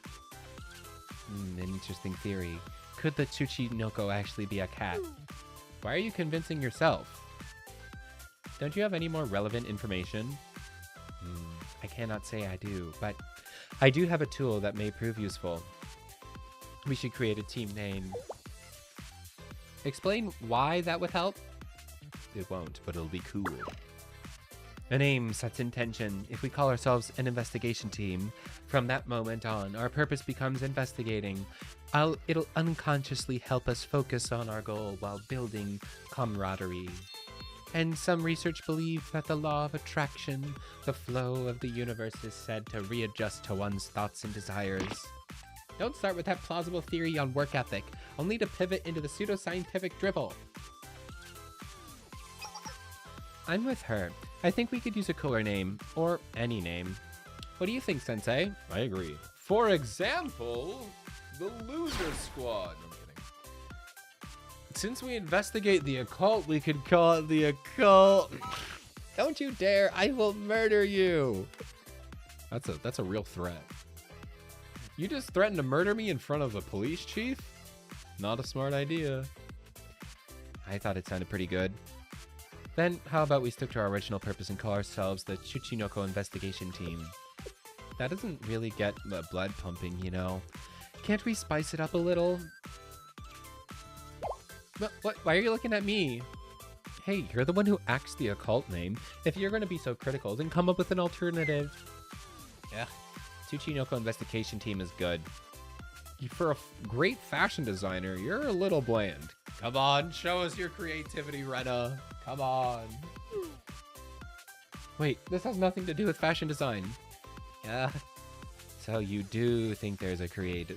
An interesting theory. Could the Tsuchinoko actually be a cat? Why are you convincing yourself? Don't you have any more relevant information? I cannot say I do, but I do have a tool that may prove useful. We should create a team name. Explain why that would help? It won't, but it'll be cool. A name sets intention. If we call ourselves an investigation team, from that moment on, our purpose becomes investigating. It'll unconsciously help us focus on our goal while building camaraderie. And some research believe that the law of attraction, the flow of the universe, is said to readjust to one's thoughts and desires. Don't start with that plausible theory on work ethic, only to pivot into the pseudoscientific dribble. I'm with her. I think we could use a cooler name, or any name. What do you think, Sensei? I agree. For example, the Loser Squad. I'm kidding. Since we investigate the occult, we could call it the occult. Don't you dare! I will murder you. That's a real threat. You just threatened to murder me in front of a police chief? Not a smart idea. I thought it sounded pretty good. Then, how about we stick to our original purpose and call ourselves the Tsuchinoko Investigation Team? That doesn't really get the blood pumping, you know. Can't we spice it up a little? What? Why are you looking at me? Hey, you're the one who acts the occult name. If you're going to be so critical, then come up with an alternative. Yeah, Tsuchinoko Investigation Team is good. For a great fashion designer, you're a little bland. Come on, show us your creativity, Rena. Come on. Wait, this has nothing to do with fashion design. Yeah. So you do think there's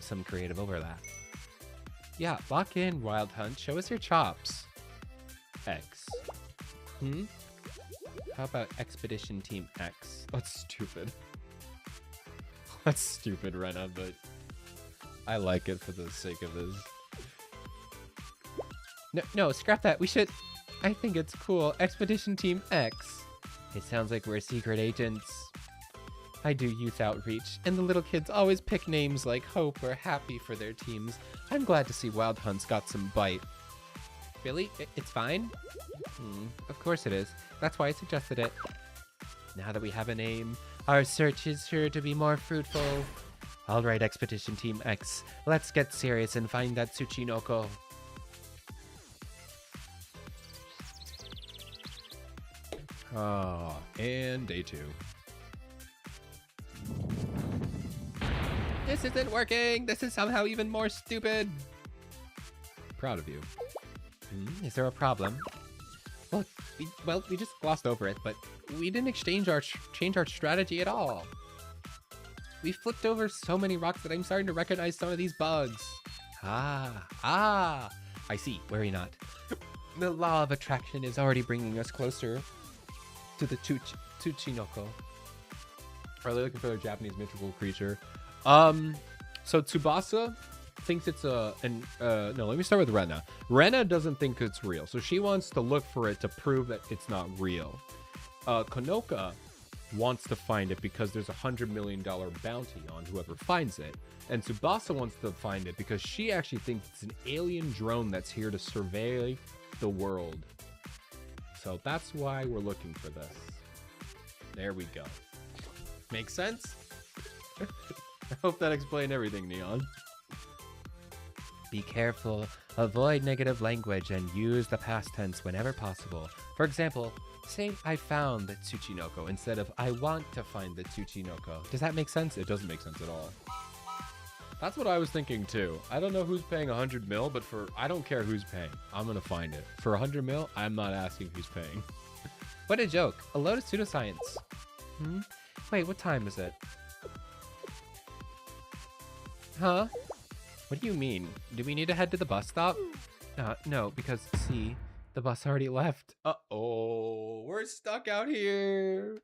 some creative overlap? Yeah, lock in, Wild Hunt. Show us your chops. X. How about Expedition Team X? That's stupid. That's stupid, Rena, but I like it for the sake of this. No, scrap that. We should... I think it's cool. Expedition Team X. It sounds like we're secret agents. I do youth outreach, and the little kids always pick names like Hope or Happy for their teams. I'm glad to see Wild Hunt's got some bite. Really? It's fine? Of course it is. That's why I suggested it. Now that we have a name, our search is sure to be more fruitful. All right, Expedition Team X, let's get serious and find that Tsuchinoko. And day 2. This isn't working! This is somehow even more stupid! Proud of you. Is there a problem? Well, we just glossed over it, but we didn't change our strategy at all. We flipped over so many rocks that I'm starting to recognize some of these bugs. I see. Worry not. The law of attraction is already bringing us closer to the Tsuchinoko. Are they looking for a Japanese mythical creature? So Tsubasa thinks it's no, let me start with Rena. Rena doesn't think it's real, so she wants to look for it to prove that it's not real. Konoka wants to find it because there's $100 million bounty on whoever finds it. And Tsubasa wants to find it because she actually thinks it's an alien drone that's here to survey the world. So that's why we're looking for this. There we go. Makes sense? I hope that explained everything, Neon. Be careful, avoid negative language, and use the past tense whenever possible. For example, say I found the Tsuchinoko instead of I want to find the Tsuchinoko. Does that make sense? It doesn't make sense at all. That's what I was thinking too. I don't know who's paying 100 mil, but I don't care who's paying. I'm gonna find it. For 100 mil, I'm not asking who's paying. What a joke. A load of pseudoscience. Wait, what time is it? Huh? What do you mean? Do we need to head to the bus stop? No, because, see, the bus already left. Uh-oh, we're stuck out here.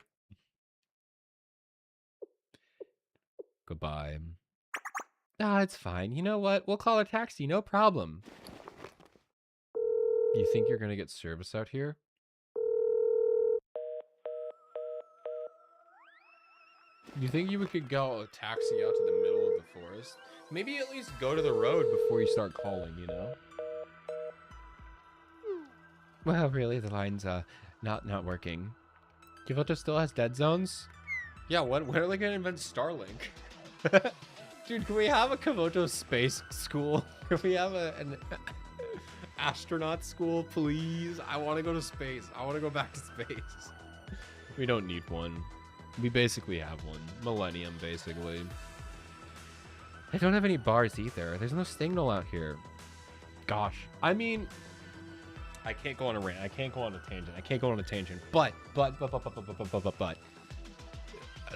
Goodbye. It's fine. You know what? We'll call a taxi, no problem. You think you're gonna get service out here? You think you could go a taxi out to the middle of the forest? Maybe at least go to the road before you start calling, you know? Well, really, the line's not working. Kivoto still has dead zones? Yeah, when are they gonna invent Starlink? Dude, can we have a Kivoto space school? Can we have an astronaut school, please? I want to go to space. I want to go back to space. We don't need one. We basically have one. Millennium, basically. I don't have any bars either. There's no signal out here. Gosh. I mean, I can't go on a rant. I can't go on a tangent. But.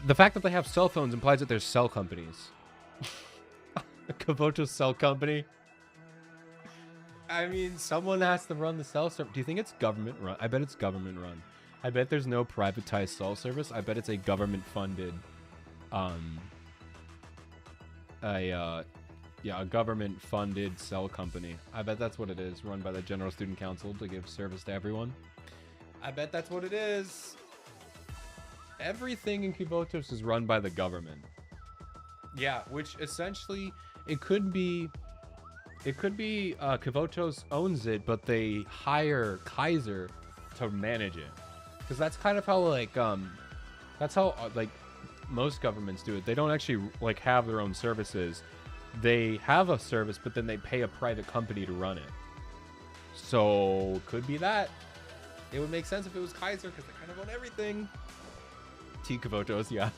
The fact that they have cell phones implies that there's cell companies. A Kivoto cell company? I mean, someone has to run the cell service. Do you think it's government run? I bet it's government run. I bet there's no privatized cell service. I bet it's a government funded, a government funded cell company. I bet that's what it is, run by the General Student Council to give service to everyone. I bet that's what it is. Everything in Kivotos is run by the government. Yeah, which essentially it could be Kivotos owns it, but they hire Kaiser to manage it. Because that's kind of how that's how most governments do it. They don't actually have their own services. They have a service, but then they pay a private company to run it. So could be that. It would make sense if it was Kaiser because they kind of own everything. T Kivotos, yeah.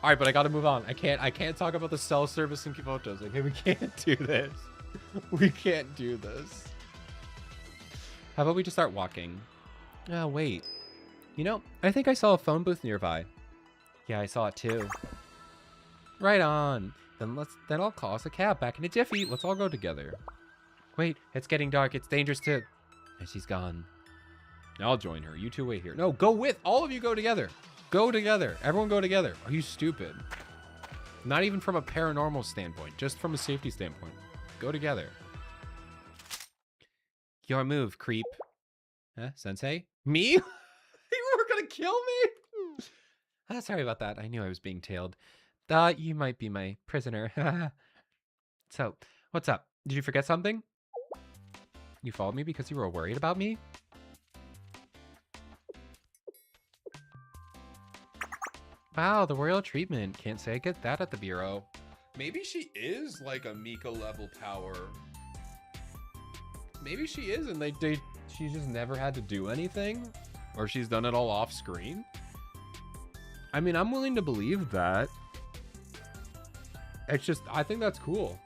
All right, but I got to move on. I can't talk about the cell service in Kivotos. Okay, we can't do this. We can't do this. How about we just start walking? Oh, wait. You know, I think I saw a phone booth nearby. Yeah, I saw it too. Right on. Then I'll call us a cab back in a jiffy. Let's all go together. Wait, it's getting dark. It's dangerous too. And she's gone. Now I'll join her. You two wait here. No, go with. All of you go together. Go together. Everyone go together. Are you stupid? Not even from a paranormal standpoint, just from a safety standpoint. Go together. Your move, creep. Huh, sensei? Me? You were gonna kill me? Sorry about that. I knew I was being tailed. Thought you might be my prisoner. So, what's up? Did you forget something? You followed me because you were worried about me? Wow, the royal treatment. Can't say I get that at the Bureau. Maybe she is like a Mika level power. Maybe she is and she's just never had to do anything? Or she's done it all off screen? I mean, I'm willing to believe that. It's just, I think that's cool.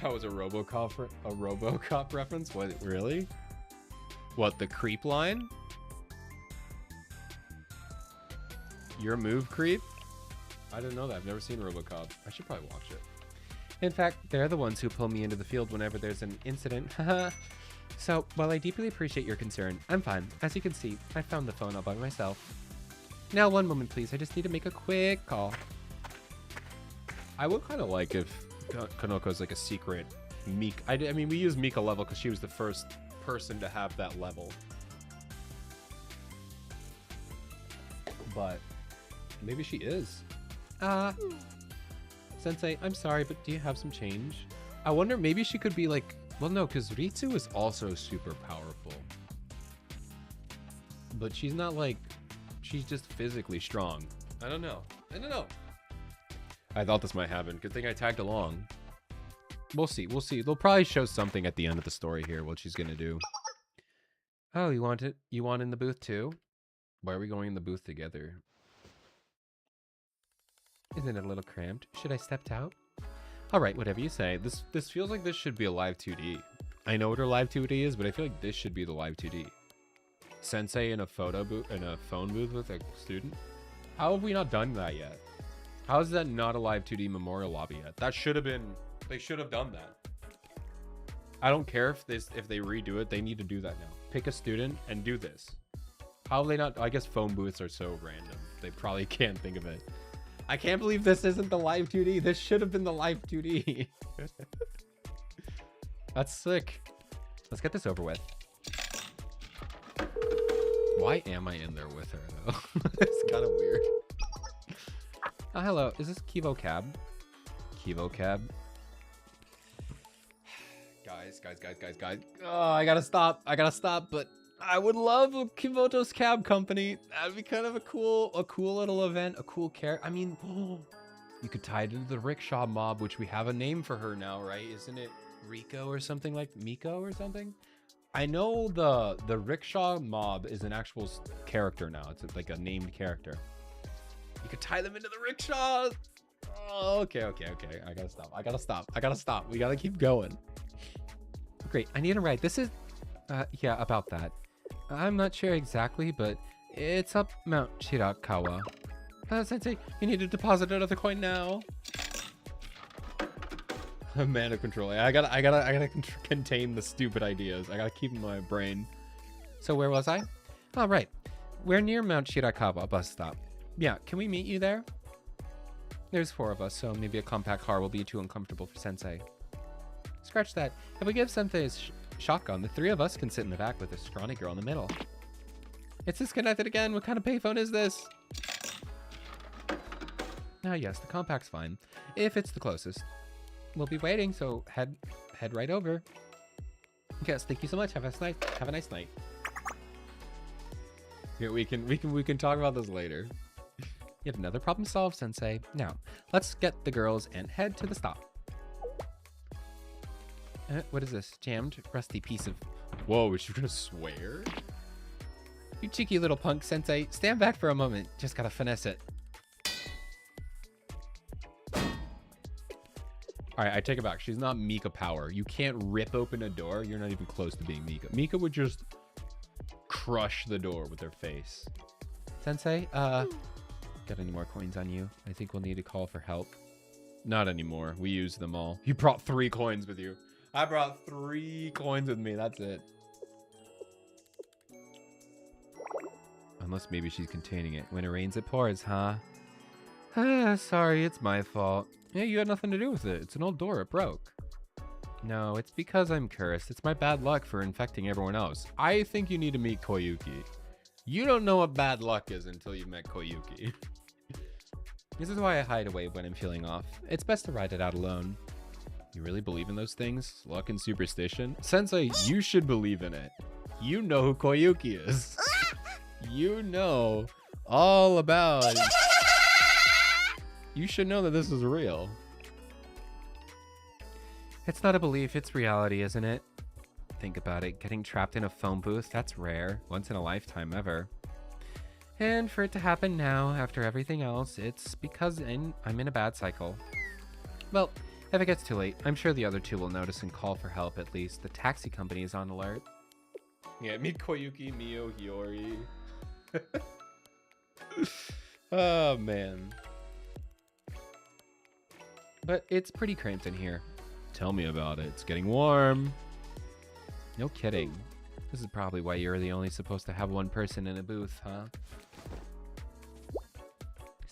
That was a RoboCop reference? What, really? What, the creep line? Your move, creep? I didn't know that. I've never seen RoboCop. I should probably watch it. In fact, they're the ones who pull me into the field whenever there's an incident. So, while I deeply appreciate your concern, I'm fine. As you can see, I found the phone all by myself. Now, one moment, please. I just need to make a quick call. I would kind of like if Kanoko's like a secret Mika. I mean, we use Mika level because she was the first person to have that level. But maybe she is. Sensei, I'm sorry, but do you have some change? I wonder, maybe she could be like, well, no, because Ritsu is also super powerful. But she's not like, she's just physically strong. I don't know. I thought this might happen. Good thing I tagged along. We'll see. They'll probably show something at the end of the story here, what she's gonna do. Oh, you want it? You want in the booth too? Why are we going in the booth together? Isn't it a little cramped? Should I step out? All right, whatever you say. This feels like this should be a live 2D. I know what her live 2D is, but I feel like this should be the live 2D. Sensei in a phone booth with a student. How have we not done that yet? How is that not a live 2D memorial lobby yet? That should have been. They should have done that. I don't care if they redo it. They need to do that now. Pick a student and do this. How have they not? I guess phone booths are so random. They probably can't think of it. I can't believe this isn't the live 2D. This should have been the live 2D. That's sick. Let's get this over with. Why am I in there with her though? It's kind of weird. Oh, hello. Is this Kivo Cab? Kivo Cab? Guys. Oh, I gotta stop, but I would love a Kivoto's Cab Company. That'd be kind of a cool little event, a cool character. I mean, you could tie it into the rickshaw mob, which we have a name for her now, right? Isn't it Rico or something like Miko or something? I know the rickshaw mob is an actual character now. It's like a named character. You could tie them into the rickshaw. Oh, okay. I gotta stop. We gotta keep going. Great. I need a ride. This is, yeah, about that. I'm not sure exactly, but it's up Mount Shirakawa. Sensei, you need to deposit another coin now. Mana control. I gotta contain the stupid ideas. I gotta keep in my brain. So where was I? Oh, right. We're near Mount Shirakawa bus stop. Yeah, can we meet you there? There's 4 of us, so maybe a compact car will be too uncomfortable for Sensei. Scratch that. If we give Sensei his shotgun, the 3 of us can sit in the back with a scrawny girl in the middle. It's disconnected again. What kind of payphone is this? Ah, yes, the compact's fine. If it's the closest. We'll be waiting, so head right over. Yes, thank you so much. Have a nice night. Yeah, we can talk about this later. You have another problem solved, Sensei. Now, let's get the girls and head to the stop. What is this? Jammed, rusty piece of... Whoa, is she gonna swear? You cheeky little punk, Sensei. Stand back for a moment. Just gotta finesse it. Alright, I take it back. She's not Mika power. You can't rip open a door. You're not even close to being Mika. Mika would just crush the door with her face. Sensei, got any more coins on you? I think we'll need to call for help. Not anymore. We used them all. You brought 3 coins with you. I brought 3 coins with me. That's it. Unless maybe she's containing it. When it rains, it pours, huh? Sorry, it's my fault. Yeah, you had nothing to do with it. It's an old door. It broke. No, it's because I'm cursed. It's my bad luck for infecting everyone else. I think you need to meet Koyuki. You don't know what bad luck is until you met Koyuki. This is why I hide away when I'm feeling off. It's best to ride it out alone. You really believe in those things? Luck and superstition? Sensei, you should believe in it. You know who Koyuki is. You know all about... You should know that this is real. It's not a belief, it's reality, isn't it? Think about it. Getting trapped in a phone booth, that's rare. Once in a lifetime ever. And for it to happen now, after everything else, it's because I'm in a bad cycle. Well, if it gets too late, I'm sure the other two will notice and call for help at least. The taxi company is on alert. Yeah, meet Koyuki, Mio, Hiyori. Oh, man. But it's pretty cramped in here. Tell me about it. It's getting warm. No kidding. This is probably why you're the only supposed to have one person in a booth, huh?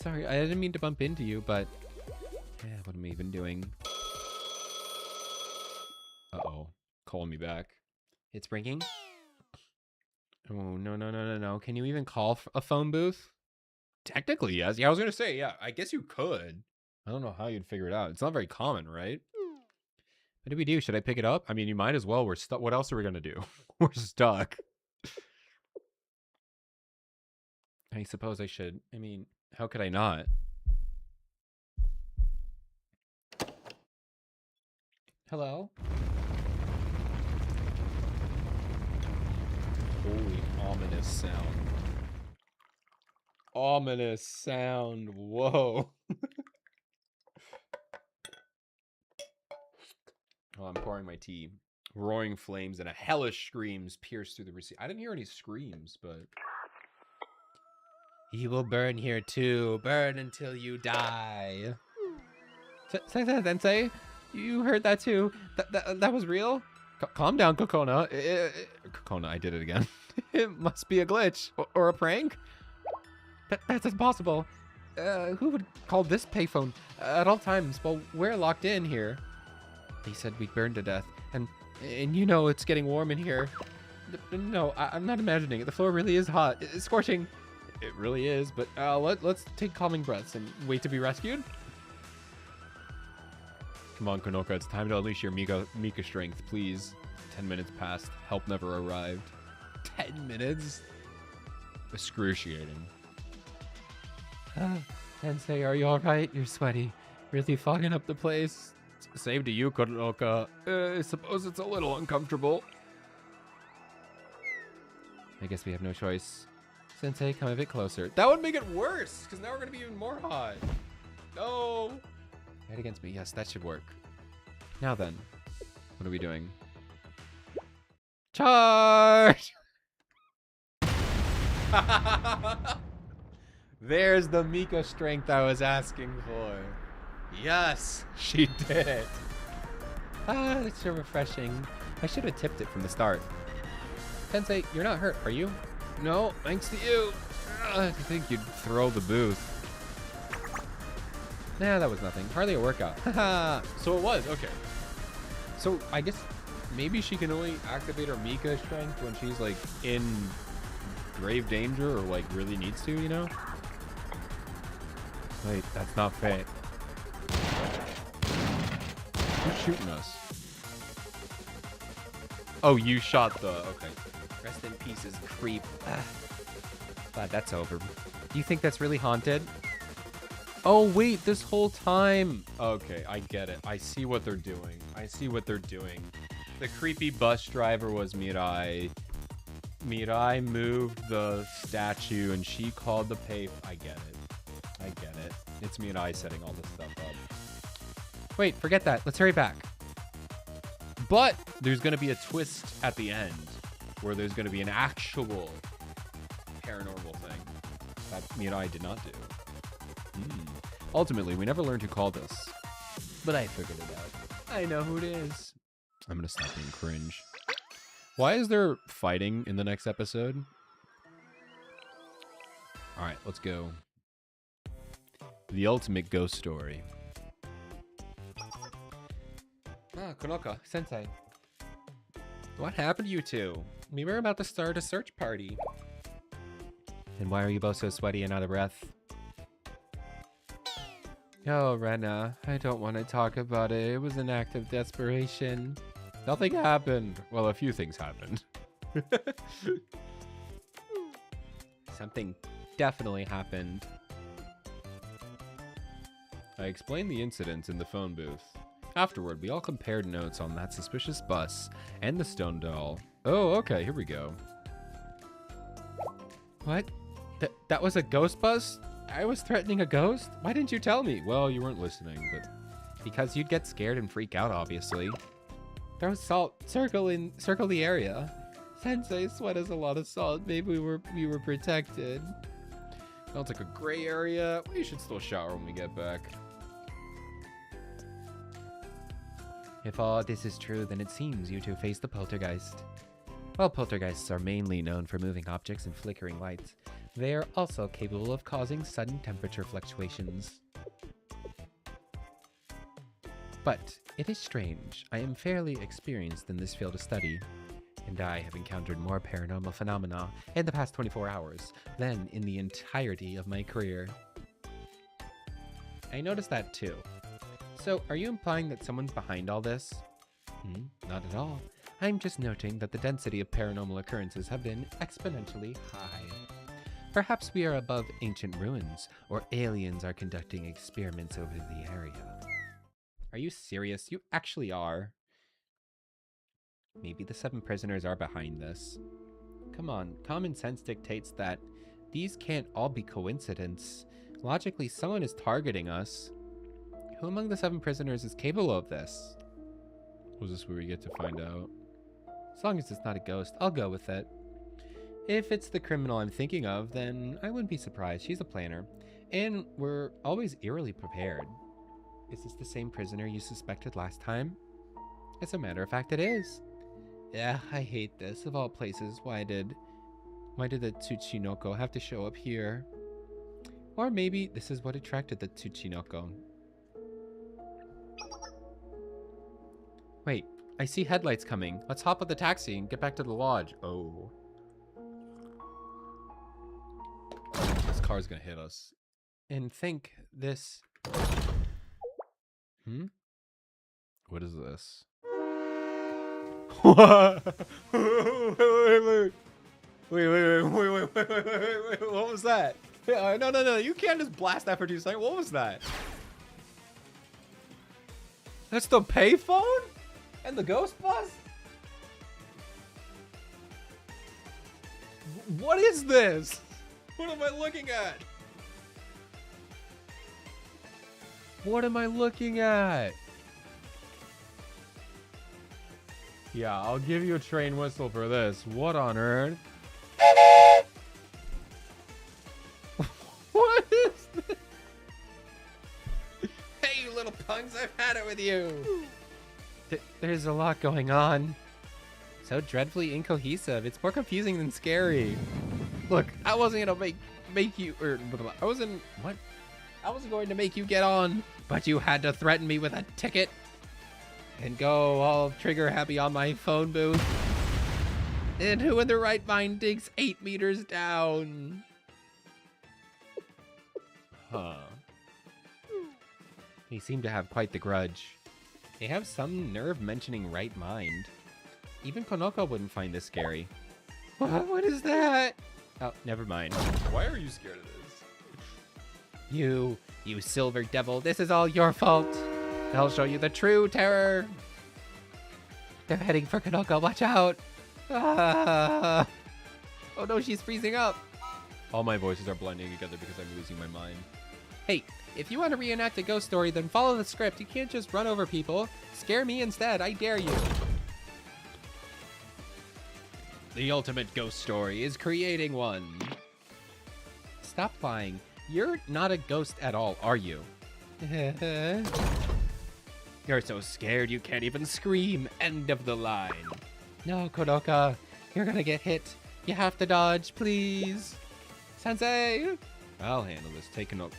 Sorry, I didn't mean to bump into you, but... Yeah, what am I even doing? Uh-oh. Call me back. It's ringing? Oh, no. Can you even call a phone booth? Technically, yes. Yeah, I was going to say, yeah, I guess you could. I don't know how you'd figure it out. It's not very common, right? What do we do? Should I pick it up? I mean, you might as well. We're stuck. What else are we going to do? We're stuck. I suppose I should. I mean, how could I not? Hello? Holy ominous sound. Ominous sound. Whoa. Oh, I'm pouring my tea. Roaring flames and a hellish screams pierce through the receiver. I didn't hear any screams, but... You will burn here too. Burn until you die. Sensei, you heard that too. That was real? Calm down, Kokona. Kokona, I did it again. It must be a glitch. Or a prank? That's impossible. Who would call this payphone at all times while we're locked in here? They said we'd burn to death. And you know it's getting warm in here. No, I'm not imagining it. The floor really is hot. It's scorching. It really is, but let's take calming breaths and wait to be rescued. Come on, Konoka, it's time to unleash your Mika strength, please. 10 minutes passed. Help never arrived. 10 minutes? Excruciating. Sensei, are you alright? You're sweaty. Really fogging up the place. Same to you, Konoka. I suppose it's a little uncomfortable. I guess we have no choice. Sensei, come a bit closer. That would make it worse, because now we're going to be even more hot. No. Right against me. Yes, that should work. Now then, what are we doing? Charge! There's the Mika strength I was asking for. Yes, she did it. Ah, that's so refreshing. I should have tipped it from the start. Sensei, you're not hurt, are you? No, thanks to you. I think you'd throw the booth. Nah, that was nothing. Hardly a workout. Haha. So it was, okay. So I guess maybe she can only activate her Mika strength when she's like in grave danger or like really needs to, you know? Wait, that's not fair. Who's shooting us? Oh, you shot the... Okay. Rest in pieces, creep. Glad that's over. Do you think that's really haunted? Oh, wait, this whole time. Okay, I get it. I see what they're doing. I see what they're doing. The creepy bus driver was Mirai. Mirai moved the statue and she called the pay... I get it. I get it. It's Mirai setting all this stuff up. Wait, forget that. Let's hurry back. But there's going to be a twist at the end where there's going to be an actual paranormal thing that Mirai did not do. Ultimately, we never learned who called us, but I figured it out. I know who it is. I'm going to stop being cringe. Why is there fighting in the next episode? All right, let's go. The ultimate ghost story. Ah, Konoka, sensei. What happened to you two? We were about to start a search party. And why are you both so sweaty and out of breath? Oh, Rena, I don't want to talk about it. It was an act of desperation. Nothing happened. Well, a few things happened. Something definitely happened. I explained the incident in the phone booth. Afterward, we all compared notes on that suspicious bus and the stone doll. Oh, okay, here we go. What? That was a ghost bus? I was threatening a ghost? Why didn't you tell me? Well, you weren't listening, but... Because you'd get scared and freak out, obviously. Throw salt, circle the area. Sensei, sweat is a lot of salt. Maybe we were protected. Felt like a gray area. We should still shower when we get back. If all this is true, then it seems you two faced the poltergeist. While poltergeists are mainly known for moving objects and flickering lights, they are also capable of causing sudden temperature fluctuations. But it is strange. I am fairly experienced in this field of study, and I have encountered more paranormal phenomena in the past 24 hours than in the entirety of my career. I noticed that too. So, are you implying that someone's behind all this? Not at all. I'm just noting that the density of paranormal occurrences have been exponentially high. Perhaps we are above ancient ruins, or aliens are conducting experiments over the area. Are you serious? You actually are. Maybe the 7 prisoners are behind this. Come on, common sense dictates that these can't all be coincidence. Logically, someone is targeting us. Who among the 7 prisoners is capable of this? Was this where we get to find out? As long as it's not a ghost, I'll go with it. If it's the criminal I'm thinking of, then I wouldn't be surprised. She's a planner. And we're always eerily prepared. Is this the same prisoner you suspected last time? As a matter of fact, it is. Yeah, I hate this. Of all places, why did the Tsuchinoko have to show up here? Or maybe this is what attracted the Tsuchinoko. Wait, I see headlights coming. Let's hop on the taxi and get back to the lodge. Oh. This car's gonna hit us. And think this... What is this? What? Wait. What was that? No. You can't just blast that for 2 seconds. What was that? That's the payphone? And the ghost bus? What is this? What am I looking at? What am I looking at? Yeah, I'll give you a train whistle for this. What on earth? What is this? Hey, you little punks, I've had it with you. There's a lot going on. So dreadfully incohesive. It's more confusing than scary. Look, I wasn't gonna make you, I wasn't going to make you get on, but you had to threaten me with a ticket and go all trigger happy on my phone booth. And who in their right mind digs 8 meters down? Huh. They seem to have quite the grudge. They have some nerve mentioning right mind. Even Konoko wouldn't find this scary. What is that? Oh, never mind. Why are you scared of this? You silver devil, this is all your fault. I'll show you the true terror. They're heading for Konoko, watch out. Ah. Oh no, she's freezing up. All my voices are blending together because I'm losing my mind. Hey, if you want to reenact a ghost story, then follow the script. You can't just run over people. Scare me instead, I dare you. The ultimate ghost story is creating one. Stop lying. You're not a ghost at all, are you? You're so scared you can't even scream. End of the line. No, Konoka. You're gonna get hit. You have to dodge, please. Sensei! I'll handle this. Take a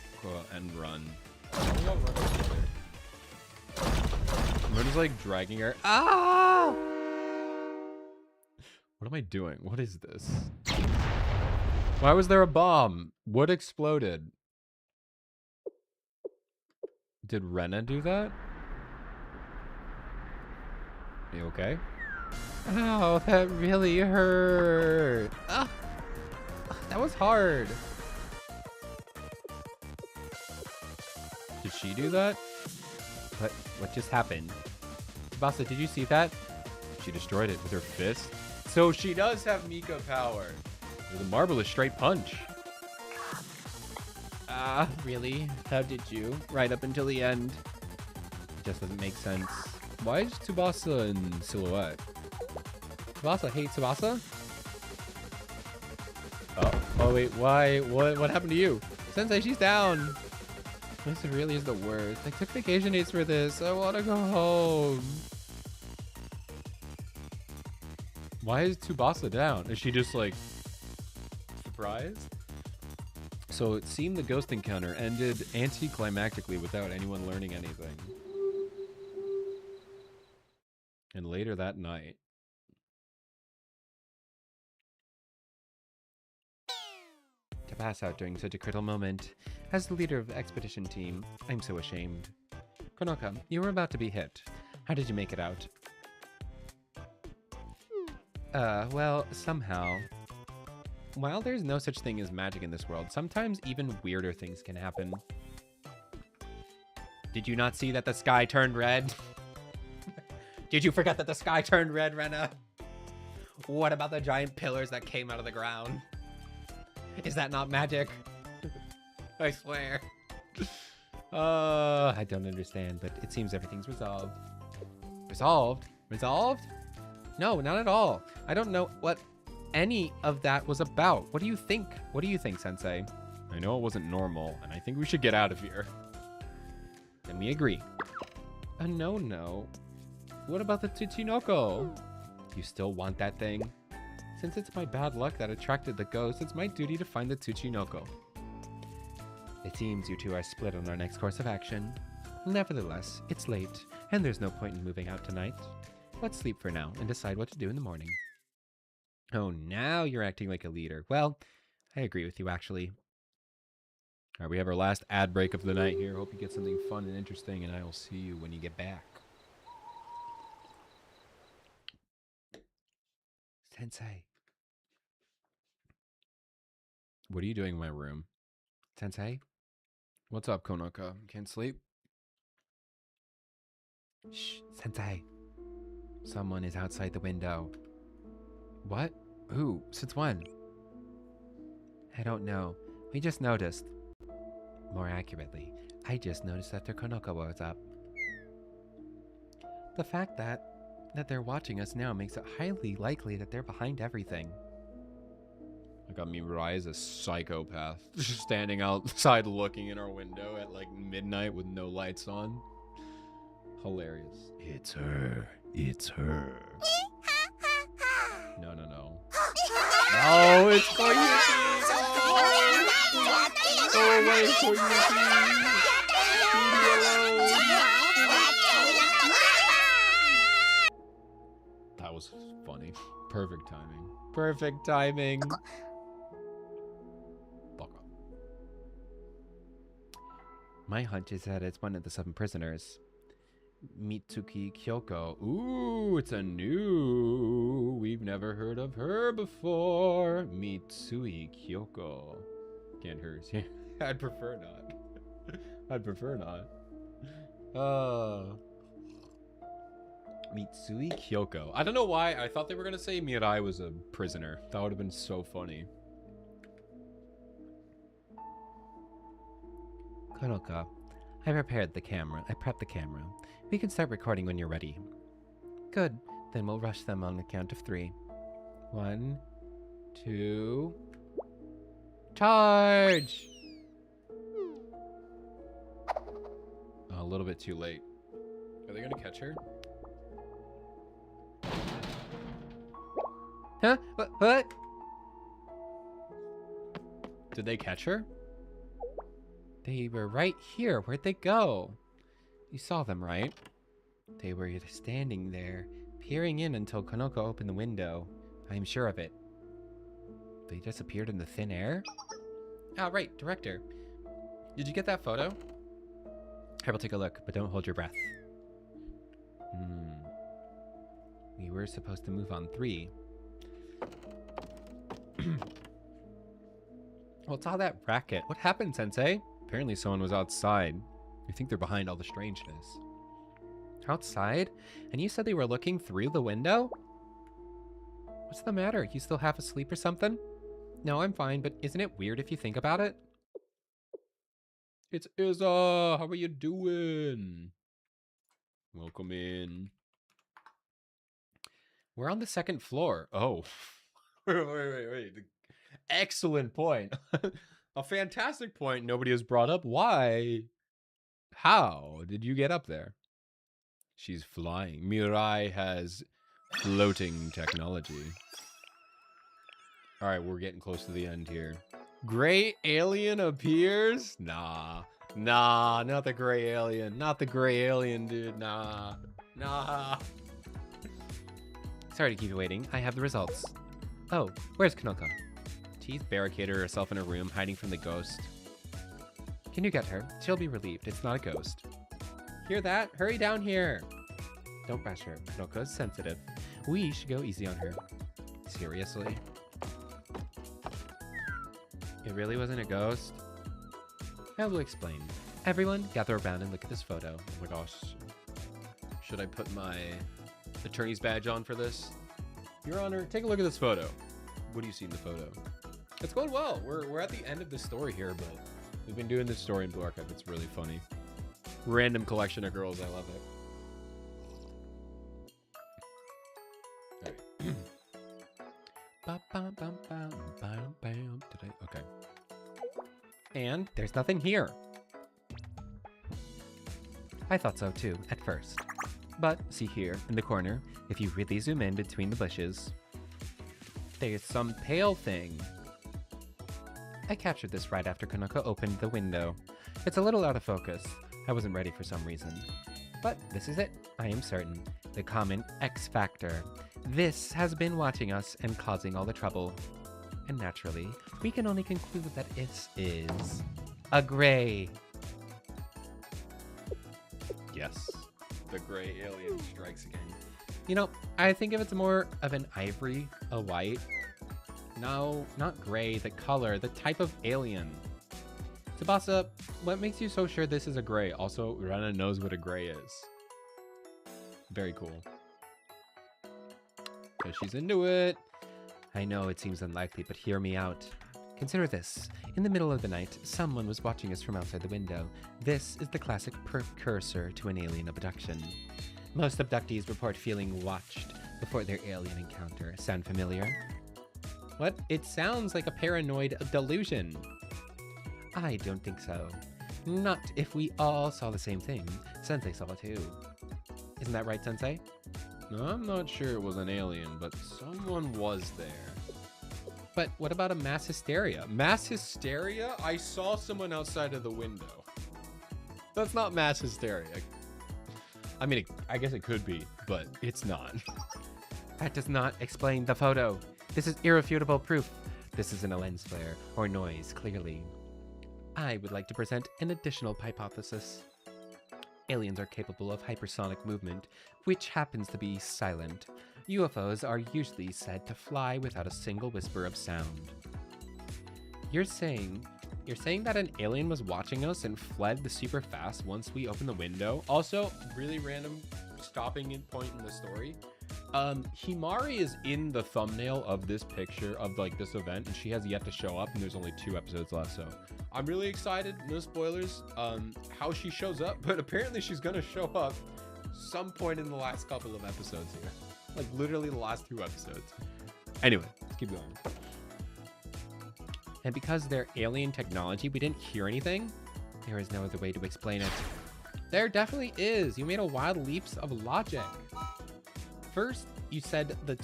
and run. We're just like dragging her. Ah! What am I doing? What is this? Why was there a bomb? What exploded? Did Rena do that? You okay? Ow, that really hurt. Ah, that was hard. Did she do that? What just happened? Tsubasa, did you see that? She destroyed it with her fist. So she does have Mika power. The marvelous straight punch. Ah, really? How did you? Right up until the end. It just doesn't make sense. Why is Tsubasa in silhouette? Tsubasa, hey Tsubasa? Oh wait, why? What happened to you? Sensei, she's down. This really is the worst. I took vacation days for this. I want to go home. Why is Tsubasa down? Is she just like surprised? So it seemed the ghost encounter ended anticlimactically without anyone learning anything. And later that night. To pass out during such a critical moment. As the leader of the expedition team, I'm so ashamed. Konoka, you were about to be hit. How did you make it out? Well, somehow. While there's no such thing as magic in this world, sometimes even weirder things can happen. Did you not see that the sky turned red? Did you forget that the sky turned red, Rena? What about the giant pillars that came out of the ground? Is that not magic? I swear. I don't understand, but it seems everything's resolved. Resolved? Resolved? No, not at all. I don't know what any of that was about. What do you think? What do you think, Sensei? I know it wasn't normal, and I think we should get out of here. Then we agree. No. What about the Tsuchinoko? You still want that thing? Since it's my bad luck that attracted the ghost, it's my duty to find the Tsuchinoko. It seems you two are split on our next course of action. Nevertheless, it's late, and there's no point in moving out tonight. Let's sleep for now and decide what to do in the morning. Oh, now you're acting like a leader. Well, I agree with you, actually. All right, we have our last ad break of the night here. Hope you get something fun and interesting, and I will see you when you get back. Sensei. What are you doing in my room? Sensei? What's up, Konoka? Can't sleep? Shh, Sensei. Someone is outside the window. What? Who? Since when? I don't know. We just noticed. More accurately, I just noticed after Konoka was up. The fact that they're watching us now makes it highly likely that they're behind everything. I got Mirai as a psychopath, just standing outside looking in our window at like midnight with no lights on. Hilarious. It's her. It's her. No. No, it's Koyuki! Go away, Koyuki! Leave me alone! That was funny. Perfect timing. Perfect timing. Fuck up. My hunch is that it's one of the 7 prisoners. Mitsuki Kyoko. Ooh, it's a new. We've never heard of her before. Mitsui Kyoko. Can't hers. I'd prefer not. I'd prefer not. Mitsui Kyoko. I don't know why. I thought they were going to say Mirai was a prisoner. That would have been so funny. Konoka, I prepared the camera. I prepped the camera. We can start recording when you're ready. Good. Then we'll rush them on the count of 3. 1, 2... Charge! A little bit too late. Are they gonna catch her? Huh? What? Did they catch her? They were right here. Where'd they go? You saw them, right? They were standing there, peering in until Konoko opened the window. I am sure of it. They just appeared in the thin air? Ah, right, director. Did you get that photo? I will take a look, but don't hold your breath. We were supposed to move on 3. What's all that racket? What happened, Sensei? Apparently someone was outside. You think they're behind all the strangeness. Outside? And you said they were looking through the window? What's the matter? You still half asleep or something? No, I'm fine, but isn't it weird if you think about it? It's Izza! How are you doing? Welcome in. We're on the 2nd floor. Oh. Wait. Excellent point. A fantastic point nobody has brought up. Why? How did you get up there? She's flying. Mirai has floating technology. All right, we're getting close to the end here. Gray alien appears? Nah, not the gray alien. Not the gray alien, dude. Nah. Sorry to keep you waiting. I have the results. Oh, where's Konoko? She's barricaded herself in a room, hiding from the ghost. Can you get her? She'll be relieved. It's not a ghost. Hear that? Hurry down here. Don't rush her. Konoko's sensitive. We should go easy on her. Seriously? It really wasn't a ghost? I will explain. Everyone, gather around and look at this photo. Oh my gosh. Should I put my attorney's badge on for this? Your Honor, take a look at this photo. What do you see in the photo? It's going well. We're at the end of the story here, but we've been doing this story in Blue Archive. It's really funny. Random collection of girls. I love it. Okay. And there's nothing here. I thought so too, at first. But see here, in the corner, if you really zoom in between the bushes, there's some pale thing. I captured this right after Konoko opened the window. It's a little out of focus. I wasn't ready for some reason. But this is it, I am certain. The common X Factor. This has been watching us and causing all the trouble. And naturally, we can only conclude that it is a gray. Yes, the gray alien strikes again. You know, I think if it's more of an ivory, a white. No, not gray, the color, the type of alien. Tsubasa, what makes you so sure this is a gray? Also, Rena knows what a gray is. Very cool. Because she's into it. I know it seems unlikely, but hear me out. Consider this. In the middle of the night, someone was watching us from outside the window. This is the classic precursor to an alien abduction. Most abductees report feeling watched before their alien encounter. Sound familiar? What? It sounds like a paranoid delusion. I don't think so. Not if we all saw the same thing. Sensei saw it too. Isn't that right, Sensei? No, I'm not sure it was an alien, but someone was there. But what about a mass hysteria? Mass hysteria? I saw someone outside of the window. That's not mass hysteria. I mean, I guess it could be, but it's not. That does not explain the photo. This is irrefutable proof. This isn't a lens flare or noise, clearly. I would like to present an additional hypothesis. Aliens are capable of hypersonic movement, which happens to be silent. UFOs are usually said to fly without a single whisper of sound. You're saying that an alien was watching us and fled the super fast once we opened the window? Also, really random stopping point in the story. Himari is in the thumbnail of this picture of like this event, and she has yet to show up, and there's only 2 episodes left, so I'm really excited. No spoilers how she shows up, but apparently she's gonna show up some point in the last couple of episodes here, like literally the last 2 episodes. Anyway, let's keep going. And because they're alien technology, we didn't hear anything. There is no other way to explain it. There definitely is. You made a wild leaps of logic. First, you said the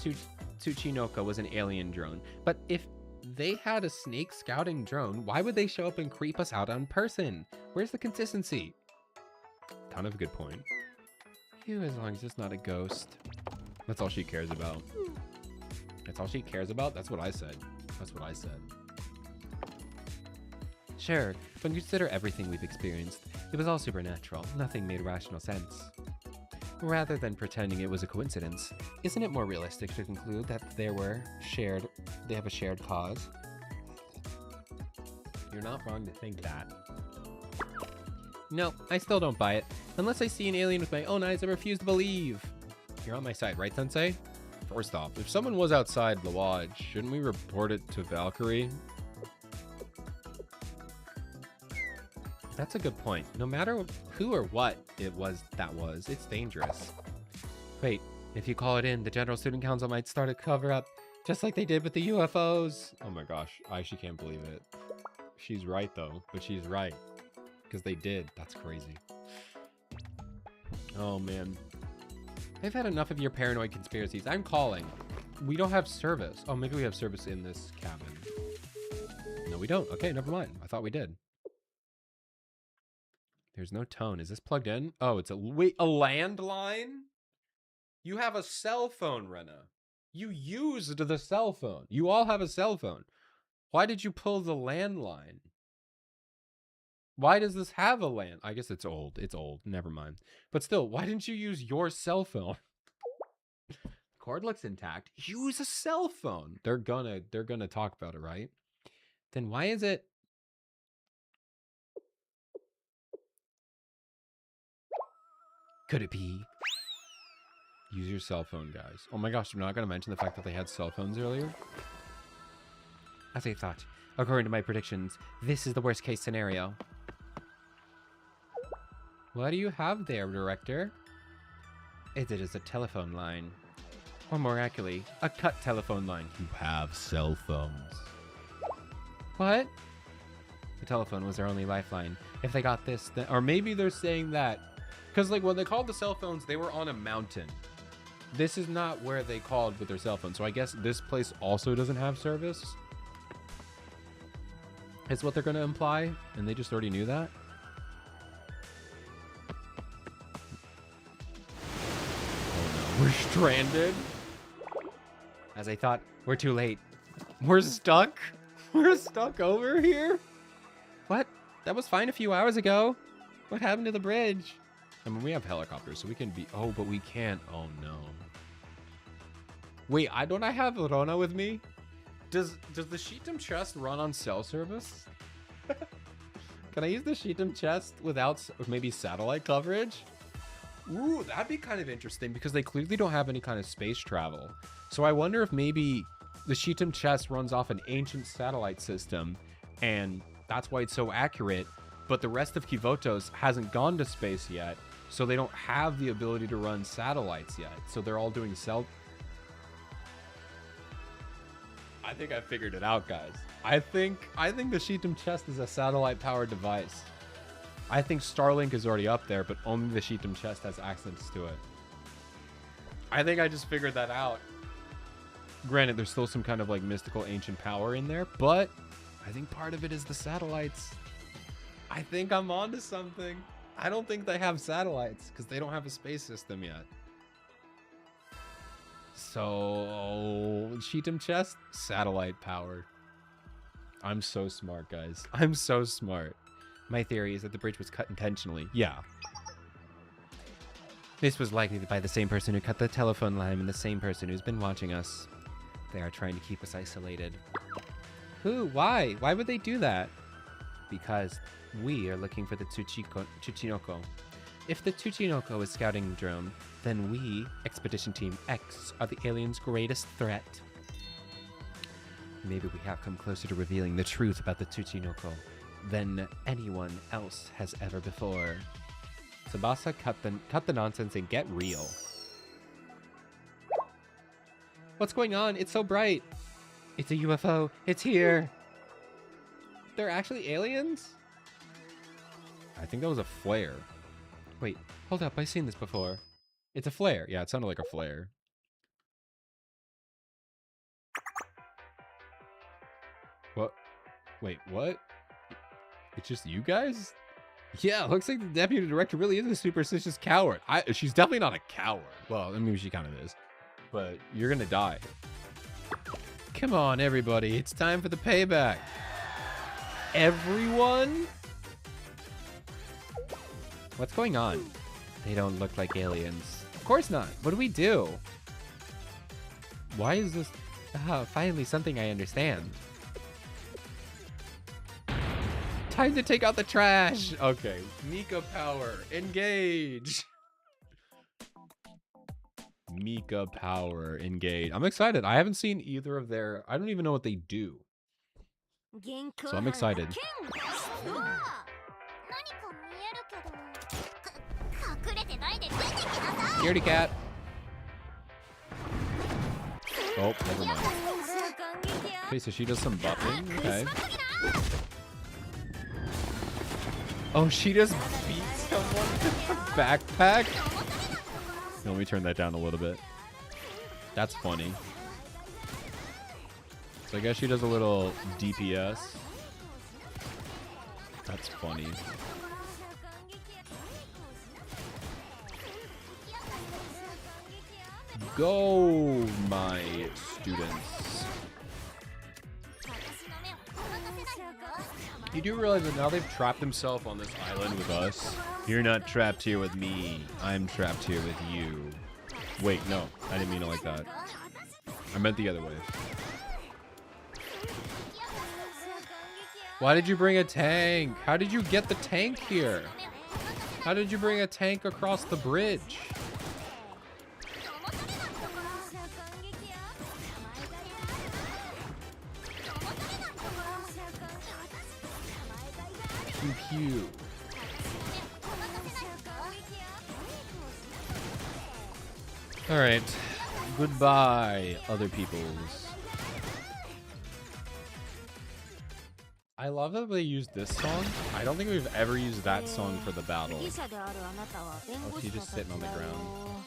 Tsuchinoko was an alien drone, but if they had a snake scouting drone. Why would they show up and creep us out on person? Where's the consistency? Kind of a good point. Phew, as long as it's not a ghost. That's all she cares about. That's all she cares about? That's what I said. That's what I said. Sure, but consider everything we've experienced. It was all supernatural. Nothing made rational sense. Rather than pretending it was a coincidence, isn't it more realistic to conclude that they have a shared cause? You're not wrong to think that. No, I still don't buy it. Unless I see an alien with my own eyes, I refuse to believe. You're on my side, right, Sensei? First off, if someone was outside the lodge, shouldn't we report it to Valkyrie? That's a good point. No matter who or what it was that was, it's dangerous. Wait, if you call it in, the General Student Council might start a cover-up, just like they did with the UFOs. Oh my gosh, I actually can't believe it. She's right though, but she's right. Because they did. That's crazy. Oh man. I've had enough of your paranoid conspiracies. I'm calling. We don't have service. Oh, maybe we have service in this cabin. No, we don't. Okay, never mind. I thought we did. There's no tone. Is this plugged in? Oh, it's a landline? You have a cell phone, Rena. You used the cell phone. You all have a cell phone. Why did you pull the landline? Why does this have a land? I guess it's old. It's old. Never mind. But still, why didn't you use your cell phone? Cord looks intact. Use a cell phone. They're gonna talk about it, right? Then why is it? Could it be? Use your cell phone, guys. Oh my gosh, I'm not gonna mention the fact that they had cell phones earlier. As I thought, according to my predictions, this is the worst case scenario. What do you have there, Director? It is a telephone line. Or more accurately, a cut telephone line. You have cell phones. What? The telephone was their only lifeline. If they got this, then, or maybe they're saying that, because like when they called the cell phones, they were on a mountain. This is not where they called with their cell phone. So I guess this place also doesn't have service. Is what they're going to imply, and they just already knew that. Oh no, we're stranded. As I thought, we're too late. We're stuck. We're stuck over here. What? That was fine a few hours ago. What happened to the bridge? I mean, we have helicopters, so we can be. Oh, but we can't. Oh no. Wait, don't I have Rona with me? Does the Sheetum chest run on cell service? Can I use the Sheetum chest without maybe satellite coverage? Ooh, that'd be kind of interesting because they clearly don't have any kind of space travel. So I wonder if maybe the Sheetum chest runs off an ancient satellite system and that's why it's so accurate, but the rest of Kivotos hasn't gone to space yet, so they don't have the ability to run satellites yet. So they're all doing I think I figured it out, guys. I think the Sheetum chest is a satellite-powered device. I think Starlink is already up there, but only the Sheetum chest has access to it. I think I just figured that out. Granted, there's still some kind of like mystical ancient power in there, but I think part of it is the satellites. I think I'm onto something. I don't think they have satellites because they don't have a space system yet. So, Sheetum chest, satellite powered. I'm so smart, guys. I'm so smart. My theory is that the bridge was cut intentionally. Yeah. This was likely by the same person who cut the telephone line and the same person who's been watching us. They are trying to keep us isolated. Who? Why? Why would they do that? Because we are looking for the Tsuchinoko. If the Tsuchinoko is scouting drone, then we, Expedition Team X, are the aliens' greatest threat. Maybe we have come closer to revealing the truth about the Tsuchinoko than anyone else has ever before. Tsubasa, cut the nonsense and get real. What's going on? It's so bright. It's a UFO. It's here. They're actually aliens? I think that was a flare. Wait, hold up. I've seen this before. It's a flare. Yeah, it sounded like a flare. Wait, what? It's just you guys? Yeah, looks like the deputy director really is a superstitious coward. She's definitely not a coward. Well, I mean, she kind of is. But you're gonna die. Come on, everybody. It's time for the payback. Everyone? What's going on? They don't look like aliens. Of course not. What do we do? Why is this... finally something I understand. Time to take out the trash. Okay. Mika power. Engage. Mika power. Engage. I'm excited. I haven't seen either of their... I don't even know what they do. So I'm excited. Scaredy cat. Oh, never mind. Okay, so she does some buffing. Okay. Oh, she just beat someone with a backpack? Let me turn that down a little bit. That's funny. So I guess she does a little DPS. That's funny. Go, my students. You do realize that now they've trapped themselves on this island with us. You're not trapped here with me. I'm trapped here with you. Wait, no. I didn't mean it like that. I meant the other way. Why did you bring a tank? How did you get the tank here? How did you bring a tank across the bridge? Pew pew. All right. Goodbye, other peoples. I love that they used this song. I don't think we've ever used that song for the battle. Oh, she's just sitting on the ground.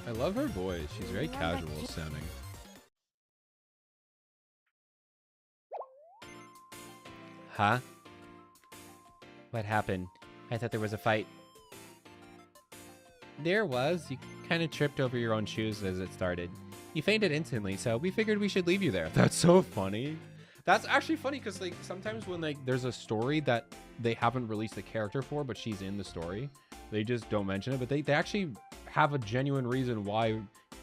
I love her voice. She's very casual sounding. Huh? What happened? I thought there was a fight. There was. You kind of tripped over your own shoes as it started. You fainted instantly, so we figured we should leave you there. That's so funny. That's actually funny because like sometimes when like there's a story that they haven't released a character for, but she's in the story, they just don't mention it. But they actually have a genuine reason why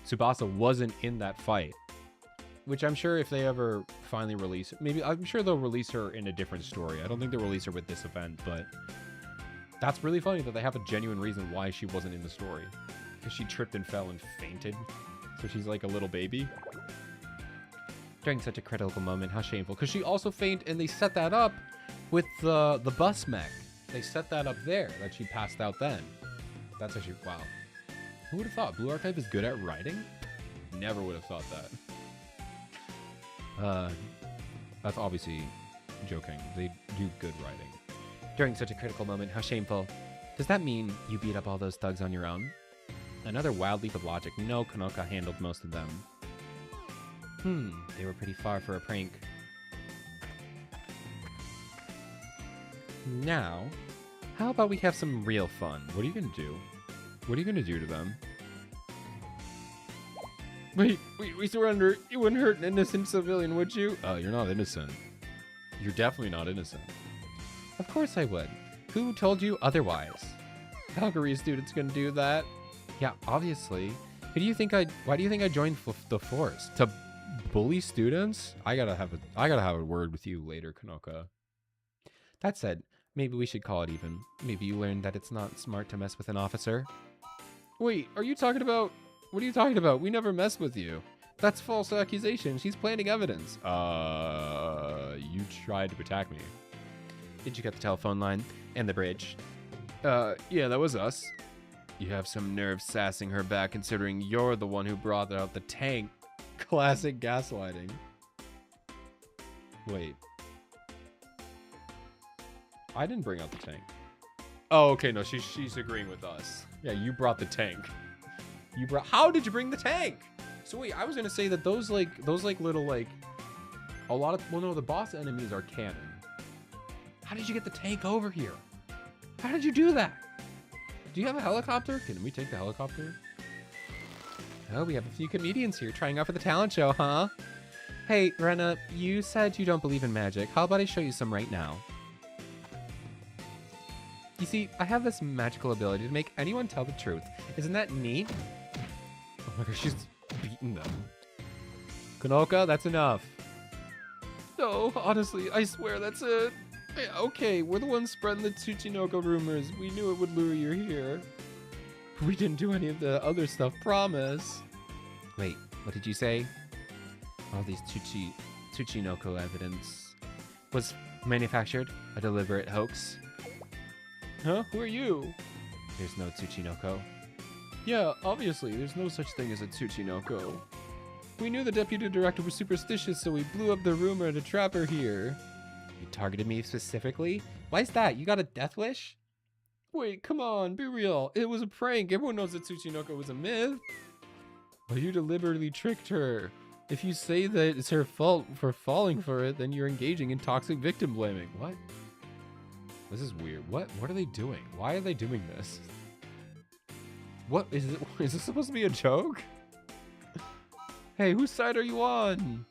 Tsubasa wasn't in that fight. Which I'm sure if they ever finally release it, maybe I'm sure they'll release her in a different story. I don't think they'll release her with this event, but that's really funny that they have a genuine reason why she wasn't in the story. Because she tripped and fell and fainted. So she's like a little baby. During such a critical moment, how shameful. Because she also fainted and they set that up with the bus mech. They set that up there, that she passed out then. That's actually, wow. Who would have thought? Blue Archive is good at writing? Never would have thought that. That's obviously joking. They do good writing. During such a critical moment, how shameful. Does that mean you beat up all those thugs on your own? Another wild leap of logic. No, Konoka handled most of them. They were pretty far for a prank. Now, how about we have some real fun? What are you gonna do? What are you gonna do to them? Wait, we surrender. You wouldn't hurt an innocent civilian, would you? You're not innocent. You're definitely not innocent. Of course I would. Who told you otherwise? Calgary student's gonna do that? Yeah, obviously. Why do you think I joined the force? To bully students? I gotta have a word with you later, Konoka. That said, maybe we should call it even. Maybe you learned that it's not smart to mess with an officer. Wait, what are you talking about? We never mess with you. That's false accusation. She's planting evidence. You tried to attack me. Did you get the telephone line and the bridge? Yeah, that was us. You have some nerve sassing her back considering you're the one who brought out the tank. Classic gaslighting. Wait. I didn't bring out the tank. Oh, okay, no, she's agreeing with us. Yeah, you brought the tank. How did you bring the tank? So wait, I was gonna say that those little A lot of, well, no, the boss enemies are canon. How did you get the tank over here? How did you do that? Do you have a helicopter? Can we take the helicopter? Oh, we have a few comedians here trying out for the talent show, huh? Hey, Rena, you said you don't believe in magic. How about I show you some right now? You see, I have this magical ability to make anyone tell the truth. Isn't that neat? Oh my gosh, she's beating them. Konoka, that's enough. No, honestly, I swear that's it. Okay, we're the ones spreading the Tsuchinoko rumors. We knew it would lure you here. We didn't do any of the other stuff, promise. Wait, what did you say? All these Tsuchinoko evidence was manufactured, a deliberate hoax. Huh? Who are you? There's no Tsuchinoko. Yeah, obviously, there's no such thing as a Tsuchinoko. We knew the deputy director was superstitious, so we blew up the rumor to trap her here. You targeted me specifically? Why is that? You got a death wish? Wait, come on, be real. It was a prank. Everyone knows that Tsuchinoko was a myth. But you deliberately tricked her. If you say that it's her fault for falling for it, then you're engaging in toxic victim blaming. What? This is weird. What are they doing? Why are they doing this? What is it? Is this supposed to be a joke? Hey, whose side are you on?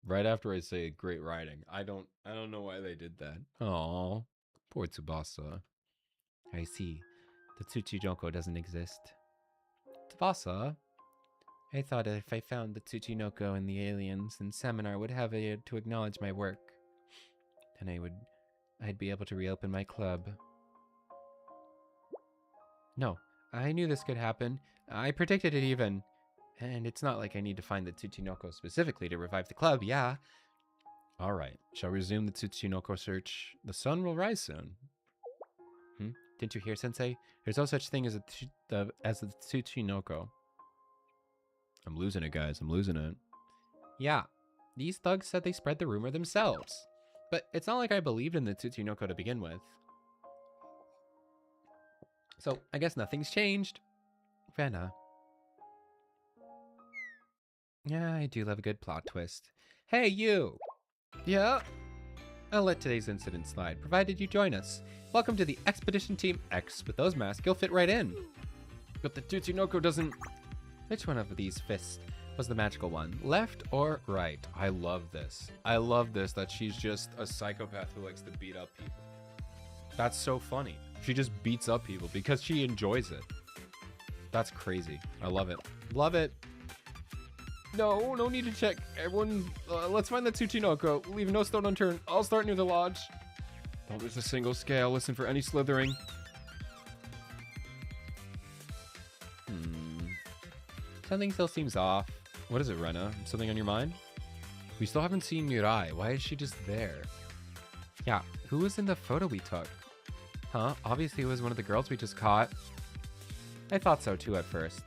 Right after I say great writing. I don't know why they did that. Oh, poor Tsubasa. I see. The Tsuchinoko doesn't exist. Tsubasa, I thought if I found the Tsuchinoko and the aliens, then Seminar would have it to acknowledge my work. Then I'd be able to reopen my club. No, I knew this could happen. I predicted it even. And it's not like I need to find the Tsuchinoko specifically to revive the club, yeah. Alright, shall we resume the Tsuchinoko search? The sun will rise soon. Didn't you hear, Sensei? There's no such thing as the Tsuchinoko. I'm losing it, guys. I'm losing it. Yeah, these thugs said they spread the rumor themselves. But it's not like I believed in the Tsuchinoko to begin with. So, I guess nothing's changed. Rena. Yeah, I do love a good plot twist. Hey, you! Yeah? I'll let today's incident slide, provided you join us. Welcome to the Expedition Team X. With those masks, you'll fit right in. But the Tsuchinoko doesn't... Which one of these fists was the magical one? Left or right? I love this. I love this, that she's just a psychopath who likes to beat up people. That's so funny. She just beats up people because she enjoys it. That's crazy. I love it. Love it. No, no need to check. Everyone, let's find the Tsuchinoko. Leave no stone unturned. I'll start near the lodge. Don't miss a single scale. Listen for any slithering. Something still seems off. What is it, Rena? Something on your mind? We still haven't seen Mirai. Why is she just there? Yeah, who was in the photo we took? Huh? Obviously it was one of the girls we just caught. I thought so too at first.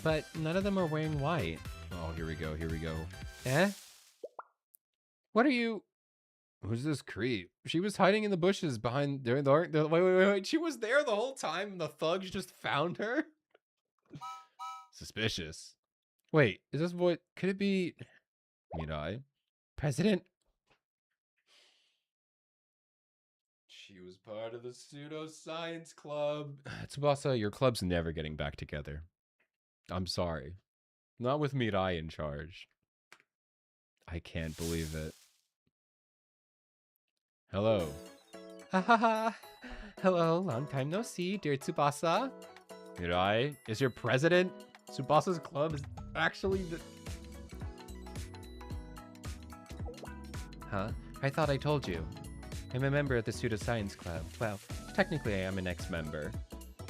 But none of them are wearing white. Oh, here we go, here we go. Eh? What are you... Who's this creep? She was hiding in the bushes behind... Wait. She was there the whole time and the thugs just found her? Suspicious. Wait, is this voice... Could it be... Mirai? President? She was part of the pseudoscience club. Tsubasa, your club's never getting back together. I'm sorry. Not with Mirai in charge. I can't believe it. Hello. Ha ha ha. Hello, long time no see, dear Tsubasa. Mirai is your president? Tsubasa's club is actually the... Huh? I thought I told you. I'm a member of the Pseudoscience Club. Well, technically I am an ex-member.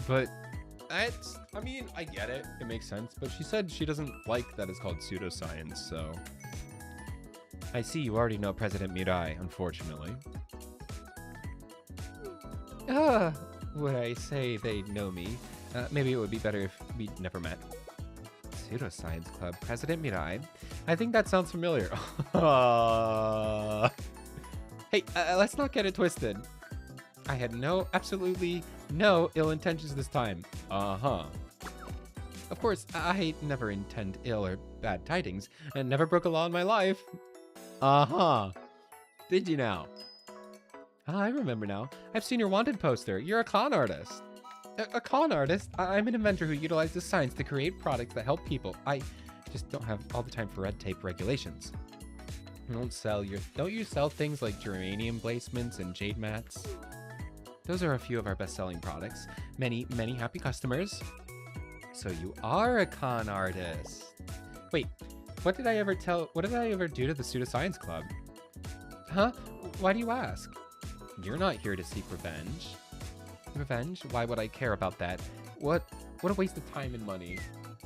But I mean, I get it. It makes sense. But she said she doesn't like that it's called pseudoscience, so... I see you already know President Mirai, unfortunately. Would I say they know me? Maybe it would be better if we never met. Pseudoscience Club, President Mirai. I think that sounds familiar. Hey, let's not get it twisted. I had absolutely no ill intentions this time. Uh-huh. Of course, I never intend ill or bad tidings, and never broke a law in my life. Uh-huh. Did you now? Ah, I remember now. I've seen your wanted poster. You're a con artist. A con artist? I'm an inventor who utilizes science to create products that help people. I just don't have all the time for red tape regulations. Don't you sell things like geranium placements and jade mats? Those are a few of our best-selling products. Many, many happy customers. So you are a con artist. Wait, what did I ever do to the Pseudoscience Club? Huh? Why do you ask? You're not here to seek revenge. Revenge? Why would I care about that? What a waste of time and money.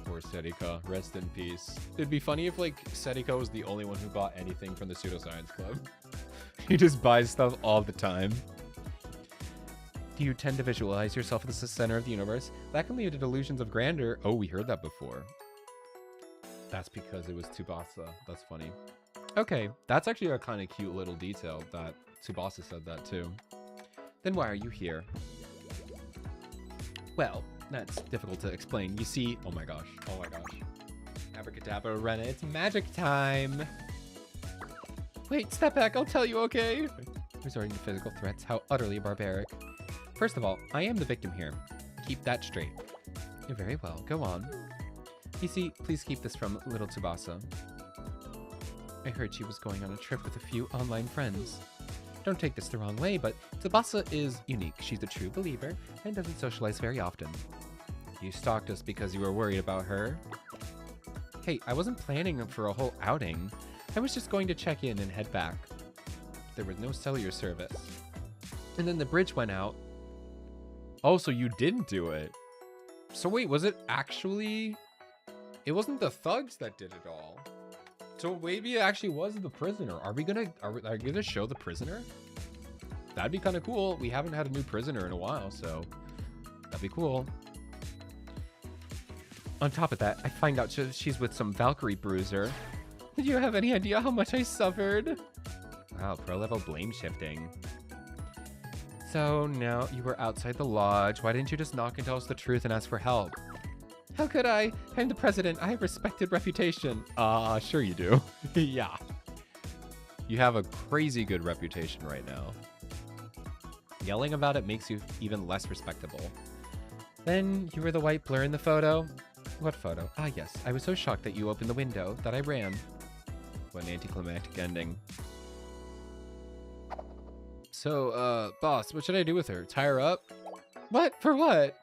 Poor Sedika, rest in peace. It'd be funny if, like, Sedika was the only one who bought anything from the Pseudoscience Club. He just buys stuff all the time. Do you tend to visualize yourself as the center of the universe? That can lead to delusions of grandeur. Oh, we heard that before. That's because it was Tsubasa. That's funny. Okay, that's actually a kind of cute little detail that Tsubasa said that too. Then why are you here? Well, that's difficult to explain. You see, oh my gosh. Abracadabra, Rena, it's magic time. Wait, step back, I'll tell you, okay? Resorting to physical threats, how utterly barbaric. First of all, I am the victim here. Keep that straight. Very well, go on. You see, please keep this from little Tsubasa. I heard she was going on a trip with a few online friends. Don't take this the wrong way, but Tsubasa is unique. She's a true believer and doesn't socialize very often. You stalked us because you were worried about her. Hey, I wasn't planning for a whole outing. I was just going to check in and head back. There was no cellular service. And then the bridge went out. Oh, so you didn't do it. So wait, was it actually... It wasn't the thugs that did it all. So maybe it actually was the prisoner. Are we gonna show the prisoner? That'd be kind of cool. We haven't had a new prisoner in a while, so that'd be cool. On top of that, I find out she's with some Valkyrie bruiser. Did you have any idea how much I suffered? Wow, pro level blame shifting. So now you were outside the lodge. Why didn't you just knock and tell us the truth and ask for help? How could I? I'm the president. I have respected reputation. Sure you do. Yeah. You have a crazy good reputation right now. Yelling about it makes you even less respectable. Then you were the white blur in the photo. What photo? Ah, yes. I was so shocked that you opened the window that I ran. What an anticlimactic ending. So, boss, what should I do with her? Tie her up? What? For what?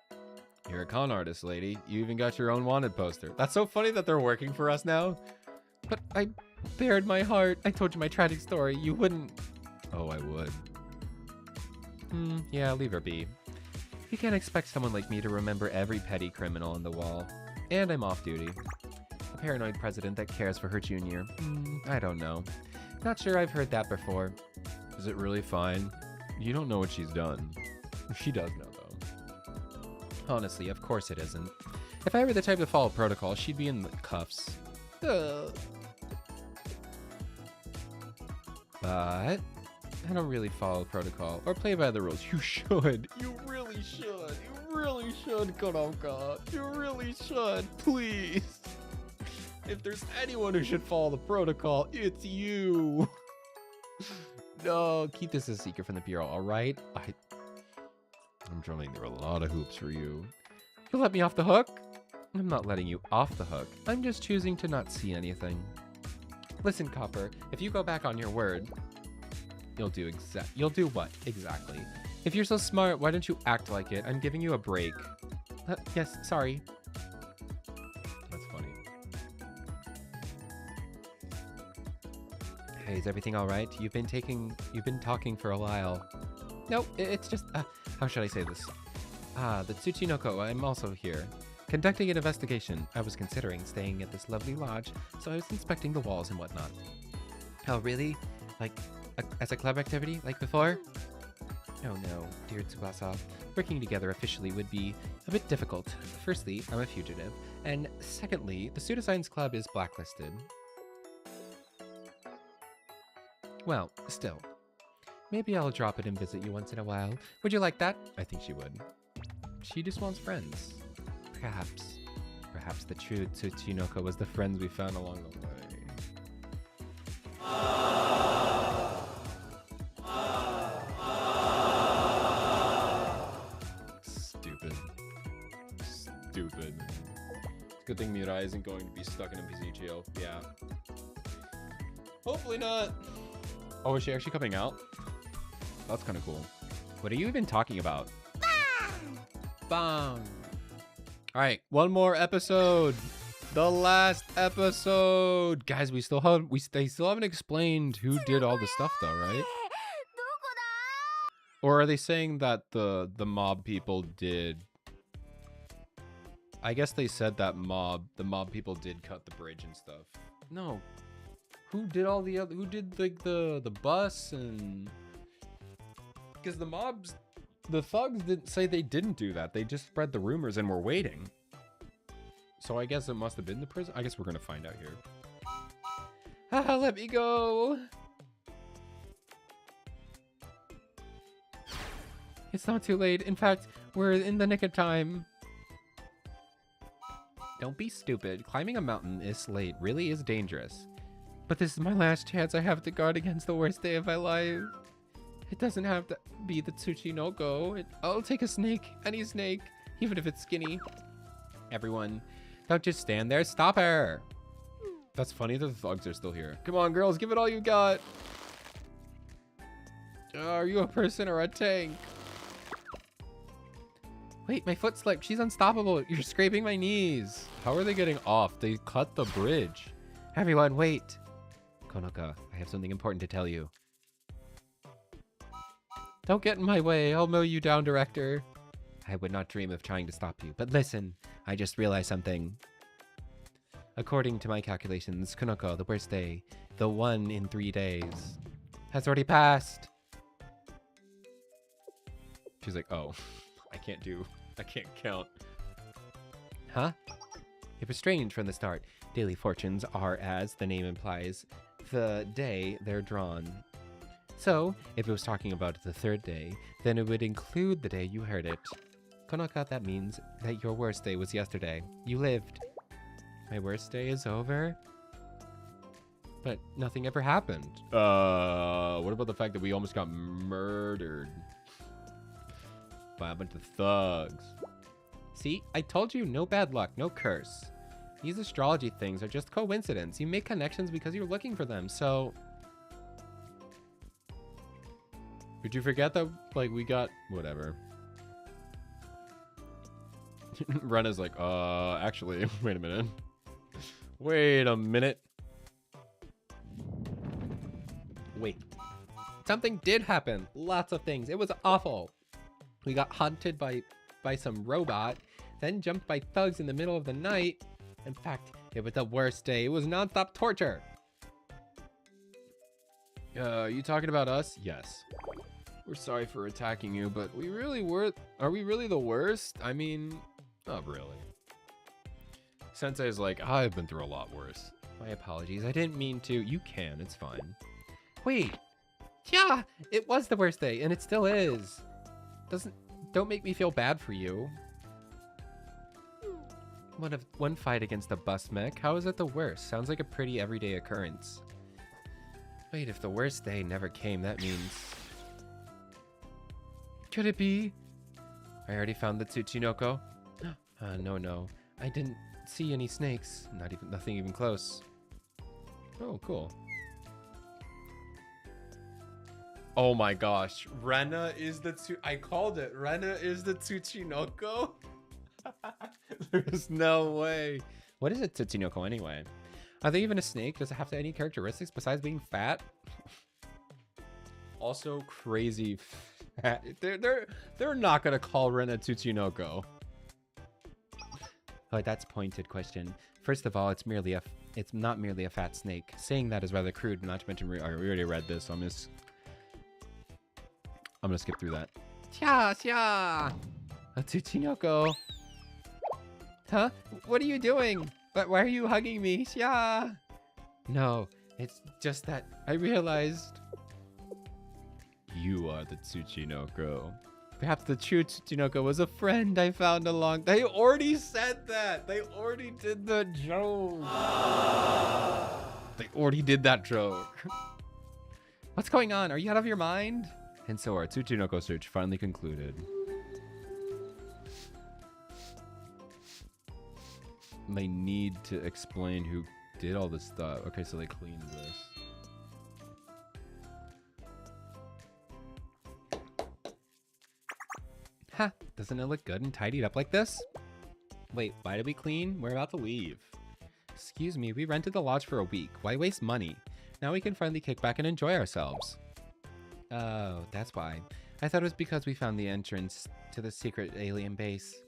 You're a con artist, lady. You even got your own wanted poster. That's so funny that they're working for us now. But I bared my heart. I told you my tragic story. You wouldn't... Oh, I would. Yeah, leave her be. You can't expect someone like me to remember every petty criminal on the wall. And I'm off duty. A paranoid president that cares for her junior. I don't know. Not sure I've heard that before. Is it really fine? You don't know what she's done. She does know, though. Honestly, of course it isn't. If I were the type to follow protocol, she'd be in the cuffs. But I don't really follow protocol or play by the rules. You should. You really should. You really should, Konoka. You really should. Please. If there's anyone who should follow the protocol, it's you. No, keep this a secret from the Bureau, all right? I'm jumping through a lot of hoops for you. You let me off the hook? I'm not letting you off the hook. I'm just choosing to not see anything. Listen, Copper, if you go back on your word, you'll do what exactly? If you're so smart, why don't you act like it? I'm giving you a break. Yes, sorry. That's funny. Hey, is everything all right? You've been talking for a while. No, it's just, how should I say this? The Tsuchinoko, I'm also here. Conducting an investigation. I was considering staying at this lovely lodge, so I was inspecting the walls and whatnot. Oh, really? Like, as a club activity, like before? Oh no, dear Tsubasa. Working together officially would be a bit difficult. Firstly, I'm a fugitive, and secondly, the Pseudoscience Club is blacklisted. Well, still. Maybe I'll drop it and visit you once in a while. Would you like that? I think she would. She just wants friends. Perhaps the true Tsuchinoko was the friends we found along the way. Stupid. Stupid. Good thing Mirai isn't going to be stuck in a busy jail. Yeah. Hopefully not. Oh, is she actually coming out? That's kind of cool. What are you even talking about? Bang! All right, one more episode. The last episode. Guys, they still haven't explained who did all the stuff though, right? Or are they saying that the mob people did? I guess they said that the mob people did cut the bridge and stuff. No. Who did all the other, who did like the bus and, because the thugs didn't say they didn't do that. They just spread the rumors and were waiting. So I guess it must have been the prison. I guess we're gonna find out here. Haha, let me go. It's not too late. In fact, we're in the nick of time. Don't be stupid. Climbing a mountain this late really is dangerous. But this is my last chance I have to guard against the worst day of my life. It doesn't have to be the Tsuchinoko. I'll take a snake, any snake, even if it's skinny. Everyone, don't just stand there. Stop her. That's funny that the thugs are still here. Come on, girls, give it all you got. Are you a person or a tank? Wait, my foot slipped. She's unstoppable. You're scraping my knees. How are they getting off? They cut the bridge. Everyone, wait. Konoka, I have something important to tell you. Don't get in my way. I'll mow you down, Director. I would not dream of trying to stop you. But listen, I just realized something. According to my calculations, Konoko, the worst day, the 1 in 3 days, has already passed. She's like, oh, I can't count. Huh? It was strange from the start. Daily fortunes are, as the name implies, the day they're drawn. So, if it was talking about the 3rd day, then it would include the day you heard it. Konaka, that means that your worst day was yesterday. You lived. My worst day is over? But nothing ever happened. What about the fact that we almost got murdered by a bunch of thugs? See, I told you, no bad luck, no curse. These astrology things are just coincidence. You make connections because you're looking for them, so... Did you forget that, like, we got... Whatever. Rena's like, actually, wait a minute. Wait a minute. Wait. Something did happen. Lots of things. It was awful. We got hunted by some robot, then jumped by thugs in the middle of the night. In fact, it was the worst day. It was non-stop torture. You talking about us? Yes. We're sorry for attacking you, but we really were... Are we really the worst? I mean, not really. Sensei's like, I've been through a lot worse. My apologies. I didn't mean to. You can. It's fine. Wait. Yeah, it was the worst day, and it still is. Don't make me feel bad for you. One fight against a bus mech. How is it the worst? Sounds like a pretty everyday occurrence. Wait, if the worst day never came, that means... Could it be? I already found the Tsuchinoko. No. I didn't see any snakes. Nothing even close. Oh, cool. Oh my gosh. Rena is the I called it. Rena is the Tsuchinoko? There's no way. What is a Tsuchinoko anyway? Are they even a snake? Does it have any characteristics besides being fat? Also crazy fat. They're not gonna call Rena Tsuchinoko. Oh, that's a pointed question. First of all, it's not merely a fat snake. Saying that is rather crude, not to mention we already read this, so I'm gonna skip through that. Xia! A Tsuchinoko. Huh? What are you doing? Why are you hugging me? Xia! No, it's just that I realized you are the Tsuchinoko. Perhaps the true Tsunoko was a friend I found along. They already said that. They already did the joke. They already did that joke. What's going on? Are you out of your mind? And so our Tsunoko search finally concluded. They need to explain who did all this stuff. Okay, so they cleaned this. Ha! Doesn't it look good and tidied up like this? Wait, why did we clean? We're about to leave. Excuse me, we rented the lodge for a week. Why waste money? Now we can finally kick back and enjoy ourselves. Oh, that's why. I thought it was because we found the entrance to the secret alien base.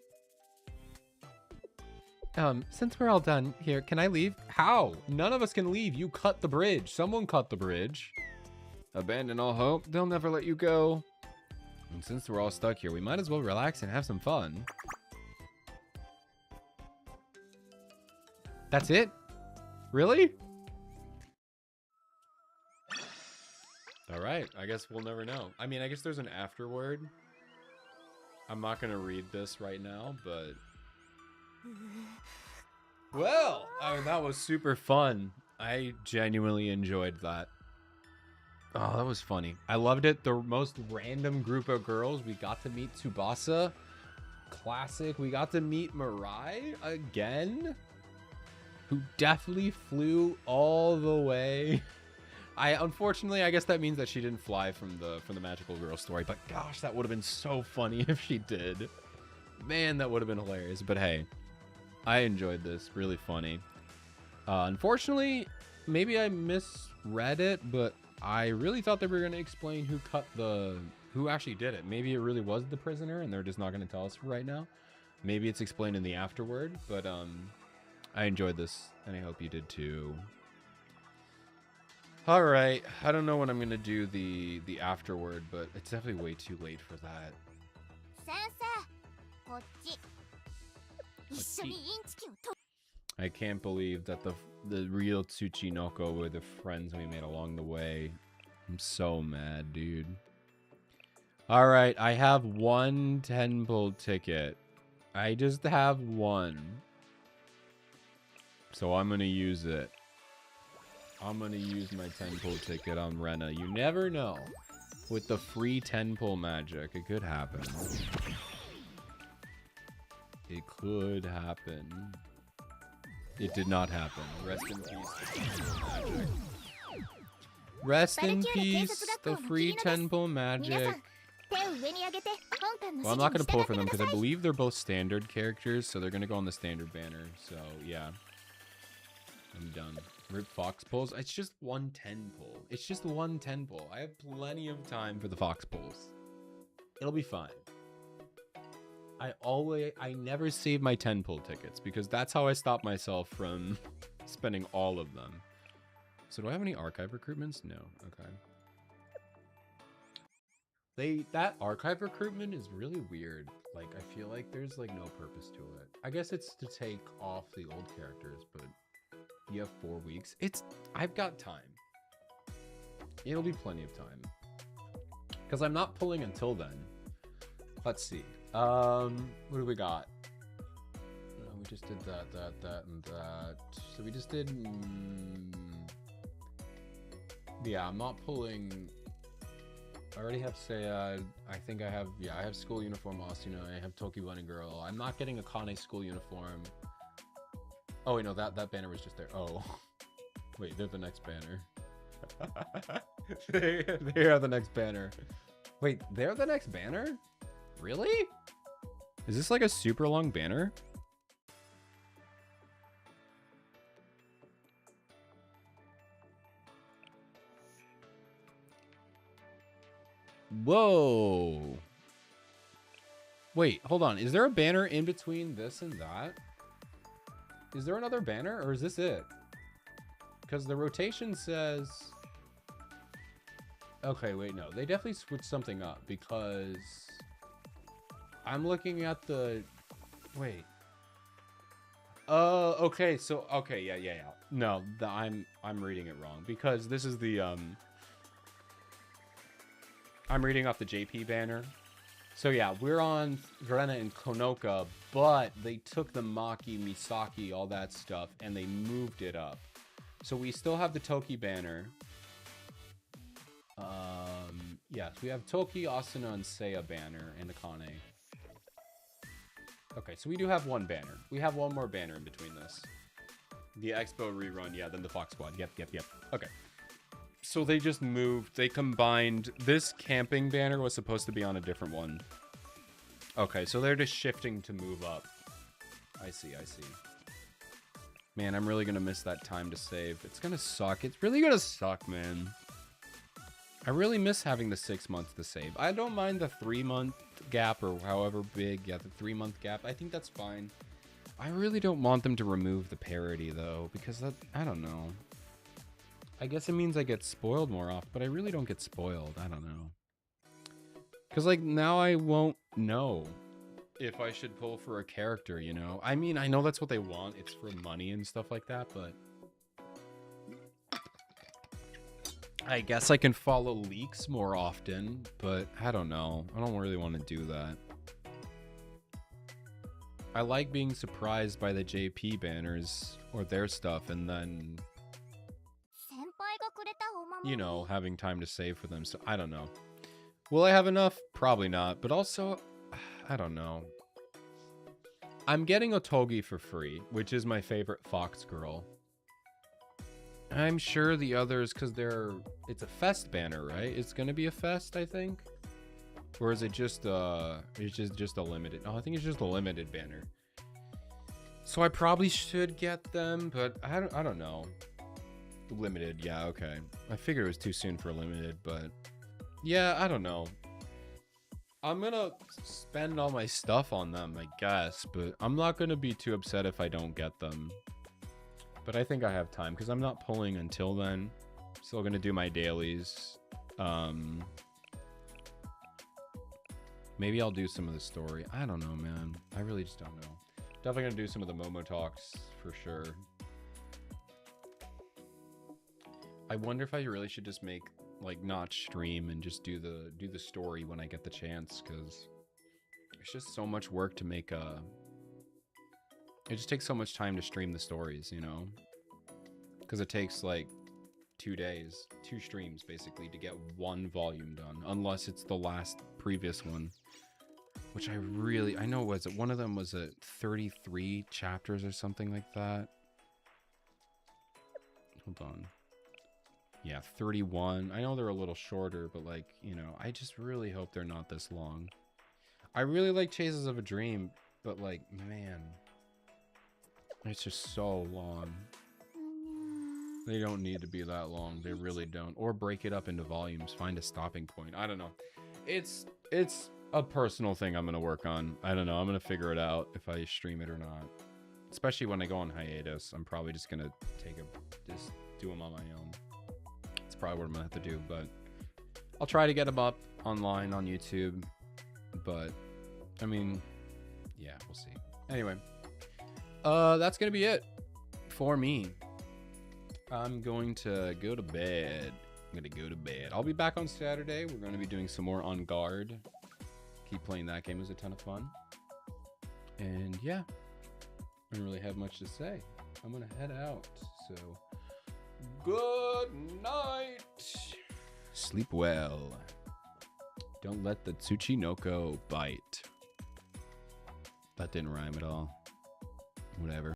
Since we're all done here, can I leave? How? None of us can leave. You cut the bridge. Someone cut the bridge. Abandon all hope. They'll never let you go. And since we're all stuck here, we might as well relax and have some fun. That's it? Really? All right, I guess we'll never know. I mean, I guess there's an afterword. I'm not gonna read this right now, but... Well, I mean, that was super fun. I genuinely enjoyed that. Oh, that was funny. I loved it. The most random group of girls. We got to meet Tsubasa. Classic. We got to meet Mirai again. Who definitely flew all the way. Unfortunately, I guess that means that she didn't fly from the Magical Girl story. But gosh, that would have been so funny if she did. Man, that would have been hilarious. But hey, I enjoyed this. Really funny. Unfortunately, maybe I misread it, but I really thought they were going to explain who actually did it. Maybe it really was the prisoner and they're just not going to tell us right now. Maybe it's explained in the afterword, but I enjoyed this and I hope you did too. All right, I don't know when I'm going to do the afterword, but it's definitely way too late for that. I can't believe that the real Tsuchinoko were the friends we made along the way. I'm so mad, dude. Alright, I have one temple ticket. I just have one. So I'm gonna use it. I'm gonna use my temple ticket on Rena. You never know. With the free temple magic, it could happen. It could happen. It did not happen. Rest in peace. Rest in peace, the free temple magic. Well, I'm not going to pull for them because I believe they're both standard characters, so they're going to go on the standard banner. So, yeah. I'm done. Rip Fox pulls. It's just one 10 pull. It's just one 10 pull. I have plenty of time for the Fox pulls. It'll be fine. I never save my 10 pull tickets because that's how I stop myself from spending all of them. So do I have any archive recruitments? No. Okay. That archive recruitment is really weird. Like, I feel like there's like no purpose to it. I guess it's to take off the old characters, but you have 4 weeks. I've got time. It'll be plenty of time. Because I'm not pulling until then. Let's see. What do we got? We just did that, and that. So we just did... yeah, I'm not pulling... I already have Seiya. I think I have... yeah, I have school uniform Asuna. I have Toki Bunny Girl. I'm not getting a Kane school uniform. Oh, wait, no, that banner was just there. Oh. Wait, they're the next banner. they are the next banner. Wait, they're the next banner? Really? Is this like a super long banner? Whoa. Wait, hold on. Is there a banner in between this and that? Is there another banner or is this it? Because the rotation says... okay, wait, no. They definitely switched something up because... I'm looking at the... wait. Okay, so... okay, yeah. No, I'm reading it wrong because this is the... I'm reading off the JP banner. So yeah, we're on Verena and Konoka, but they took the Maki, Misaki, all that stuff, and they moved it up. So we still have the Toki banner. Yes, we have Toki, Asuna, and Seiya banner, and Akane. Okay, so we do have one banner. We have one more banner in between this. The Expo rerun, yeah, then the Fox Squad. Yep. Okay. So they just moved, they combined, this camping banner was supposed to be on a different one. Okay, so they're just shifting to move up. I see. Man, I'm really gonna miss that time to save. It's gonna suck. It's really gonna suck, man. I really miss having the 6 months to save. I don't mind the 3-month gap or however big. Yeah, the 3-month gap. I think that's fine. I really don't want them to remove the parody though, because that, I don't know. I guess it means I get spoiled more often, but I really don't get spoiled. I don't know. Because, like, now I won't know if I should pull for a character, you know? I mean, I know that's what they want. It's for money and stuff like that, but... I guess I can follow leaks more often, but I don't know. I don't really want to do that. I like being surprised by the JP banners or their stuff and then, you know, having time to save for them. So I don't know. Will I have enough? Probably not. But also, I don't know. I'm getting Otogi for free, which is my favorite Fox girl. I'm sure the others, because it's a fest banner, right? It's going to be a fest, I think. Or is it just it's just a limited? Oh, I think it's just a limited banner. So I probably should get them, but I don't know. Limited, yeah, okay. I figured it was too soon for limited, but yeah, I don't know. I'm gonna spend all my stuff on them, I guess, but I'm not gonna be too upset if I don't get them. But I think I have time because I'm not pulling until then. Still gonna do my dailies. Maybe I'll do some of the story. I don't know, man. I really just don't know. Definitely gonna do some of the Momo talks for sure. I wonder if I really should just make, like, not stream and just do the story when I get the chance, because it's just so much work to make a... It just takes so much time to stream the stories, you know? Because it takes, like, 2 days, 2 streams, basically, to get one volume done. Unless it's the last previous one. Which I know, was it one of them was at 33 chapters or something like that? Hold on. Yeah, 31. I know they're a little shorter, but, like, you know, I just really hope they're not this long. I really like Chases of a Dream, but, like, man, it's just so long. They don't need to be that long. They really don't. Or break it up into volumes. Find a stopping point. I don't know. It's a personal thing I'm going to work on. I don't know. I'm going to figure it out if I stream it or not. Especially when I go on hiatus. I'm probably just going to just do them on my own. It's probably what I'm going to have to do. But I'll try to get them up online on YouTube. But, I mean, yeah, we'll see. Anyway, that's going to be it for me. I'm going to go to bed. I'll be back on Saturday. We're going to be doing some more On Guard. Keep playing that game. It was a ton of fun. And yeah, I don't really have much to say. I'm going to head out. So, good night. Sleep well. Don't let the Tsuchinoko bite. That didn't rhyme at all. Whatever.